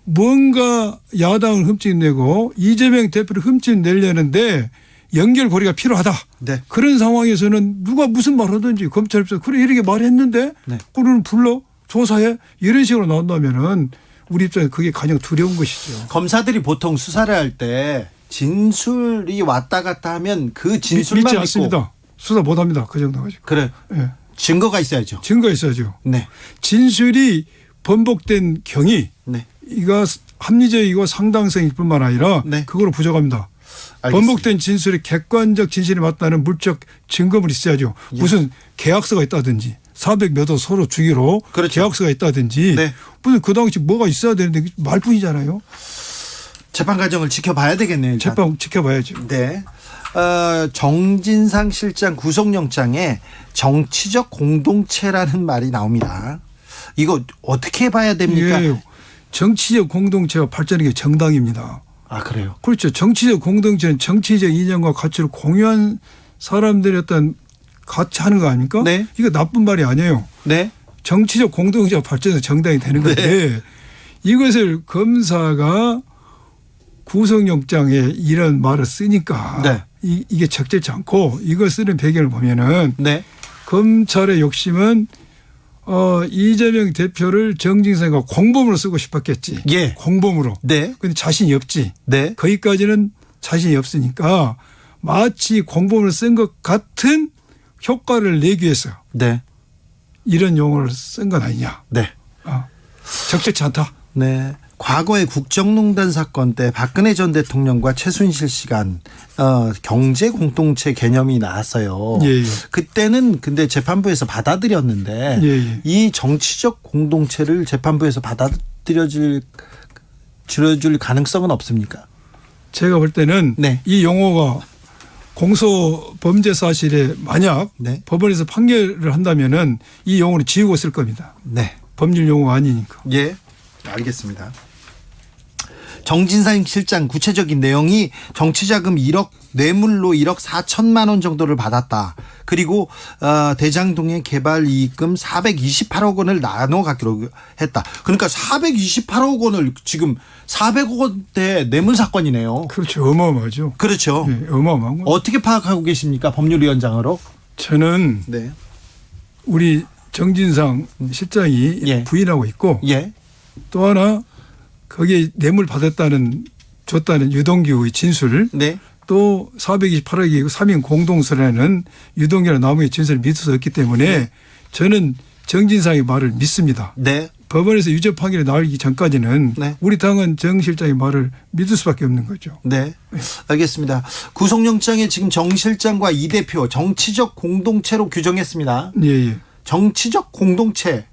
뭔가 야당을 흠집내고 이재명 대표를 흠집내려는데 연결고리가 필요하다. 네. 그런 상황에서는 누가 무슨 말 하든지 검찰 입장에서 그래 이렇게 말했는데 네. 그러는 불러 조사해 이런 식으로 나온다면은 우리 입장에 그게 가장 두려운 것이죠. 검사들이 보통 수사를 할 때 진술이 왔다 갔다 하면 그 진술만 믿지 믿고 않습니다. 수사 못합니다. 그 정도 가지고. 그래. 예. 증거가 있어야죠. 증거 있어야죠. 네. 진술이 번복된 경위 네. 이거 합리적이고 상당성일 뿐만 아니라 네. 그거로 부족합니다. 알겠습니다. 번복된 진술이 객관적 진실이 맞다는 물적 증거물이 있어야죠. 예. 무슨 계약서가 있다든지 400몇 호 서로 주기로 그렇죠. 계약서가 있다든지 네. 무슨 그 당시 뭐가 있어야 되는데 말뿐이잖아요. 재판 과정을 지켜봐야 되겠네요. 일단. 재판 지켜봐야죠. 네. 정진상 실장 구속영장에 정치적 공동체라는 말이 나옵니다. 이거 어떻게 봐야 됩니까? 예. 정치적 공동체가 발전하는 게 정당입니다. 아 그래요? 그렇죠. 정치적 공동체는 정치적 이념과 가치를 공유한 사람들의 어떤 같이 하는 거 아닙니까? 네. 이거 나쁜 말이 아니에요. 네. 정치적 공동체가 발전해서 정당이 되는 건데 네. 이것을 검사가 구속영장에 이런 말을 쓰니까 네. 이게 적절치 않고 이걸 쓰는 배경을 보면은 네. 검찰의 욕심은 이재명 대표를 정진상과 공범으로 쓰고 싶었겠지. 예. 공범으로. 네. 근데 자신이 없지. 네. 거기까지는 자신이 없으니까 마치 공범을 쓴 것 같은 효과를 내기 위해서 네. 이런 용어를 쓴 건 아니냐. 네. 적절치 않다. 네. 과거에 국정농단 사건 때 박근혜 전 대통령과 최순실 씨가 경제 공동체 개념이 나왔어요. 예, 예. 그때는 근데 재판부에서 받아들였는데 예, 예. 이 정치적 공동체를 재판부에서 받아들여줄 가능성은 없습니까? 제가 볼 때는 네. 이 용어가 공소 범죄 사실에 만약 네. 법원에서 판결을 한다면은 이 용어를 지우고 쓸 겁니다. 네. 법률 용어가 아니니까. 예. 알겠습니다. 정진상 실장 구체적인 내용이 정치자금 1억 뇌물로 1억 4천만 원 정도를 받았다. 그리고 대장동의 개발 이익금 428억 원을 나눠 갖기로 했다. 그러니까 428억 원을 지금 400억 원대 뇌물 사건이네요. 그렇죠. 어마어마하죠. 그렇죠. 네, 어마어마한 거. 어떻게 파악하고 계십니까? 법률위원장으로. 저는 네. 우리 정진상 실장이 예. 부인하고 있고 예. 또 하나 거기에 뇌물 줬다는 유동규의 진술 네. 또 428억이 3인 공동선에는 유동규나 나무의 진술을 믿을 수 없기 때문에 네. 저는 정진상의 말을 믿습니다. 네. 법원에서 유죄 판결이 나오기 전까지는 네. 우리 당은 정 실장의 말을 믿을 수밖에 없는 거죠. 네. 알겠습니다. 구속영장에 지금 정 실장과 이 대표 정치적 공동체로 규정했습니다. 예, 예. 정치적 공동체.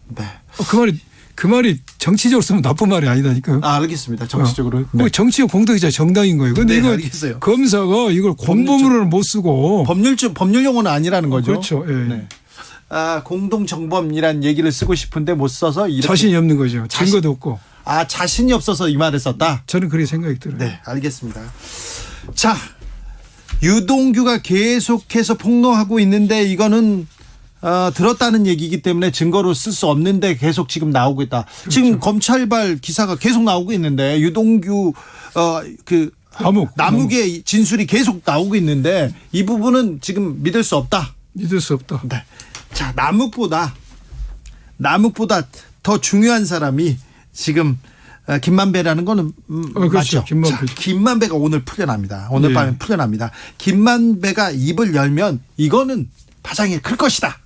네. 그 말이 정치적으로 쓰면 나쁜 말이 아니다니까요. 알겠습니다. 정치적으로. 네. 정치적 공동체가 정당인 거예요. 그런데 네, 이거 알겠어요. 검사가 이걸 공범으로는 못 쓰고 법률 용어는 아니라는 거죠. 그렇죠. 예. 네. 공동정범이란 얘기를 쓰고 싶은데 못 써서 이렇게 자신이 없는 거죠. 증거도 없고. 자신이 없어서 이 말을 썼다. 저는 그렇게 생각이 들어요. 네, 알겠습니다. 자, 유동규가 계속해서 폭로하고 있는데 이거는 들었다는 얘기이기 때문에 증거로 쓸 수 없는데 계속 지금 나오고 있다. 그렇죠. 지금 검찰발 기사가 계속 나오고 있는데 유동규 남욱의 진술이 계속 나오고 있는데 이 부분은 지금 믿을 수 없다. 믿을 수 없다. 네. 자, 남욱보다 더 중요한 사람이 지금 김만배라는 거는 그렇죠. 맞죠. 김만배가 오늘 풀려납니다. 오늘 밤에 풀려납니다. 김만배가 입을 열면 이거는 파장이 클 것이다.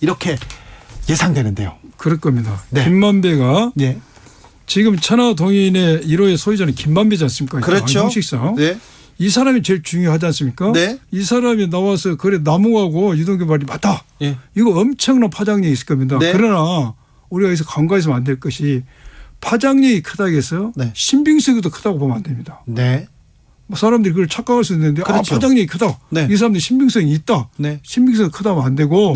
이렇게 예상되는데요. 그럴 겁니다. 네. 김만배가 지금 천하동인의 1호의 소유자는 김만배지 않습니까? 그렇죠. 형식상. 네. 이 사람이 제일 중요하지 않습니까? 네. 이 사람이 나와서 그래 남욱하고 유동규 말이 맞다. 이거 엄청난 파장력이 있을 겁니다. 네. 그러나 우리가 여기서 간과해서는 안 될 것이 파장력이 크다고 해서 신빙성도 크다고 보면 안 됩니다. 네. 사람들이 그걸 착각할 수 있는데 그렇죠. 파장력이 크다. 네. 이 사람들이 신빙성이 있다. 신빙성이 크다고 하면 안 되고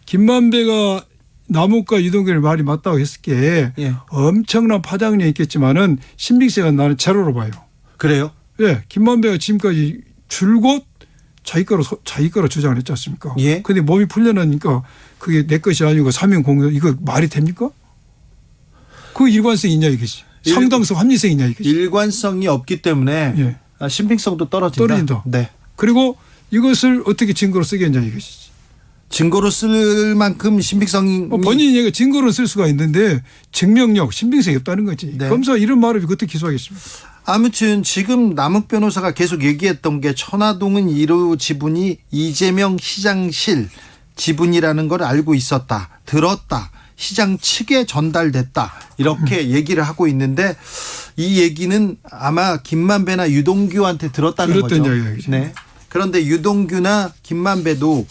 김만배가 남욱과 유동규의 말이 맞다고 했을 게 엄청난 파장력이 있겠지만은 신빙성은 나는 제로로 봐요. 그래요? 예, 김만배가 지금까지 줄곧 자기 거로 주장을 했지 않습니까? 근데 몸이 풀려나니까 그게 내 것이 아니고 사명공동 이거 말이 됩니까? 그 일관성이 있냐 이것이. 상당성 합리성이 있냐 이것이. 일관성이 없기 때문에 신빙성도 떨어진다. 네. 그리고 이것을 어떻게 증거로 쓰겠냐 이것이지. 증거로 쓸 만큼 신빙성이 본인이 얘가 증거로 쓸 수가 있는데 증명력, 신빙성이 없다는 거지. 검사 이런 말을 어떻게 기소하겠습니까? 아무튼 지금 남욱 변호사가 계속 얘기했던 게 천화동은 1호 지분이 이재명 시장실 지분이라는 걸 알고 있었다. 들었다. 시장 측에 전달됐다. 이렇게 얘기를 하고 있는데 이 얘기는 아마 김만배나 유동규한테 들었다는 거죠. 네. 그런데 유동규나 김만배도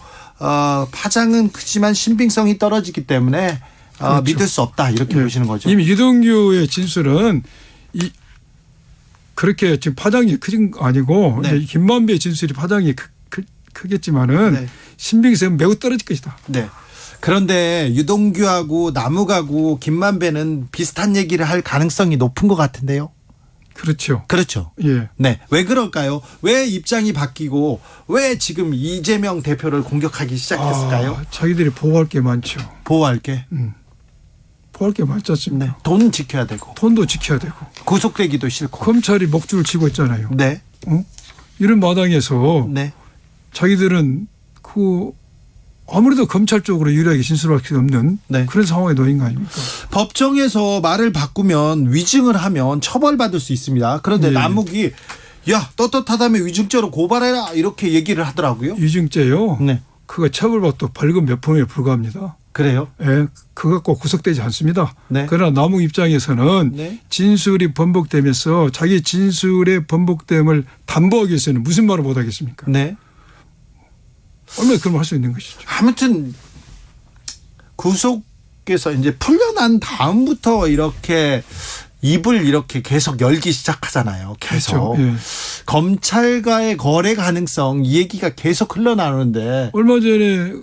파장은 크지만 신빙성이 떨어지기 때문에 그렇죠. 믿을 수 없다. 이렇게 보시는 거죠. 이미 유동규의 진술은 그렇게 지금 파장이 크진 아니고 김만배의 진술이 파장이 크겠지만은 신빙성은 매우 떨어질 것이다. 네. 그런데 유동규하고 남욱하고 김만배는 비슷한 얘기를 할 가능성이 높은 것 같은데요. 그렇죠. 그렇죠. 예. 네. 왜 그럴까요? 왜 입장이 바뀌고 왜 지금 이재명 대표를 공격하기 시작했을까요? 자기들이 보호할 게 많죠. 보호할 게? 보호할 게 많지 않습니까? 네. 돈 지켜야 되고. 돈도 지켜야 되고. 구속되기도 싫고. 검찰이 목줄을 치고 있잖아요. 네. 이런 마당에서 자기들은 아무래도 검찰 쪽으로 유리하게 진술할 수 없는 그런 상황에 놓인 거 아닙니까? 법정에서 말을 바꾸면 위증을 하면 처벌받을 수 있습니다. 그런데 남욱이 야 떳떳하다면 위증죄로 고발해라 이렇게 얘기를 하더라고요. 위증죄요? 네. 그거 처벌받도 벌금 몇 푼에 불과합니다. 그래요? 네. 그거 갖고 구속되지 않습니다. 그러나 남욱 입장에서는 진술이 번복되면서 자기 진술의 번복됨을 담보하기 위해서는 무슨 말을 못 하겠습니까? 얼마나 그런 걸 할 수 있는 것이죠. 아무튼 구속에서 이제 풀려난 다음부터 이렇게 입을 이렇게 계속 열기 시작하잖아요. 계속. 그렇죠. 검찰과의 거래 가능성 이 얘기가 계속 흘러나오는데 얼마 전에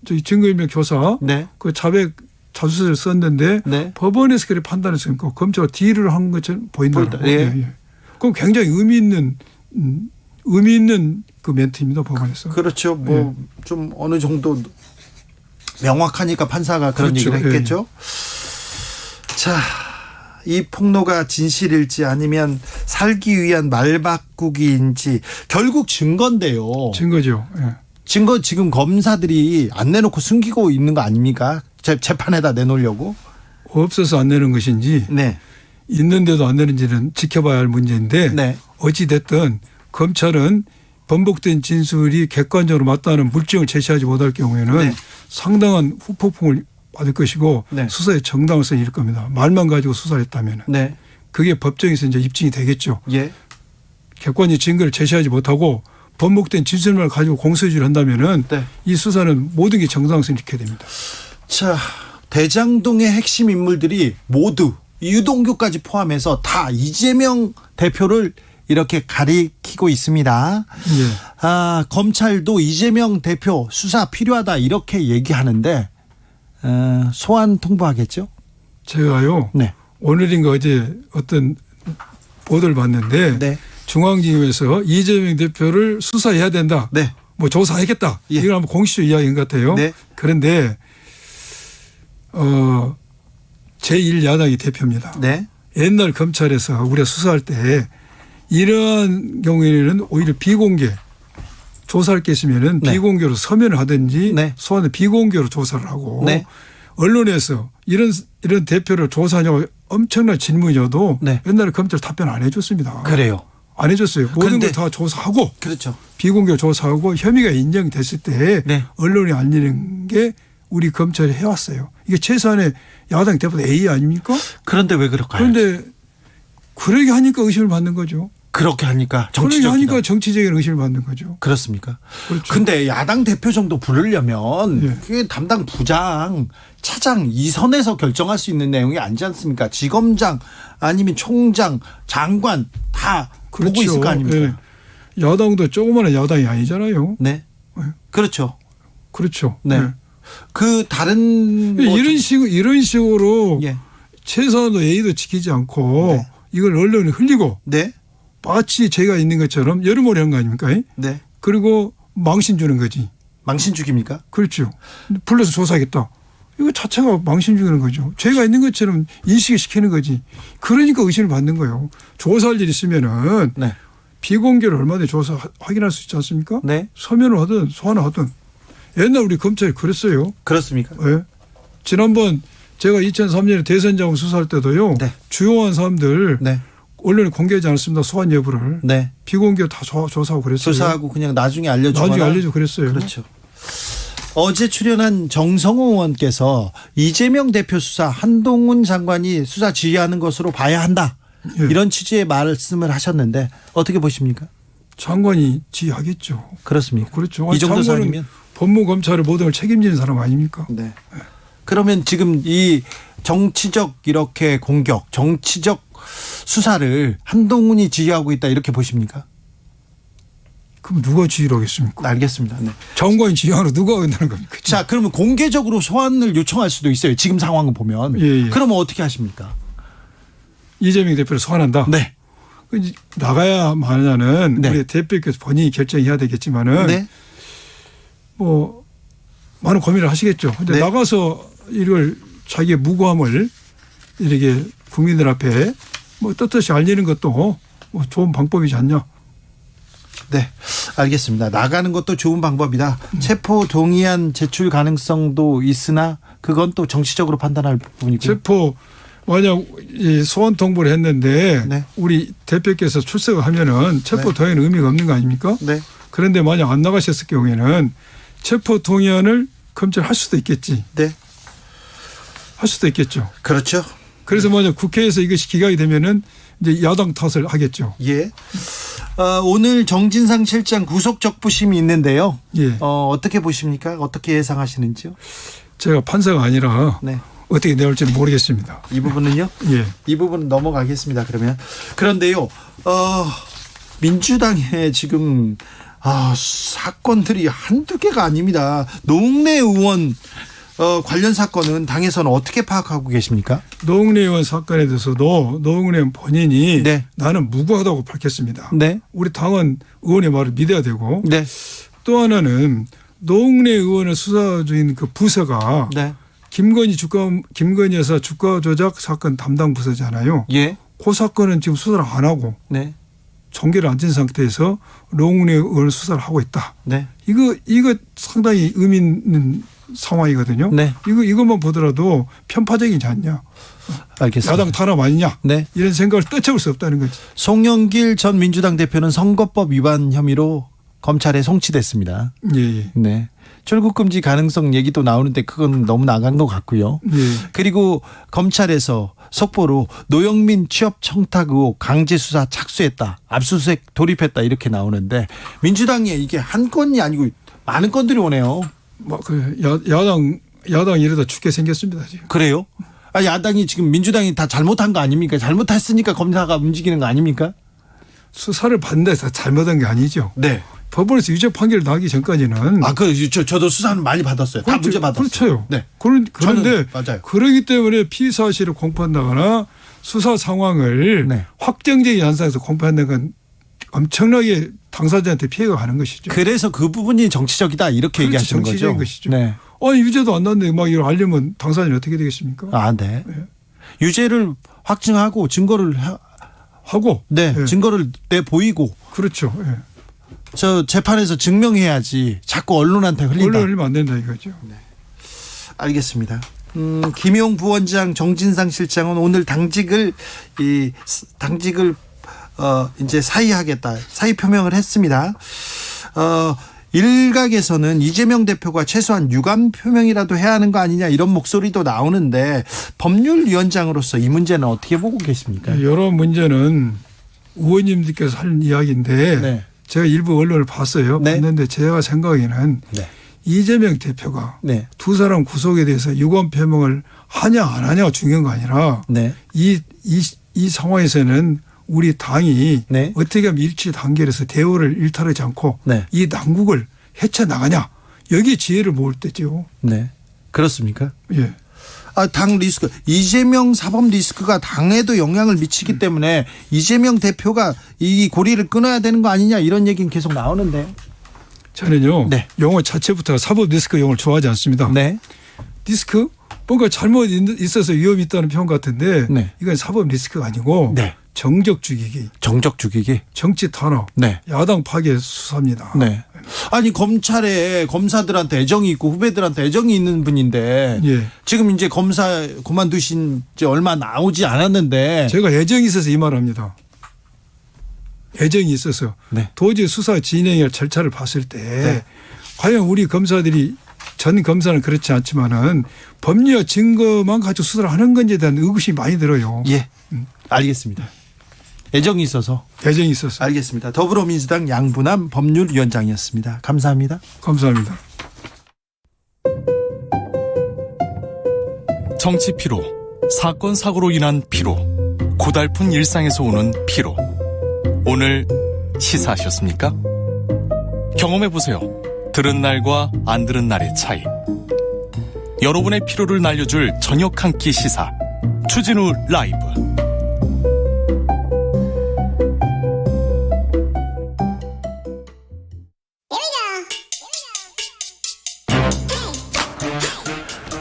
저희 증거인멸 교사 그 자백 자수서를 썼는데 법원에서 그렇게 판단했으니까 검찰이 딜을 한 것처럼 보인다. 그럼 굉장히 의미 있는 그 멘트입니다. 법원에서. 그렇죠. 뭐 좀 어느 정도 명확하니까 판사가 그런 얘기를 했겠죠. 자, 이 폭로가 진실일지 아니면 살기 위한 말바꾸기인지 결국 증거인데요. 증거죠. 증거 지금 검사들이 안 내놓고 숨기고 있는 거 아닙니까? 재판에다 내놓으려고. 없어서 안 내는 것인지 있는데도 안 내는지는 지켜봐야 할 문제인데 어찌 됐든 검찰은 번복된 진술이 객관적으로 맞다는 물증을 제시하지 못할 경우에는 상당한 후폭풍을 받을 것이고 수사의 정당성이 일 겁니다. 말만 가지고 수사를 했다면 그게 법정에서 이제 입증이 되겠죠. 객관적 증거를 제시하지 못하고 번복된 진술만 가지고 공소유지를 한다면은 이 수사는 모든 게 정당성을 잃게 됩니다. 자, 대장동의 핵심 인물들이 모두 유동규까지 포함해서 다 이재명 대표를 이렇게 가리키고 있습니다. 검찰도 이재명 대표 수사 필요하다 이렇게 얘기하는데 소환 통보하겠죠? 제가요. 네. 오늘인가 어제 어떤 보도를 봤는데 네. 중앙지검에서 이재명 대표를 수사해야 된다. 네. 뭐 조사하겠다. 예. 이걸 한번 공식적 이야기인 것 같아요. 네. 그런데 제1야당이 대표입니다. 네. 옛날 검찰에서 우리가 수사할 때 이러한 경우에는 오히려 비공개 조사할 게 있으면은 네. 비공개로 서면을 하든지 네. 소환을 비공개로 조사를 하고 네. 언론에서 이런 대표를 조사하냐고 엄청난 질문이어도 네. 옛날에 검찰 답변 안 해줬습니다. 그래요. 안 해줬어요. 모든 그런데- 걸 다 조사하고 그렇죠. 비공개 조사하고 혐의가 인정됐을 때 네. 언론에 알리는 게 우리 검찰이 해왔어요. 이게 최소한의 야당 대표 A 아닙니까? 그런데 왜 그럴까요? 그런데 그러게 하니까 의심을 받는 거죠. 그렇게 하니까 그러게 정치적이다. 하니까 정치적인 의심을 받는 거죠. 그렇습니까? 그렇죠. 근데 야당 대표 정도 부르려면 예. 그게 담당 부장, 차장 이 선에서 결정할 수 있는 내용이 아니지 않습니까? 지검장 아니면 총장, 장관 다 보고 있을 거 아닙니까? 예. 야당도 조그마한 야당이 아니잖아요. 네. 그렇죠. 그렇죠. 네. 예. 그 다른 뭐 이런 식으로 예. 최소한도 예의도 지키지 않고 네. 이걸 언론에 흘리고 네. 마치 죄가 있는 것처럼 여러모로 한 거 아닙니까? 네. 그리고 망신 주는 거지. 망신 죽입니까? 그렇죠. 불러서 조사하겠다. 이거 자체가 망신 주는 거죠. 죄가 있는 것처럼 인식을 시키는 거지. 그러니까 의심을 받는 거예요. 조사할 일 있으면은 네. 비공개로 얼마든지 조사 확인할 수 있지 않습니까? 네. 서면을 하든 소환을 하든. 옛날 우리 검찰이 그랬어요. 그렇습니까? 예. 지난번 제가 2003년에 대선 자금 수사할 때도요. 네. 주요한 사람들 네. 언론에 공개하지 않았습니다. 소환 여부를. 네. 비공개로 다 조사하고 그랬어요. 조사하고 그냥 나중에 알려주거나. 나중에 알려주고 그랬어요. 그렇죠. 어제 출연한 정성호 의원께서 이재명 대표 수사 한동훈 장관이 수사 지휘하는 것으로 봐야 한다. 예. 이런 취지의 말씀을 하셨는데 어떻게 보십니까? 장관이 지휘하겠죠. 그렇습니까? 그렇죠. 이 정도 장관은 사안이면. 법무검찰의 모든 걸 책임지는 사람 아닙니까? 네. 그러면 지금 이 정치적 이렇게 공격, 정치적 수사를 한동훈이 지휘하고 있다 이렇게 보십니까? 그럼 누가 지휘를 하겠습니까? 알겠습니다. 네. 장관이 지휘하러 누가 한다는 겁니까? 자, 그러면 공개적으로 소환을 요청할 수도 있어요. 지금 상황을 보면. 예. 그러면 어떻게 하십니까? 이재명 대표를 소환한다. 네. 나가야 마냐는 네. 우리 대표께서 본인이 결정해야 되겠지만은 네. 뭐 많은 고민을 하시겠죠. 근데 네. 나가서 이걸 자기의 무고함을 이렇게 국민들 앞에 뭐 떳떳이 알리는 것도 뭐 좋은 방법이지 않냐. 네, 알겠습니다. 나가는 것도 좋은 방법이다. 체포 동의안 제출 가능성도 있으나 그건 또 정치적으로 판단할 부분이고. 체포 만약 이 소환 통보를 했는데 네. 우리 대표께서 출석을 하면은 체포 동의안은 의미가 없는 거 아닙니까? 네. 그런데 만약 안 나가셨을 경우에는 체포 동의안을 검찰할 수도 있겠지. 네. 할 수도 있겠죠. 그렇죠. 그래서 만약 국회에서 이것이 기각이 되면은 이제 야당 탓을 하겠죠. 예. 오늘 정진상 실장 구속 적부심이 있는데요. 예. 어떻게 보십니까? 어떻게 예상하시는지요? 제가 판사가 아니라 네. 어떻게 내올지는 모르겠습니다. 이 부분은요? 예. 이 부분은 넘어가겠습니다. 그러면 그런데요. 민주당에 지금 사건들이 한두 개가 아닙니다. 노웅래 의원 관련 사건은 당에서는 어떻게 파악하고 계십니까? 노웅래 의원 사건에 대해서도 노웅래 의원 본인이 네. 나는 무고하다고 밝혔습니다. 네. 우리 당은 의원의 말을 믿어야 되고 네. 또 하나는 노웅래 의원을 수사 중인 그 부서가 네. 김건희 여사 주가 조작 사건 담당 부서잖아요. 예. 그 사건은 지금 수사를 안 하고 네. 종결을 안 진 상태에서 노웅래 의원을 수사를 하고 있다. 네. 이거 상당히 의미 있는 상황이거든요. 네. 이것만 보더라도 편파적이지 않냐. 알겠습니다. 야당 탄압 아니냐. 네. 이런 생각을 떠쳐볼 수 없다는 거지. 송영길 전 민주당 대표는 선거법 위반 혐의로 검찰에 송치됐습니다. 예. 네. 출국 금지 가능성 얘기도 나오는데 그건 너무 나간 것 같고요. 예. 그리고 검찰에서 속보로 노영민 취업 청탁 의혹 강제 수사 착수했다. 압수수색 돌입했다 이렇게 나오는데 민주당에 이게 한 건이 아니고 많은 건들이 오네요. 야당 이러다 죽게 생겼습니다 지금. 그래요? 야당이 지금 민주당이 다 잘못한 거 아닙니까? 잘못했으니까 검사가 움직이는 거 아닙니까? 수사를 받는다 해서 잘못한 게 아니죠. 네. 법원에서 유죄 판결 나기 전까지는 저도 수사는 많이 받았어요. 다 문제 받았어요. 그렇죠. 네. 그런데 맞아요. 그러기 때문에 피의 사실을 공표한다거나 수사 상황을 확정적인 현상에서 공표한다는 건 엄청나게 당사자한테 피해가 가는 것이죠. 그래서 그 부분이 정치적이다 이렇게 얘기하시는 거죠. 정치적인 것이죠. 네. 유죄도 안 났는데 막 이걸 알려면 당사자는 어떻게 되겠습니까? 네. 유죄를 확증하고 증거를 하고 증거를 내 보이고 그렇죠. 저 재판에서 증명해야지 자꾸 언론한테 흘린다. 언론 흘리면 안 된다 이거죠. 알겠습니다. 김용 부원장, 정진상 실장은 오늘 당직을 이제 사의하겠다, 사의 표명을 했습니다. 일각에서는 이재명 대표가 최소한 유감 표명이라도 해야 하는 거 아니냐 이런 목소리도 나오는데 법률위원장으로서 이 문제는 어떻게 보고 계십니까? 이런 문제는 의원님들께서 한 이야기인데 제가 일부 언론을 봤어요. 봤는데 제가 생각에는 이재명 대표가 두 사람 구속에 대해서 유감 표명을 하냐 안 하냐가 중요한 거 아니라 이 상황에서는 우리 당이 어떻게 하면 일치 단결해서 대우를 일탈하지 않고 이 난국을 헤쳐나가냐 여기에 지혜를 모을 때죠. 네. 그렇습니까? 예. 당 리스크, 이재명 사법 리스크가 당에도 영향을 미치기 때문에 이재명 대표가 이 고리를 끊어야 되는 거 아니냐 이런 얘기는 계속 나오는데 저는요 용어 자체부터가 사법 리스크 용어를 좋아하지 않습니다. 리스크? 뭔가 잘못 있어서 위험이 있다는 표현 같은데 이건 사법 리스크가 아니고 정적 죽이기. 정치 탄압. 야당 파괴 수사입니다. 아니 검찰에 검사들한테 애정이 있고 후배들한테 애정이 있는 분인데 지금 이제 검사 그만두신 지 얼마 나오지 않았는데 제가 애정이 있어서 이 말을 합니다. 애정이 있어서 도저히 수사 진행의 절차를 봤을 때 과연 우리 검사들이 전 검사는 그렇지 않지만은 법리와 증거만 가지고 수사를 하는 건지에 대한 의구심이 많이 들어요. 알겠습니다. 애정이 있어서. 알겠습니다. 더불어민주당 양분남 법률위원장이었습니다. 감사합니다. 감사합니다. 정치 피로, 사건 사고로 인한 피로, 고달픈 일상에서 오는 피로. 오늘 시사하셨습니까? 경험해보세요. 들은 날과 안 들은 날의 차이. 여러분의 피로를 날려줄 저녁 한 끼 시사. 추진우 라이브.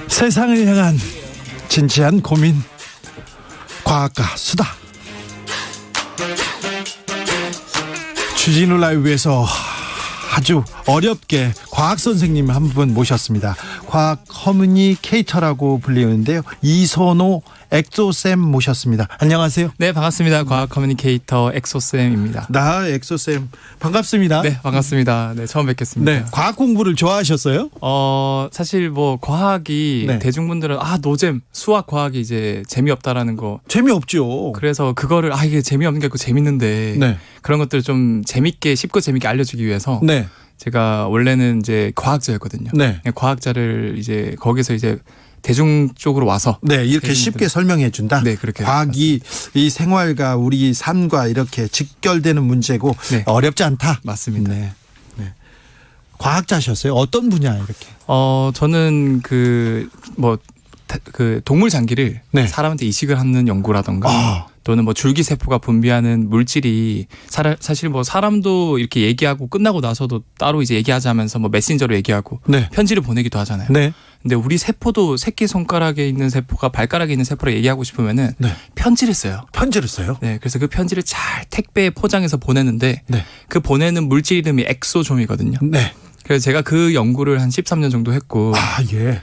세상을 향한 진지한 고민, 과학과 수다. 추진우 라이브에서 아주 어렵게 과학 선생님 한 분 모셨습니다. 과학 커뮤니케이터라고 불리는데요. 이선호 엑소쌤 모셨습니다. 안녕하세요. 네, 반갑습니다. 과학 커뮤니케이터 엑소쌤입니다. 엑소쌤 반갑습니다. 네, 반갑습니다. 네, 처음 뵙겠습니다. 네, 과학 공부를 좋아하셨어요? 사실 뭐 과학이 대중분들은 노잼, 수학 과학이 이제 재미없다라는 거. 재미없죠. 그래서 그거를 이게 재미없는 게 아니고 재밌는데 그런 것들을 좀 재밌게 쉽고 재밌게 알려주기 위해서 제가 원래는 이제 과학자였거든요. 과학자를 이제 거기서 이제 대중 쪽으로 와서 이렇게 쉽게 설명해 준다. 그렇게 과학이 이 생활과 우리 삶과 이렇게 직결되는 문제고 어렵지 않다. 맞습니다. 과학자셨어요? 어떤 분야 이렇게? 저는 그 동물 장기를 사람한테 이식을 하는 연구라던가 또는 뭐 줄기세포가 분비하는 물질이 사실 뭐 사람도 이렇게 얘기하고 끝나고 나서도 따로 이제 얘기하자면서 뭐 메신저로 얘기하고 편지를 보내기도 하잖아요. 근데 우리 세포도 새끼손가락에 있는 세포가 발가락에 있는 세포로 얘기하고 싶으면은 편지를 써요. 그래서 그 편지를 잘 택배에 포장해서 보내는데 그 보내는 물질 이름이 엑소좀이거든요. 그래서 제가 그 연구를 한 13년 정도 했고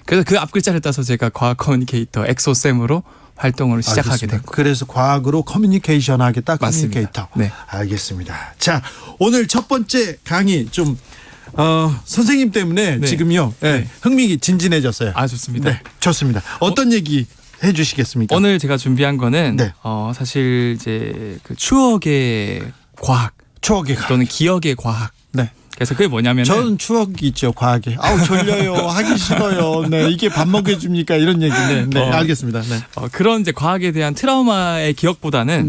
그래서 그 앞글자를 따서 제가 과학 커뮤니케이터 엑소쌤으로 활동을 시작하게 됐고. 그래서 과학으로 커뮤니케이션 하겠다. 커뮤니케이터. 맞습니다. 알겠습니다. 자, 오늘 첫 번째 강의 좀 선생님 때문에 지금요 흥미가 진진해졌어요. 좋습니다. 좋습니다. 어떤 얘기 해주시겠습니까? 오늘 제가 준비한 거는 사실 이제 그 추억의 과학, 또는 기억의 과학. 그래서 그게 뭐냐면 저는 추억이 있죠. 과학에. 졸려요. 하기 싫어요. 이게 밥 먹여줍니까? 이런 얘기인데. 알겠습니다. 그런 이제 과학에 대한 트라우마의 기억보다는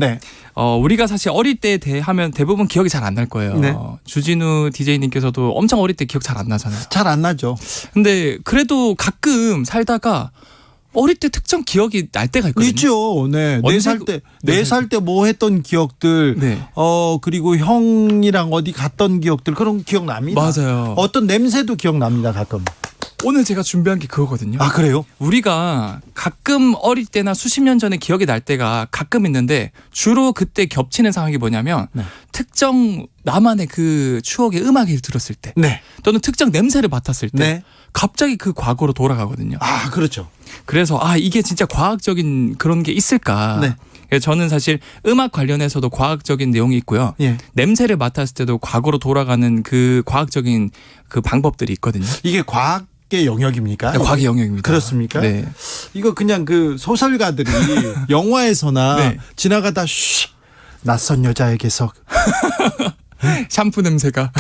우리가 사실 어릴 때 하면 대부분 기억이 잘 안 날 거예요. 네. 주진우 DJ님께서도 엄청 어릴 때 기억 잘 안 나잖아요. 잘 안 나죠. 근데 그래도 가끔 살다가 어릴 때 특정 기억이 날 때가 있거든요. 있죠. 네. 언제 4살 때 뭐 했던 기억들. 네. 그리고 형이랑 어디 갔던 기억들 그런 기억 납니다. 맞아요. 어떤 냄새도 기억납니다. 가끔. 오늘 제가 준비한 게 그거거든요. 아, 그래요? 우리가 가끔 어릴 때나 수십 년 전에 기억이 날 때가 가끔 있는데 주로 그때 겹치는 상황이 뭐냐면 특정 나만의 그 추억의 음악을 들었을 때 네. 또는 특정 냄새를 맡았을 때 네. 갑자기 그 과거로 돌아가거든요. 아, 그렇죠. 그래서 이게 진짜 과학적인 그런 게 있을까? 네. 그래서 저는 사실 음악 관련해서도 과학적인 내용이 있고요. 예. 냄새를 맡았을 때도 과거로 돌아가는 그 과학적인 그 방법들이 있거든요. 이게 과학의 영역입니까? 네, 과학의 영역입니다. 그렇습니까? 네. 이거 그냥 그 소설가들이 영화에서나 네. 지나가다 쉬 낯선 여자에게서 샴푸 냄새가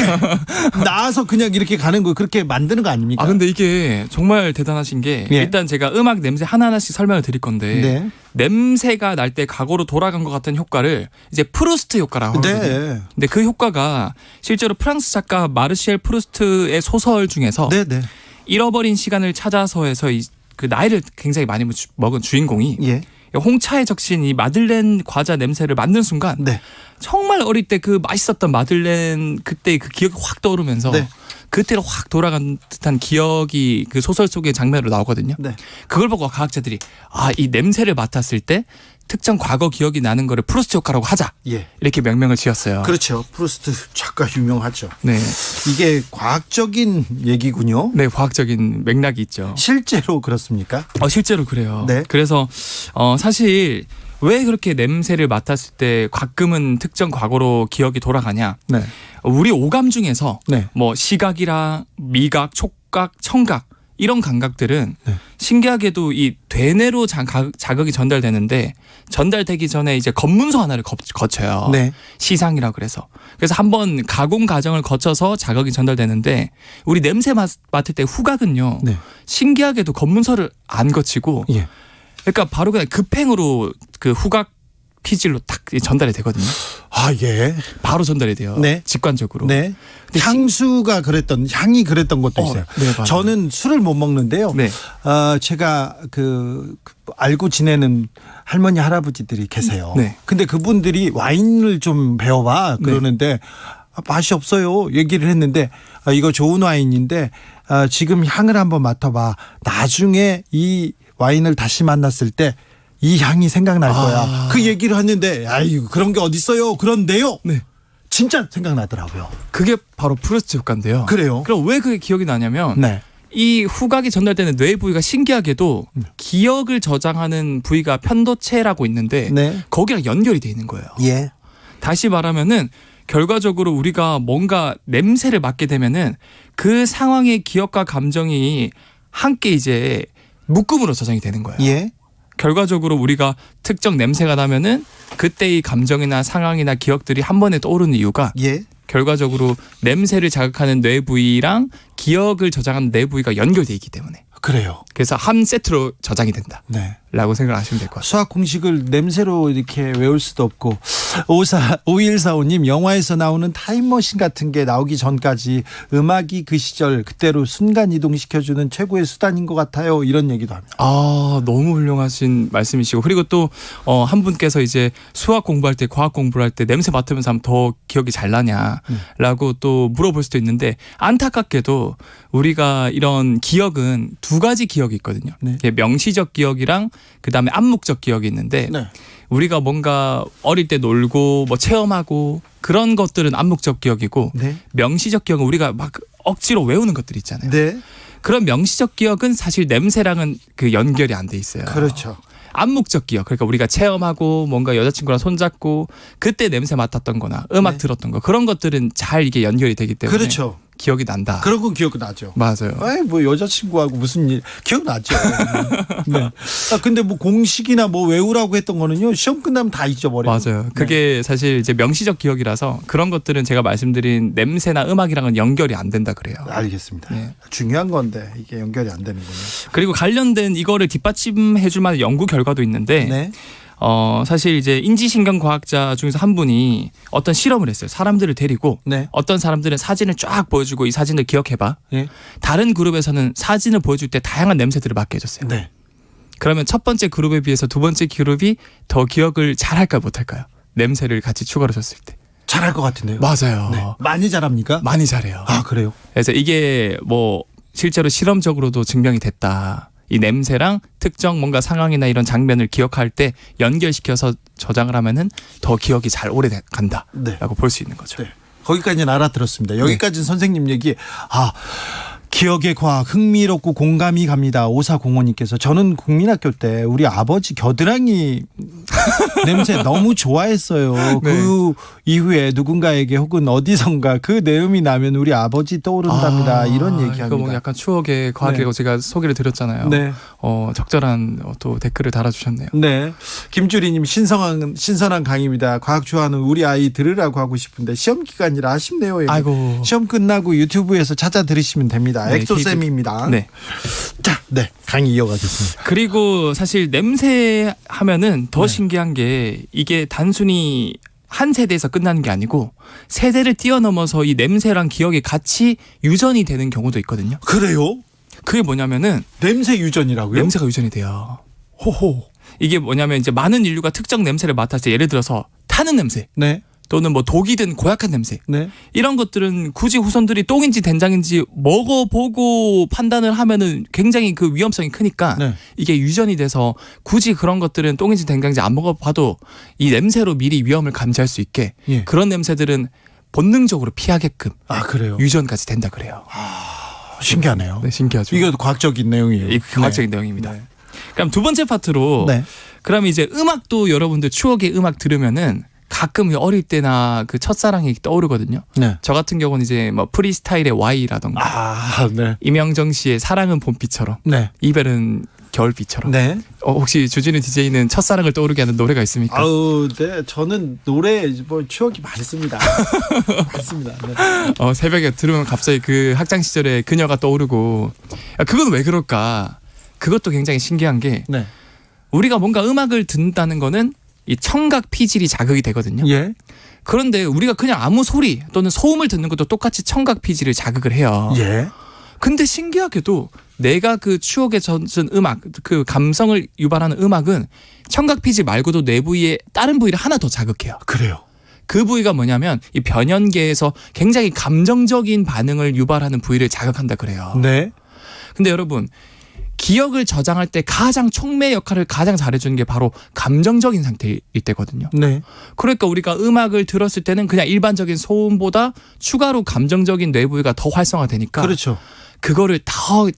나와서 그냥 이렇게 가는 거 그렇게 만드는 거 아닙니까? 근데 이게 정말 대단하신 게 예. 일단 제가 음악 냄새 하나하나씩 설명을 드릴 건데 네. 냄새가 날 때 과거로 돌아간 것 같은 효과를 이제 프루스트 효과라고 하거든요. 네. 근데 그 효과가 실제로 프랑스 작가 마르셀 프루스트의 소설 중에서 네, 네. 잃어버린 시간을 찾아서에서 그 나이를 굉장히 많이 먹은 주인공이 예. 홍차에 적신 이 마들렌 과자 냄새를 맡는 순간 네. 정말 어릴 때 그 맛있었던 마들렌 그때 그 기억이 확 떠오르면서 네. 그때로 확 돌아간 듯한 기억이 그 소설 속의 장면으로 나오거든요. 네. 그걸 보고 과학자들이 이 냄새를 맡았을 때 특정 과거 기억이 나는 거를 프루스트 효과라고 하자. 예. 이렇게 명명을 지었어요. 그렇죠. 프루스트 작가 유명하죠. 네. 이게 과학적인 얘기군요. 네, 과학적인 맥락이 있죠. 실제로 그렇습니까? 실제로 그래요. 네. 그래서 사실 왜 그렇게 냄새를 맡았을 때 가끔은 특정 과거로 기억이 돌아가냐? 네. 우리 오감 중에서 네. 뭐 시각이랑 미각, 촉각, 청각 이런 감각들은 네. 신기하게도 이 되뇌로 자극이 전달되는데 전달되기 전에 이제 검문소 하나를 거쳐요. 네. 시상이라 그래서. 그래서 한번 가공 과정을 거쳐서 자극이 전달되는데 우리 냄새 맡을 때 후각은요. 네. 신기하게도 검문소를 안 거치고 예. 그러니까 바로 그냥 급행으로 그 후각 피질로 딱 전달이 되거든요. 아, 예. 바로 전달이 돼요. 네. 직관적으로. 네. 향수가 향이 그랬던 것도 있어요. 네, 맞아요. 저는 술을 못 먹는데요. 네. 제가 알고 지내는 할머니 할아버지들이 계세요. 네. 근데 그분들이 와인을 좀 배워봐 그러는데 맛이 없어요. 얘기를 했는데 이거 좋은 와인인데 지금 향을 한번 맡아봐. 나중에 이 와인을 다시 만났을 때 이 향이 생각날 거야. 그 얘기를 했는데 아이고 그런 게 어딨어요. 그런데요. 네. 진짜 생각나더라고요. 그게 바로 프루스트 효과인데요. 그래요. 그럼 왜 그게 기억이 나냐면 네. 이 후각이 전달되는 뇌 부위가 신기하게도 기억을 저장하는 부위가 편도체라고 있는데 네. 거기랑 연결이 돼 있는 거예요. 예. 다시 말하면은 결과적으로 우리가 뭔가 냄새를 맡게 되면은 그 상황의 기억과 감정이 함께 이제 묶음으로 저장이 되는 거예요. 예. 결과적으로 우리가 특정 냄새가 나면은 그때의 감정이나 상황이나 기억들이 한 번에 떠오르는 이유가 예. 결과적으로 냄새를 자극하는 뇌 부위랑 기억을 저장하는 뇌 부위가 연결돼 있기 때문에. 그래요. 그래서 한 세트로 저장이 된다. 네. 라고 생각하시면 될 것 같아요. 수학 공식을 냄새로 이렇게 외울 수도 없고 5145님 영화에서 나오는 타임머신 같은 게 나오기 전까지 음악이 그 시절 그때로 순간 이동시켜주는 최고의 수단인 것 같아요. 이런 얘기도 합니다. 너무 훌륭하신 말씀이시고 그리고 또 한 분께서 이제 수학 공부할 때 과학 공부를 할 때 냄새 맡으면서 하면 더 기억이 잘 나냐라고 또 물어볼 수도 있는데 안타깝게도 우리가 이런 기억은 두 가지 기억이 있거든요. 네. 명시적 기억이랑 그다음에 암묵적 기억이 있는데 네. 우리가 뭔가 어릴 때 놀고 뭐 체험하고 그런 것들은 암묵적 기억이고 네. 명시적 기억은 우리가 막 억지로 외우는 것들 있잖아요. 네. 그런 명시적 기억은 사실 냄새랑은 그 연결이 안 돼 있어요. 그렇죠. 암묵적 기억, 그러니까 우리가 체험하고 뭔가 여자친구랑 손잡고 그때 냄새 맡았던 거나 음악 네. 들었던 거 그런 것들은 잘 이게 연결이 되기 때문에 그렇죠. 기억이 난다. 그런 건 기억나죠. 맞아요. 아이 뭐 여자친구하고 무슨 일 기억나죠. 네. 근데 뭐 공식이나 뭐 외우라고 했던 거는요 시험 끝나면 다 잊어버려요. 맞아요. 그게 사실 이제 명시적 기억이라서 그런 것들은 제가 말씀드린 냄새나 음악이랑은 연결이 안 된다 그래요. 알겠습니다. 네. 중요한 건데 이게 연결이 안 되는군요. 그리고 관련된 이거를 뒷받침해줄 만한 연구 결과도 있는데 네. 사실 이제 인지신경 과학자 중에서 한 분이 어떤 실험을 했어요. 사람들을 데리고 네. 어떤 사람들은 사진을 쫙 보여주고 이 사진을 기억해봐. 예. 다른 그룹에서는 사진을 보여줄 때 다양한 냄새들을 맡게 해줬어요. 네. 그러면 첫 번째 그룹에 비해서 두 번째 그룹이 더 기억을 잘할까 못할까요? 냄새를 같이 추가로 줬을 때. 잘할 것 같은데요. 맞아요. 네. 많이 잘합니까? 많이 잘해요. 아, 그래요? 그래서 이게 뭐 실제로 실험적으로도 증명이 됐다. 이 냄새랑 특정 뭔가 상황이나 이런 장면을 기억할 때 연결시켜서 저장을 하면은 더 기억이 잘 오래 간다라고 네. 볼 수 있는 거죠. 네. 거기까지는 알아들었습니다. 여기까지는 선생님 얘기. 기억의 과학 흥미롭고 공감이 갑니다. 5405님께서 저는 국민학교 때 우리 아버지 겨드랑이 냄새 너무 좋아했어요. 네. 그 이후에 누군가에게 혹은 어디선가 그 내음이 나면 우리 아버지 떠오른답니다. 이런 얘기합니다. 이거 뭐 약간 추억의 과학이라고 네. 제가 소개를 드렸잖아요. 네. 적절한 또 댓글을 달아주셨네요. 네. 김주리님 신선한 강의입니다. 과학 좋아하는 우리 아이 들으라고 하고 싶은데 시험 기간이라 아쉽네요. 얘기. 아이고. 시험 끝나고 유튜브에서 찾아 들으시면 됩니다. 네, 엑소쌤입니다. 네. 자, 네. 강의 이어가겠습니다. 그리고 사실 냄새 하면은 더 신기한 게 이게 단순히 한 세대에서 끝나는 게 아니고 세대를 뛰어넘어서 이 냄새랑 기억이 같이 유전이 되는 경우도 있거든요. 그래요? 그게 뭐냐면은 냄새 유전이라고요? 냄새가 유전이 돼요. 호호. 이게 뭐냐면 이제 많은 인류가 특정 냄새를 맡았을 때 예를 들어서 타는 냄새. 네. 또는 뭐 독이든 고약한 냄새. 네. 이런 것들은 굳이 후손들이 똥인지 된장인지 먹어보고 판단을 하면은 굉장히 그 위험성이 크니까 네. 이게 유전이 돼서 굳이 그런 것들은 똥인지 된장인지 안 먹어봐도 이 냄새로 미리 위험을 감지할 수 있게 예. 그런 냄새들은 본능적으로 피하게끔 그래요? 유전까지 된다 그래요. 신기하네요. 네, 신기하죠. 이것도 과학적인 내용이에요. 이 과학적인 내용입니다. 네. 그럼 두 번째 파트로 네. 그럼 이제 음악도 여러분들 추억의 음악 들으면은 가끔 어릴 때나 그 첫사랑이 떠오르거든요. 네. 저 같은 경우는 이제 뭐 프리스타일의 Y라던가 네. 이명정 씨의 사랑은 봄비처럼 네. 이별은 겨울비처럼. 네. 혹시 주진우 DJ는 첫사랑을 떠오르게 하는 노래가 있습니까? 네. 저는 노래 뭐 추억이 많습니다. 많습니다. 네. 새벽에 들으면 갑자기 그 학창 시절에 그녀가 떠오르고 그건 왜 그럴까? 그것도 굉장히 신기한 게 네. 우리가 뭔가 음악을 듣는다는 거는 이 청각 피질이 자극이 되거든요. 예. 그런데 우리가 그냥 아무 소리 또는 소음을 듣는 것도 똑같이 청각 피질을 자극을 해요. 예. 근데 신기하게도 내가 그 추억에 젖은 음악, 그 감성을 유발하는 음악은 청각 피질 말고도 뇌 부위의 다른 부위를 하나 더 자극해요. 그래요. 그 부위가 뭐냐면 이 변연계에서 굉장히 감정적인 반응을 유발하는 부위를 자극한다 그래요. 네. 근데 여러분 기억을 저장할 때 가장 촉매 역할을 가장 잘해주는 게 바로 감정적인 상태일 때거든요. 네. 그러니까 우리가 음악을 들었을 때는 그냥 일반적인 소음보다 추가로 감정적인 뇌 부위가 더 활성화되니까 그렇죠. 그거를 더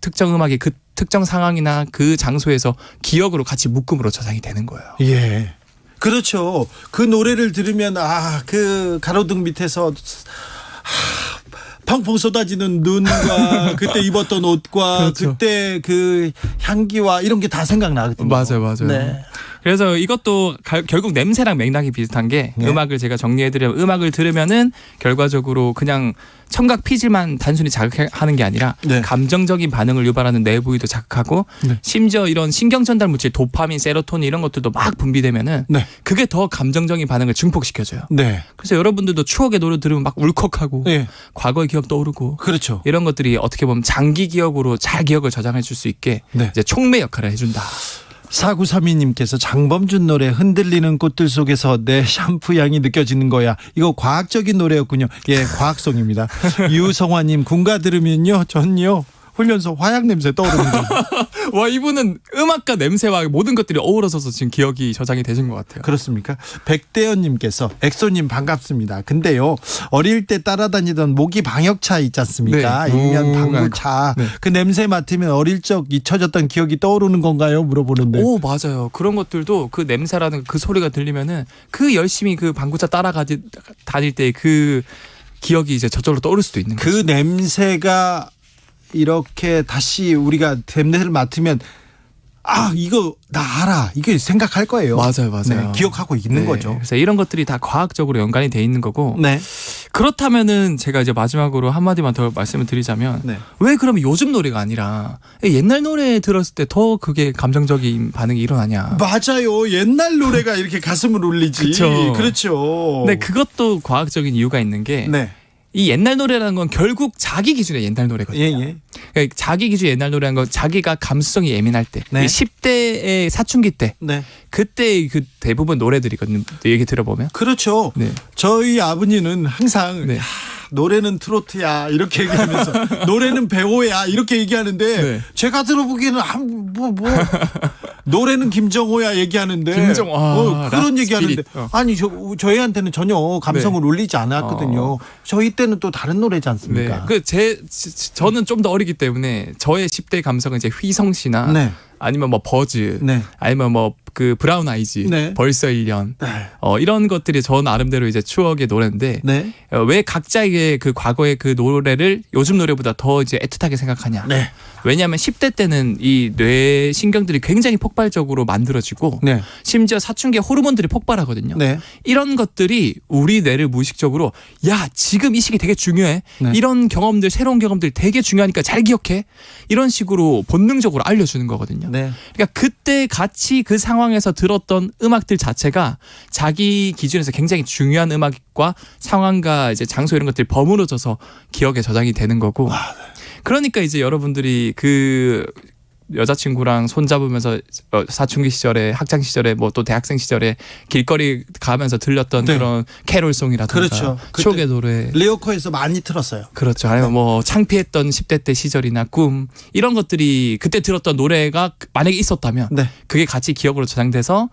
특정 음악의 그 특정 상황이나 그 장소에서 기억으로 같이 묶음으로 저장이 되는 거예요. 예. 그렇죠. 그 노래를 들으면 그 가로등 밑에서 펑펑 쏟아지는 눈과 그때 입었던 옷과 그렇죠. 그때 그 향기와 이런 게 다 생각나거든요. 맞아요. 네. 그래서 이것도 결국 냄새랑 맥락이 비슷한 게 네. 음악을 제가 정리해드리면 음악을 들으면은 결과적으로 그냥 청각 피질만 단순히 자극하는 게 아니라 네. 감정적인 반응을 유발하는 뇌 부위도 자극하고 네. 심지어 이런 신경 전달 물질 도파민, 세로토닌 이런 것들도 막 분비되면은 네. 그게 더 감정적인 반응을 증폭시켜줘요. 네. 그래서 여러분들도 추억의 노래 들으면 막 울컥하고 네. 과거의 기억 떠오르고 그렇죠. 이런 것들이 어떻게 보면 장기 기억으로 잘 기억을 저장해 줄 수 있게 네. 이제 촉매 역할을 해준다. 4932님께서 장범준 노래 흔들리는 꽃들 속에서 내 샴푸 향이 느껴지는 거야. 이거 과학적인 노래였군요. 예, 과학송입니다. 유성화님 군가 들으면요. 전요. 훈련소 화약 냄새 떠오르는 거예요. 와 이분은 음악과 냄새와 모든 것들이 어우러져서 지금 기억이 저장이 되신 것 같아요. 그렇습니까? 백대현님께서 엑소님 반갑습니다. 근데요 어릴 때 따라다니던 모기 방역차 있지 않습니까? 네. 일면 방구차. 네. 그 냄새 맡으면 어릴 적 잊혀졌던 기억이 떠오르는 건가요? 물어보는데. 오 맞아요. 그런 것들도 그 냄새라는 그 소리가 들리면은 그 열심히 그 방구차 다닐 때 그 기억이 이제 저절로 떠오를 수도 있는 거죠. 그 냄새가 이렇게 다시 우리가 냄새를 맡으면 이거 나 알아. 이게 생각할 거예요. 맞아요. 네, 기억하고 있는 네. 거죠. 그래서 이런 것들이 다 과학적으로 연관이 돼 있는 거고. 네. 그렇다면은 제가 이제 마지막으로 한마디만 더 말씀을 드리자면 네. 왜 그러면 요즘 노래가 아니라 옛날 노래 들었을 때 더 그게 감정적인 반응이 일어나냐. 맞아요. 옛날 노래가 이렇게 가슴을 울리지. 그쵸. 그렇죠. 네, 그것도 과학적인 이유가 있는 게 이 옛날 노래라는 건 결국 자기 기준의 옛날 노래거든요. 예. 그러니까 자기 기준의 옛날 노래라는 건 자기가 감수성이 예민할 때, 네. 10대의 사춘기 때, 네. 그때 그 대부분 노래들이거든요. 얘기 들어보면. 그렇죠. 네. 저희 아버님은 항상 네. 야, 노래는 트로트야 이렇게 얘기하면서 노래는 배우야 이렇게 얘기하는데 네. 제가 들어보기에는 뭐 노래는 김정호야 얘기하는데 김정호. 그런 얘기하는데 아니 저희한테는 전혀 감성을 네. 울리지 않았거든요. 저희 때는 또 다른 노래지 않습니까? 네. 저는 좀 더 어리기 때문에 저의 10대 감성은 이제 휘성 씨나 네. 아니면 뭐 버즈, 아니면 뭐 그 브라운 아이즈, 네. 벌써 1년, 이런 것들이 저 나름대로 이제 추억의 노래인데 네. 왜 각자의 그 과거의 그 노래를 요즘 노래보다 더 이제 애틋하게 생각하냐? 네. 왜냐하면 10대 때는 이 뇌 신경들이 굉장히 폭발적으로 만들어지고 네. 심지어 사춘기 호르몬들이 폭발하거든요. 네. 이런 것들이 우리 뇌를 무의식적으로 야 지금 이 시기 되게 중요해. 네. 이런 경험들 새로운 경험들 되게 중요하니까 잘 기억해. 이런 식으로 본능적으로 알려주는 거거든요. 네. 그러니까 그때 같이 그 상황에서 들었던 음악들 자체가 자기 기준에서 굉장히 중요한 음악과 상황과 이제 장소 이런 것들이 버무려져서 기억에 저장이 되는 거고. 그러니까 이제 여러분들이 그 여자친구랑 손잡으면서 사춘기 시절에 학창 시절에 뭐 또 대학생 시절에 길거리 가면서 들렸던 네. 그런 캐롤송이라든가 그렇죠. 추억의 노래 리어커에서 많이 틀었어요. 그렇죠. 아니면 뭐 창피했던 10대 때 시절이나 꿈 이런 것들이 그때 들었던 노래가 만약에 있었다면 그게 같이 기억으로 저장돼서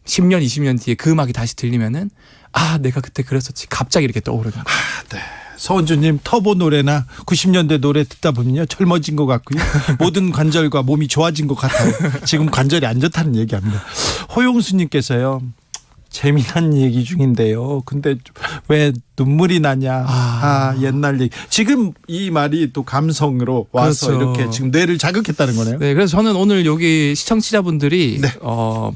10년 20년 뒤에 그 음악이 다시 들리면은 아 내가 그때 그랬었지 갑자기 이렇게 떠오르는 거예요. 네. 서은주님 터보 노래나 90년대 노래 듣다 보면요 젊어진 것 같고요 모든 관절과 몸이 좋아진 것 같아요. 지금 관절이 안 좋다는 얘기합니다. 호용수님께서요 재미난 얘기 중인데요. 근데 왜 눈물이 나냐. 옛날 얘기. 지금 이 말이 또 감성으로 와서 그렇죠. 이렇게 지금 뇌를 자극했다는 거네요. 네, 그래서 저는 오늘 여기 시청자분들이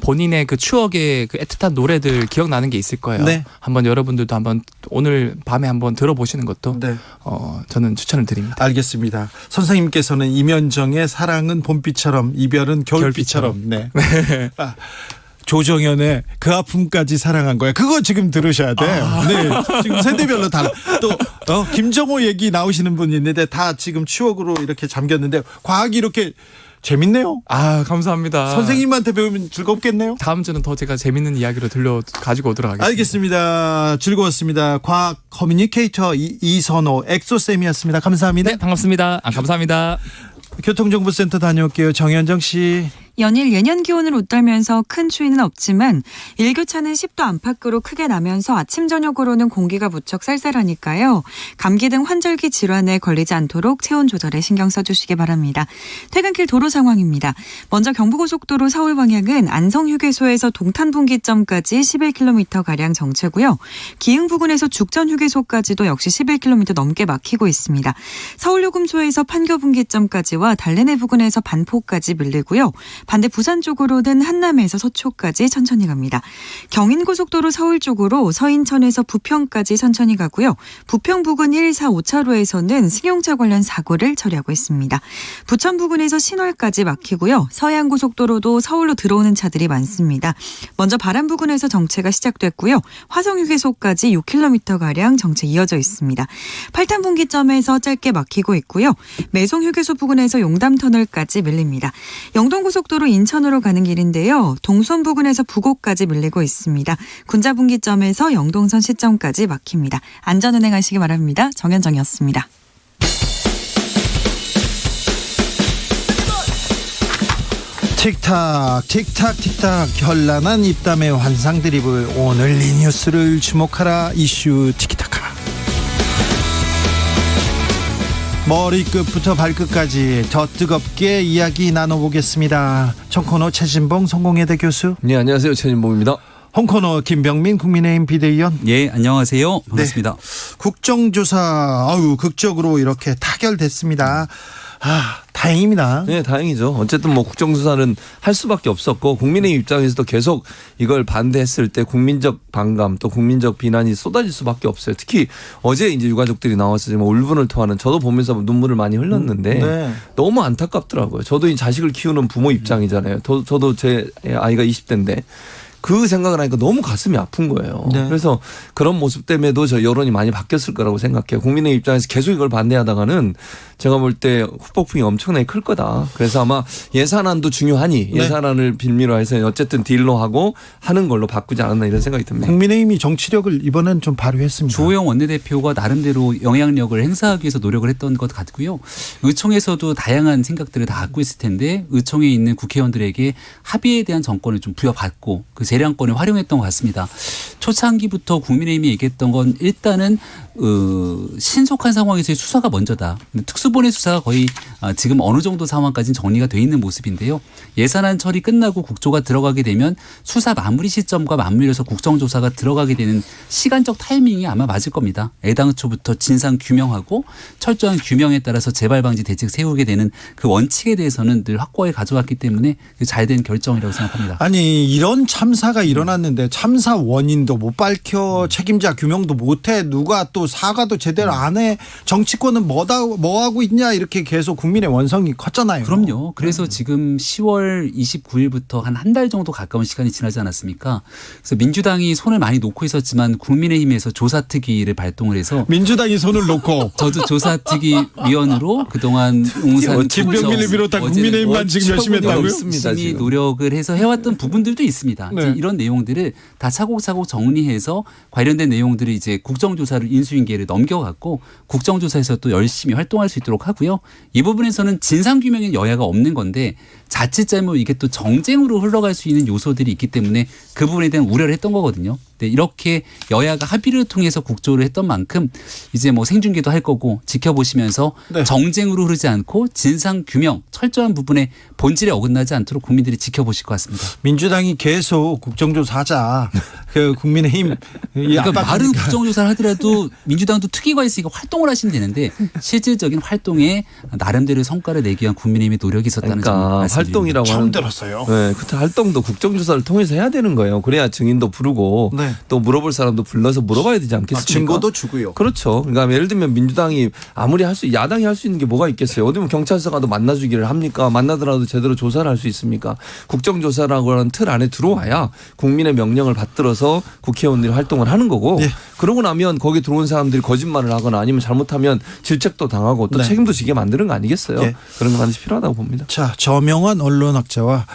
본인의 그 추억의 그 애틋한 노래들 기억나는 게 있을 거예요. 네. 한번 여러분들도 한번 오늘 밤에 한번 들어보시는 것도 저는 추천을 드립니다. 알겠습니다. 선생님께서는 임현정의 사랑은 봄비처럼 이별은 겨울비처럼. 네. 조정현의 그 아픔까지 사랑한 거야. 그거 지금 들으셔야 돼. 네, 지금 세대별로 달라. 또 김정호 얘기 나오시는 분이 있는데 다 지금 추억으로 이렇게 잠겼는데 과학이 이렇게 재밌네요. 아 감사합니다. 선생님한테 배우면 즐겁겠네요. 다음 주는 더 제가 재밌는 이야기로 가지고 오도록 하겠습니다. 알겠습니다. 즐거웠습니다. 과학 커뮤니케이터 이선호 엑소쌤이었습니다. 감사합니다. 네, 반갑습니다. 감사합니다. 교통정보센터 다녀올게요. 정현정 씨. 연일 예년 기온을 웃돌면서 큰 추위는 없지만 일교차는 10도 안팎으로 크게 나면서 아침 저녁으로는 공기가 무척 쌀쌀하니까요. 감기 등 환절기 질환에 걸리지 않도록 체온 조절에 신경 써주시기 바랍니다. 퇴근길 도로 상황입니다. 먼저 경부고속도로 서울 방향은 안성휴게소에서 동탄분기점까지 11km가량 정체고요. 기흥 부근에서 죽전휴게소까지도 역시 11km 넘게 막히고 있습니다. 서울요금소에서 판교분기점까지와 달래내 부근에서 반포까지 밀리고요. 반대 부산 쪽으로는 한남에서 서초까지 천천히 갑니다. 경인고속도로 서울 쪽으로 서인천에서 부평까지 천천히 가고요. 부평 부근 1, 4, 5차로에서는 승용차 관련 사고를 처리하고 있습니다. 부천 부근에서 신월까지 막히고요. 서해안고속도로도 서울로 들어오는 차들이 많습니다. 먼저 바람 부근에서 정체가 시작됐고요. 화성휴게소까지 6km가량 정체 이어져 있습니다. 팔탄분기점에서 짧게 막히고 있고요. 매송휴게소 부근에서 용담터널까지 밀립니다. 영동고속도로 인천으로 가는 길인데요. 동선 부근에서 부곡까지 밀리고 있습니다. 군자분기점에서 영동선 시점까지 막힙니다. 안전운행하시기 바랍니다. 정현정이었습니다. 틱탁 틱탁 틱탁 현란한 입담의 환상 드리블 오늘 이 뉴스를 주목하라 이슈 티키타카 머리끝부터 발끝까지 더 뜨겁게 이야기 나눠보겠습니다. 청코너 최진봉 성공회대 교수. 네, 안녕하세요. 최진봉입니다. 홍코너 김병민 국민의힘 비대위원. 예, 안녕하세요. 반갑습니다. 네. 국정조사 극적으로 이렇게 타결됐습니다. 다행입니다. 네, 다행이죠. 어쨌든 뭐 국정조사는 할 수밖에 없었고 국민의 입장에서도 계속 이걸 반대했을 때 국민적 반감 또 국민적 비난이 쏟아질 수밖에 없어요. 특히 어제 이제 유가족들이 나와서 지금 울분을 토하는 저도 보면서 눈물을 많이 흘렸는데 네. 너무 안타깝더라고요. 저도 이 자식을 키우는 부모 입장이잖아요. 저도 제 아이가 20대인데 그 생각을 하니까 너무 가슴이 아픈 거예요. 네. 그래서 그런 모습 때문에도 저 여론이 많이 바뀌었을 거라고 생각해요. 국민의 입장에서 계속 이걸 반대하다가는 제가 볼 때 후폭풍이 엄청나게 클 거다. 그래서 아마 예산안도 중요하니 예산안을 빌미로 해서 어쨌든 딜로 하고 하는 걸로 바꾸지 않았나 이런 생각이 듭니다. 국민의힘이 정치력을 이번엔 좀 발휘했습니다. 주호영 원내대표가 나름대로 영향력을 행사하기 위해서 노력을 했던 것 같고요. 의총에서도 다양한 생각들을 다 갖고 있을 텐데 의총에 있는 국회의원들에게 합의에 대한 정권을 좀 부여받고 그 재량권을 활용했던 것 같습니다. 초창기부터 국민의힘이 얘기했던 건 일단은 신속한 상황에서의 수사가 먼저다. 특수본의 수사가 거의 지금 어느 정도 상황까지는 정리가 돼 있는 모습인데요. 예산안 처리 끝나고 국조가 들어가게 되면 수사 마무리 시점과 맞물려서 국정조사가 들어가게 되는 시간적 타이밍이 아마 맞을 겁니다. 애당초부터 진상 규명하고 철저한 규명에 따라서 재발 방지 대책 세우게 되는 그 원칙에 대해서는 늘 확고하게 가져갔기 때문에 잘된 결정이라고 생각합니다. 아니 이런 참사가 일어났는데 참사 원인도 못 밝혀 책임자 규명도 못해 누가 또 사과도 제대로 안 해 정치권은 뭐 하고 있냐 이렇게 계속 국민의 원성이 컸잖아요. 그럼요. 그래서 지금 10월 29일부터 한 달 정도 가까운 시간이 지나지 않았습니까? 그래서 민주당이 손을 많이 놓고 있었지만 국민의힘에서 조사특위를 발동을 해서 민주당이 손을 놓고 저도 조사특위 위원으로 그동안 용산 김병민을 비롯한 국민의힘만 지금 열심히 했다고요? 열심히 노력을 해서 해왔던 부분들도 있습니다. 네. 이제 이런 내용들을 다 차곡차곡 정리해서 관련된 내용들을 이제 국정조사를 인수인계를 넘겨갖고 국정조사에서 또 열심히 활동할 수 있도록 하고요. 이 부분에서는 진상규명엔 여야가 없는 건데 자칫 잘못 이게 또 정쟁으로 흘러갈 수 있는 요소들이 있기 때문에 그 부분에 대한 우려를 했던 거거든요. 네, 이렇게 여야가 합의를 통해서 국조를 했던 만큼 이제 뭐 생중계도 할 거고 지켜보시면서 정쟁으로 흐르지 않고 진상규명 철저한 부분에 본질에 어긋나지 않도록 국민들이 지켜보실 것 같습니다. 민주당이 계속 국정조사하자. 그 국민의힘 그러니까 말은 국정조사를 하더라도 민주당도 특위가 있으니까 활동을 하시면 되는데 실질적인 활동에 나름대로 성과를 내기 위한 국민의힘의 노력이 있었다는 점을 말씀드립니다. 활동이라고 처음 들었어요. 네, 그 활동도 국정조사를 통해서 해야 되는 거예요. 그래야 증인도 부르고 또 물어볼 사람도 불러서 물어봐야 되지 않겠습니까? 증거도 주고요. 그렇죠. 그러니까 예를 들면 민주당이 아무리 야당이 할 수 있는 게 뭐가 있겠어요. 어디 보면 경찰서가도 만나주기를 합니까? 만나더라도 제대로 조사를 할 수 있습니까? 국정조사라고 하는 틀 안에 들어와야 국민의 명령을 받들어서 국회의원들이 활동을 하는 거고 그러고 나면 거기 들어온 사람들이 거짓말을 하거나 아니면 잘못하면 질책도 당하고 또 책임도 지게 만드는 거 아니겠어요? 그런 거 반드시 필요하다고 봅니다. 자, 저명한 언론학자와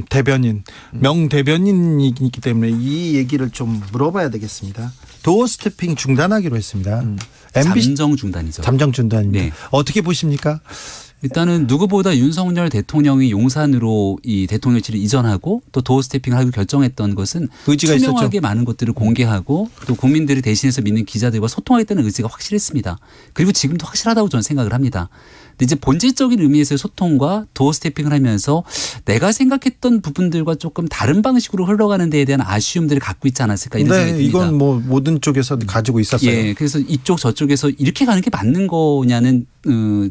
대변인, 명대변인이기 때문에 이 얘기를 좀 물어봐야 되겠습니다. 도어 스태핑 중단하기로 했습니다. 잠정 중단이죠. 잠정 중단입니다. 어떻게 보십니까? 일단은 누구보다 윤석열 대통령이 용산으로 이 대통령실을 이전하고 또 도어 스태핑을 하기로 결정했던 것은 의지가 투명하게 있었죠. 많은 것들을 공개하고 또 국민들을 대신해서 믿는 기자들과 소통하겠다는 의지가 확실했습니다. 그리고 지금도 확실하다고 저는 생각을 합니다. 근데 이제 본질적인 의미에서의 소통과 도어 스태핑을 하면서 내가 생각했던 부분들과 조금 다른 방식으로 흘러가는 데에 대한 아쉬움들을 갖고 있지 않았을까 이런 생각이 듭니다. 이건 뭐 모든 쪽에서 가지고 있었어요. 예, 그래서 이쪽 저쪽에서 이렇게 가는 게 맞는 거냐는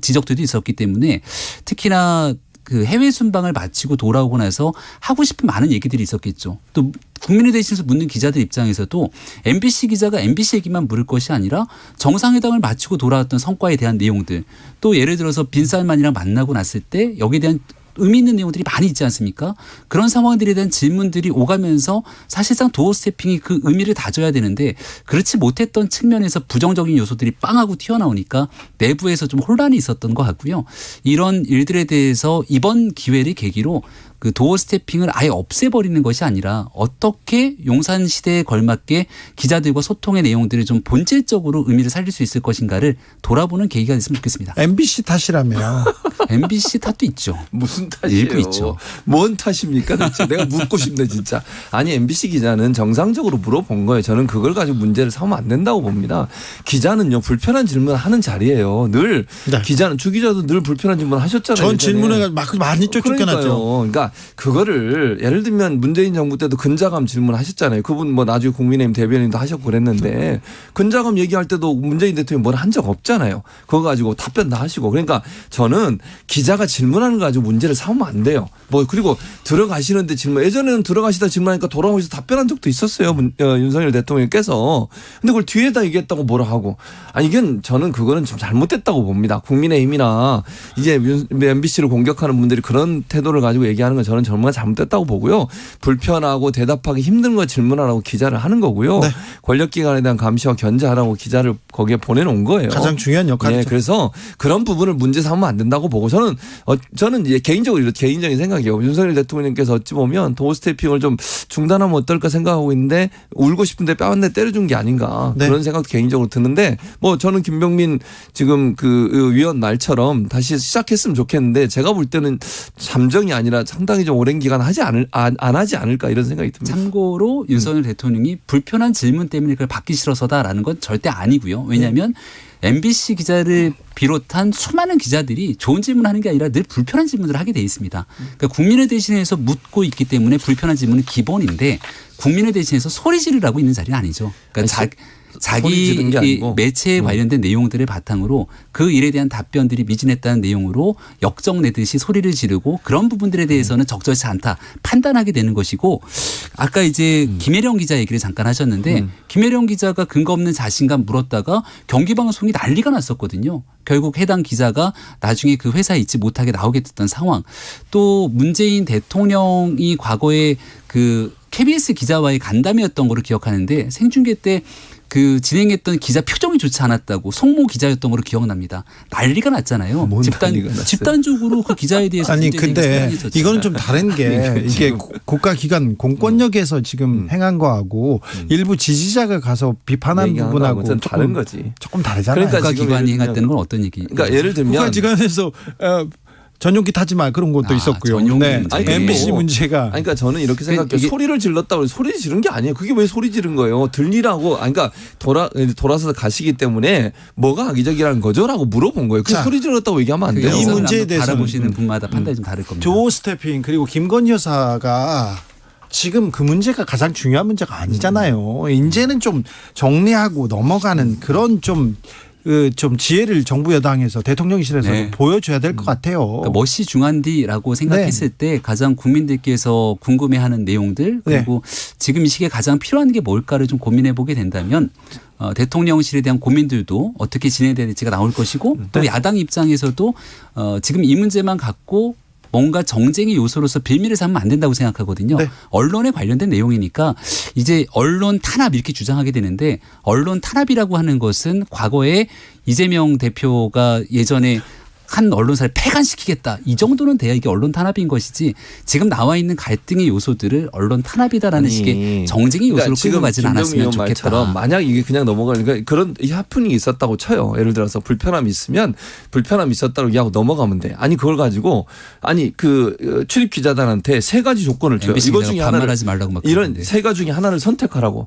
지적들도 있었기 때문에 특히나 그 해외 순방을 마치고 돌아오고 나서 하고 싶은 많은 얘기들이 있었겠죠. 또 국민을 대신해서 묻는 기자들 입장에서도 MBC 기자가 MBC 얘기만 물을 것이 아니라 정상회담을 마치고 돌아왔던 성과에 대한 내용들 또 예를 들어서 빈살만이랑 만나고 났을 때 여기에 대한 의미 있는 내용들이 많이 있지 않습니까? 그런 상황들에 대한 질문들이 오가면서 사실상 도어 스태핑이 그 의미를 다져야 되는데 그렇지 못했던 측면에서 부정적인 요소들이 빵하고 튀어나오니까 내부에서 좀 혼란이 있었던 것 같고요. 이런 일들에 대해서 이번 기회를 계기로 그 도어 스태핑을 아예 없애버리는 것이 아니라 어떻게 용산 시대에 걸맞게 기자들과 소통의 내용들을 좀 본질적으로 의미를 살릴 수 있을 것인가를 돌아보는 계기가 됐으면 좋겠습니다. MBC 탓이라며. MBC 탓도 있죠. 무슨 탓이에요? 일부 있죠. 뭔 탓입니까? 도대체? 내가 묻고 싶네 진짜. 아니 MBC 기자는 정상적으로 물어본 거예요. 저는 그걸 가지고 문제를 삼으면 안 된다고 봅니다. 기자는요 불편한 질문을 하는 자리예요. 늘 기자는 주 기자도 늘 불편한 질문 하셨잖아요. 전 예전에. 질문에 막 많이 쫓겨났죠. 그러니까 그거를 예를 들면 문재인 정부 때도 근자감 질문하셨잖아요. 그분 뭐 나중에 국민의힘 대변인도 하셨고 그랬는데 근자감 얘기할 때도 문재인 대통령이 뭘 한 적 없잖아요. 그거 가지고 답변 다 하시고. 그러니까 저는 기자가 질문하는 거 가지고 문제를 삼으면 안 돼요. 뭐 그리고 들어가시는데 질문 예전에는 들어가시다 질문하니까 돌아오면서 답변한 적도 있었어요. 윤석열 대통령께서. 근데 그걸 뒤에다 얘기했다고 뭐라 하고. 아니 이건 저는 그거는 좀 잘못됐다고 봅니다. 국민의힘이나 이제 MBC를 공격하는 분들이 그런 태도를 가지고 얘기하는 건 저는 정말 잘못됐다고 보고요. 불편하고 대답하기 힘든 거 질문하라고 기자를 하는 거고요. 네. 권력기관에 대한 감시와 견제하라고 기자를 거기에 보내놓은 거예요. 가장 중요한 역할이죠. 네, 그래서 그런 부분을 문제 삼으면 안 된다고 보고 저는 이제 개인적인 생각이에요. 윤석열 대통령께서 어찌 보면 도어 스태핑을 좀 중단하면 어떨까 생각하고 있는데 울고 싶은데 뺨 한 대 때려준 게 아닌가 그런 생각도 개인적으로 드는데 뭐 저는 김병민 지금 그 위원 말처럼 다시 시작했으면 좋겠는데 제가 볼 때는 잠정이 아니라 상당히 좀 오랜 기간 안 하지 않을까 이런 생각이 듭니다. 참고로 윤석열 대통령이 불편한 질문 때문에 그걸 받기 싫어서다라는 건 절대 아니고요. 왜냐하면 MBC 기자를 비롯한 수많은 기자들이 좋은 질문을 하는 게 아니라 늘 불편한 질문을 하게 돼 있습니다. 그러니까 국민을 대신해서 묻고 있기 때문에 불편한 질문은 기본인데 국민을 대신해서 소리 지르라고 있는 자리는 아니죠. 그러니까 자기 매체에 관련된 내용들을 바탕으로 그 일에 대한 답변들이 미진했다는 내용으로 역정 내듯이 소리를 지르고 그런 부분들에 대해서는 적절치 않다 판단하게 되는 것이고 아까 이제 김혜령 기자 얘기를 잠깐 하셨는데 김혜령 기자가 근거 없는 자신감 물었다가 경기방송이 난리가 났었거든요. 결국 해당 기자가 나중에 그 회사에 있지 못하게 나오게 됐던 상황. 또 문재인 대통령이 과거에 그 KBS 기자와의 간담회였던 거를 기억하는데 생중계 때 그 진행했던 기자 표정이 좋지 않았다고 송모 기자였던 걸로 기억납니다. 난리가 났잖아요. 집단적으로 그 기자에 대해서 아니 근데 이거는 좀 다른 게 이게 국가기관 공권력에서 지금 행한 거하고 일부 지지자가 가서 비판한 부분하고 조금 다른 거지. 조금 다르잖아요. 그러니까 국가기관이 행했다는 건 어떤 얘기? 그러니까 예를 들면 국가기관에서 전용기 타지 마 그런 것도 있었고요. 네. MBC 문제가. 그러니까 저는 이렇게 생각해요. 소리를 질렀다고 소리 지른 게 아니에요. 그게 왜 소리 지른 거예요? 들리라고. 그러니까 돌아서 가시기 때문에 뭐가 악의적이라는 거죠라고 물어본 거예요. 그 소리 질렀다고 얘기하면 안 돼요. 이 문제에 대해서 바라보시는 분마다 판단이 좀 다를 겁니다. 도어 스태핑 그리고 김건희 여사가 지금 그 문제가 가장 중요한 문제가 아니잖아요. 이제는 좀 정리하고 넘어가는 그런 좀 지혜를 정부 여당에서 대통령실에서 보여줘야 될 것 같아요. 그러니까 멋이 중한디라고 생각했을 때 가장 국민들께서 궁금해하는 내용들 그리고 지금 이 시기에 가장 필요한 게 뭘까를 좀 고민해 보게 된다면 대통령실에 대한 고민들도 어떻게 진행돼야 될지가 나올 것이고 또 야당 입장에서도 지금 이 문제만 갖고 뭔가 정쟁의 요소로서 빌미를 삼으면 안 된다고 생각하거든요. 언론에 관련된 내용이니까 이제 언론 탄압 이렇게 주장하게 되는데 언론 탄압이라고 하는 것은 과거에 이재명 대표가 예전에 한 언론사를 폐간시키겠다. 이 정도는 돼야 이게 언론 탄압인 것이지 지금 나와 있는 갈등의 요소들을 언론 탄압이다라는 식의 정쟁의 요소로 끌고 가지는 않았으면 좋겠다. 만약 이게 그냥 넘어가니까 그런 해프닝이 있었다고 쳐요. 예를 들어서 불편함이 있었다고 얘기하고 넘어가면 돼. 아니 그걸 가지고 그 출입 기자단한테 세 가지 조건을 줘요. 이거 중에 반말하지 말라고 막 이런 세 가지 중에 하나를 선택하라고.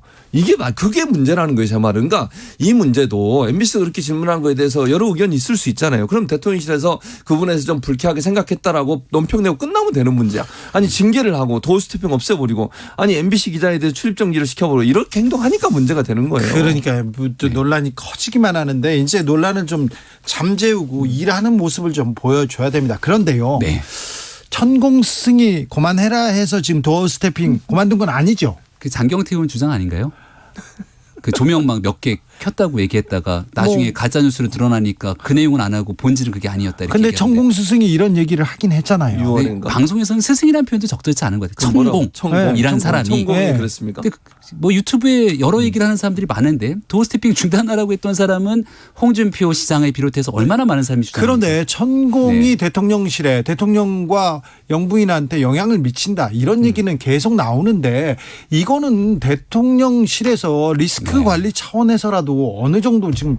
그게 문제라는 거예요. 제 말은. 그러니까 이 문제도 MBC가 그렇게 질문한 거에 대해서 여러 의견이 있을 수 있잖아요. 그럼 대통령실에서 그분에서 좀 불쾌하게 생각했다라고 논평 내고 끝나면 되는 문제야. 아니 징계를 하고 도어 스태핑 없애버리고 아니 MBC 기자에 대해 출입 정지를 시켜버리고 이렇게 행동하니까 문제가 되는 거예요. 그러니까 논란이 커지기만 하는데 이제 논란은 좀 잠재우고 일하는 모습을 좀 보여줘야 됩니다. 그런데요. 천공스승이 그만해라 해서 지금 도어 스태핑 그만둔 건 아니죠. 그 장경태 의원 주장 아닌가요? 그 조명막 몇 개 켰다고 얘기했다가 나중에 가짜 뉴스로 드러나니까 그 내용은 안 하고 본질은 그게 아니었다. 그런데 천공 스승이 이런 얘기를 하긴 했잖아요. 방송에서는 스승이라는 표현도 적절치 않은 것 같아요. 천공이란 사람이. 천공이 그랬습니까? 뭐 유튜브에 여러 얘기를 하는 사람들이 많은데 도어 스태핑 중단하라고 했던 사람은 홍준표 시장을 비롯해서 얼마나 많은 사람이 주장합니까? 그런데 천공이 대통령실에 대통령과 영부인한테 영향을 미친다 이런 얘기는 계속 나오는데 이거는 대통령실에서 리스크 관리 차원에서라도 어느 정도 지금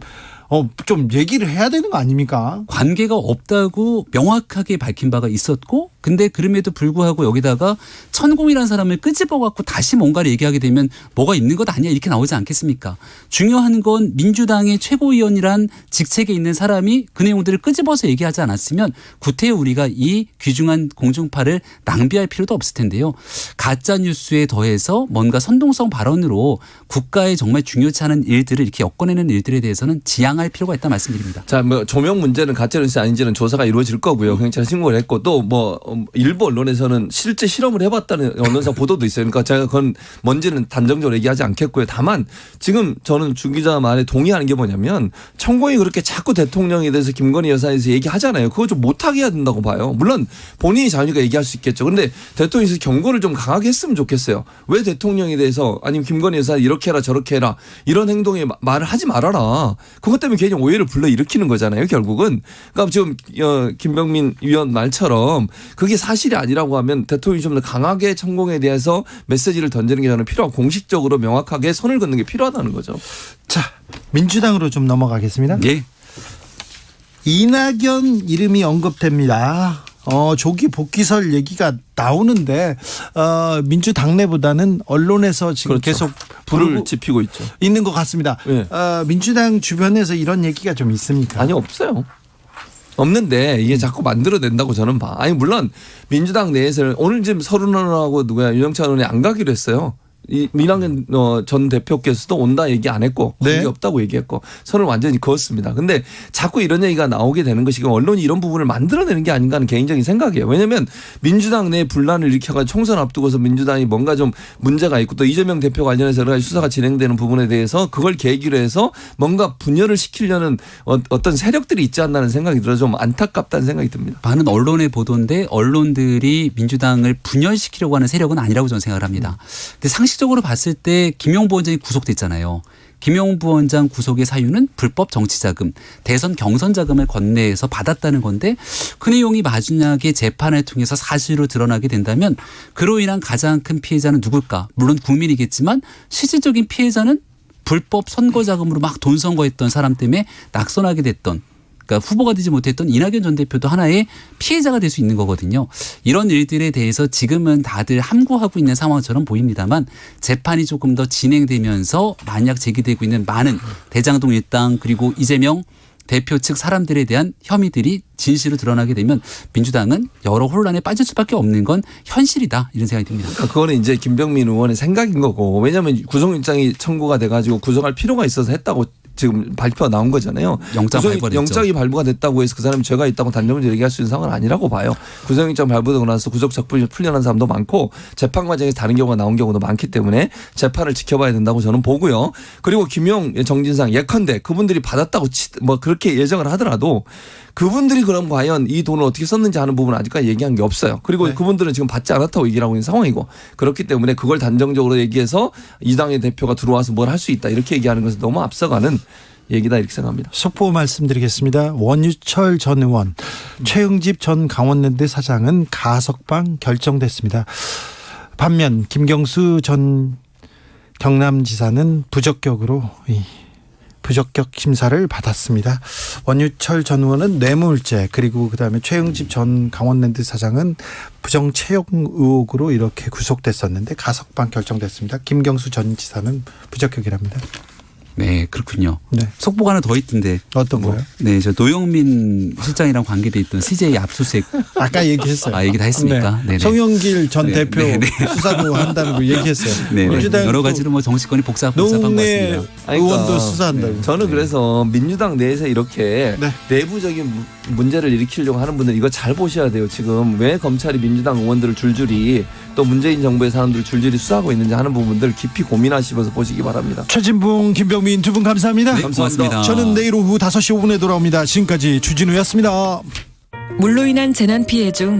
좀 얘기를 해야 되는 거 아닙니까? 관계가 없다고 명확하게 밝힌 바가 있었고, 근데 그럼에도 불구하고 여기다가 천공이라는 사람을 끄집어 갖고 다시 뭔가를 얘기하게 되면 뭐가 있는 것 아니야 이렇게 나오지 않겠습니까? 중요한 건 민주당의 최고위원이란 직책에 있는 사람이 그 내용들을 끄집어서 얘기하지 않았으면 구태여 우리가 이 귀중한 공중파를 낭비할 필요도 없을 텐데요. 가짜 뉴스에 더해서 뭔가 선동성 발언으로 국가에 정말 중요치 않은 일들을 이렇게 엮어내는 일들에 대해서는 지양할 필요가 있다 말씀드립니다. 자, 뭐 조명 문제는 가짜뉴스 아닌지는 조사가 이루어질 거고요. 경찰 신고를 했고 또 뭐 일부 언론에서는 실제 실험을 해봤다는 언론사 보도도 있어요. 그러니까 제가 그건 뭔지는 단정적으로 얘기하지 않겠고요. 다만 지금 저는 주 기자 말에 동의하는 게 뭐냐면 천공이 그렇게 자꾸 대통령에 대해서 김건희 여사에 대해서 얘기하잖아요. 그거 좀 못하게 해야 된다고 봐요. 물론 본인이 자유니까 얘기할 수 있겠죠. 그런데 대통령에서 경고를 좀 강하게 했으면 좋겠어요. 왜 대통령에 대해서 아니면 김건희 여사 이렇게 해라 저렇게 해라 이런 행동에 말을 하지 말아라. 그것 때문에 괜히 오해를 불러일으키는 거잖아요. 결국은. 그러니까 지금 김병민 위원 말처럼 그게 사실이 아니라고 하면 대통령이 좀 더 강하게 천공에 대해서 메시지를 던지는 게 저는 필요하고 공식적으로 명확하게 선을 긋는 게 필요하다는 거죠. 자, 민주당으로 좀 넘어가겠습니다. 예. 이낙연 이름이 언급됩니다. 조기 복귀설 얘기가 나오는데 민주당 내보다는 언론에서 지금 그렇죠. 계속 불을 지피고 있죠. 있는 것 같습니다. 네. 민주당 주변에서 이런 얘기가 좀 있습니까? 아니 없어요. 없는데 이게 자꾸 만들어낸다고 저는 봐. 아니 물론 민주당 내에서는 오늘 지금 서른원하고 누구야 윤영찬 의원이 안 가기로 했어요. 이 민항현 전 대표께서도 온다 얘기 안 했고 관계 없다고 얘기했고 선을 완전히 그었습니다. 근데 자꾸 이런 얘기가 나오게 되는 것이 언론이 이런 부분을 만들어내는 게 아닌가 하는 개인적인 생각이에요. 왜냐하면 민주당 내 분란을 일으켜가지고 총선 앞두고서 민주당이 뭔가 좀 문제가 있고 또 이재명 대표 관련해서 여러 가지 수사가 진행되는 부분에 대해서 그걸 계기로 해서 뭔가 분열을 시키려는 어떤 세력들이 있지 않나는 생각이 들어서 좀 안타깝다는 생각이 듭니다. 많은 언론의 보도인데 언론들이 민주당을 분열시키려고 하는 세력은 아니라고 저는 생각을 합니다. 근데 상식적으로 봤을 때 김용 부원장이 구속됐잖아요. 김용 부원장 구속의 사유는 불법 정치자금, 대선 경선 자금을 건네서 받았다는 건데 그 내용이 만약에 재판을 통해서 사실로 드러나게 된다면 그로 인한 가장 큰 피해자는 누굴까? 물론 국민이겠지만 실질적인 피해자는 불법 선거 자금으로 막 돈 선거했던 사람 때문에 낙선하게 됐던, 그러니까 후보가 되지 못했던 이낙연 전 대표도 하나의 피해자가 될 수 있는 거거든요. 이런 일들에 대해서 지금은 다들 함구하고 있는 상황처럼 보입니다만 재판이 조금 더 진행되면서 만약 제기되고 있는 많은 대장동 일당 그리고 이재명 대표 측 사람들에 대한 혐의들이 진실로 드러나게 되면 민주당은 여러 혼란에 빠질 수밖에 없는 건 현실이다 이런 생각이 듭니다. 그러니까 그거는 이제 김병민 의원의 생각인 거고, 왜냐하면 구속영장이 청구가 돼가지고 구속할 필요가 있어서 했다고 지금 발표가 나온 거잖아요. 영장이 발부가 됐다고 해서 그 사람이 죄가 있다고 단정적으로 얘기할 수 있는 상황은 아니라고 봐요. 구속영장 발부되고 나서 구속작품이 풀려난 사람도 많고 재판 과정에서 다른 경우가 나온 경우도 많기 때문에 재판을 지켜봐야 된다고 저는 보고요. 그리고 김용, 정진상 예컨대 그분들이 받았다고 뭐 그렇게 예정을 하더라도 그분들이 그럼 과연 이 돈을 어떻게 썼는지 하는 부분은 아직까지 얘기한 게 없어요. 그리고 그분들은 지금 받지 않았다고 얘기를 하고 있는 상황이고, 그렇기 때문에 그걸 단정적으로 얘기해서 이 당의 대표가 들어와서 뭘 할 수 있다 이렇게 얘기하는 것은 너무 앞서가는 얘기다 이렇게 생각합니다. 속보 말씀드리겠습니다. 원유철 전 의원, 최응집 전 강원랜드 사장은 가석방 결정됐습니다. 반면 김경수 전 경남지사는 부적격 심사를 받았습니다. 원유철 전 의원은 뇌물죄, 그리고 그다음에 최응집 전 강원랜드 사장은 부정채용 의혹으로 이렇게 구속됐었는데 가석방 결정됐습니다. 김경수 전 지사는 부적격이랍니다. 네, 그렇군요. 네. 속보가 하나 더 있던데. 어떤 거요? 네, 저 노영민 실장이랑 관계돼 있던 CJ 압수수색. 아까 얘기했어요. 얘기 다 했습니까? 네. 송영길 전 대표 네. 수사도 한다는 거 얘기했어요. 네, 여러 가지로 뭐 정치권이 복잡한 것 같습니다. 의원도 수사한다고. 저는 그래서 민주당 내에서 이렇게 내부적인 문제를 일으키려고 하는 분들 이거 잘 보셔야 돼요. 지금 왜 검찰이 민주당 의원들을 줄줄이 또 문재인 정부의 사람들을 줄줄이 수사하고 있는지 하는 부분들 깊이 고민하시면서 보시기 바랍니다. 최진봉, 김병민 두 분 감사합니다. 네, 감사합니다. 저는 내일 오후 5시 5분에 돌아옵니다. 지금까지 주진우였습니다. 물로 인한 재난 피해 중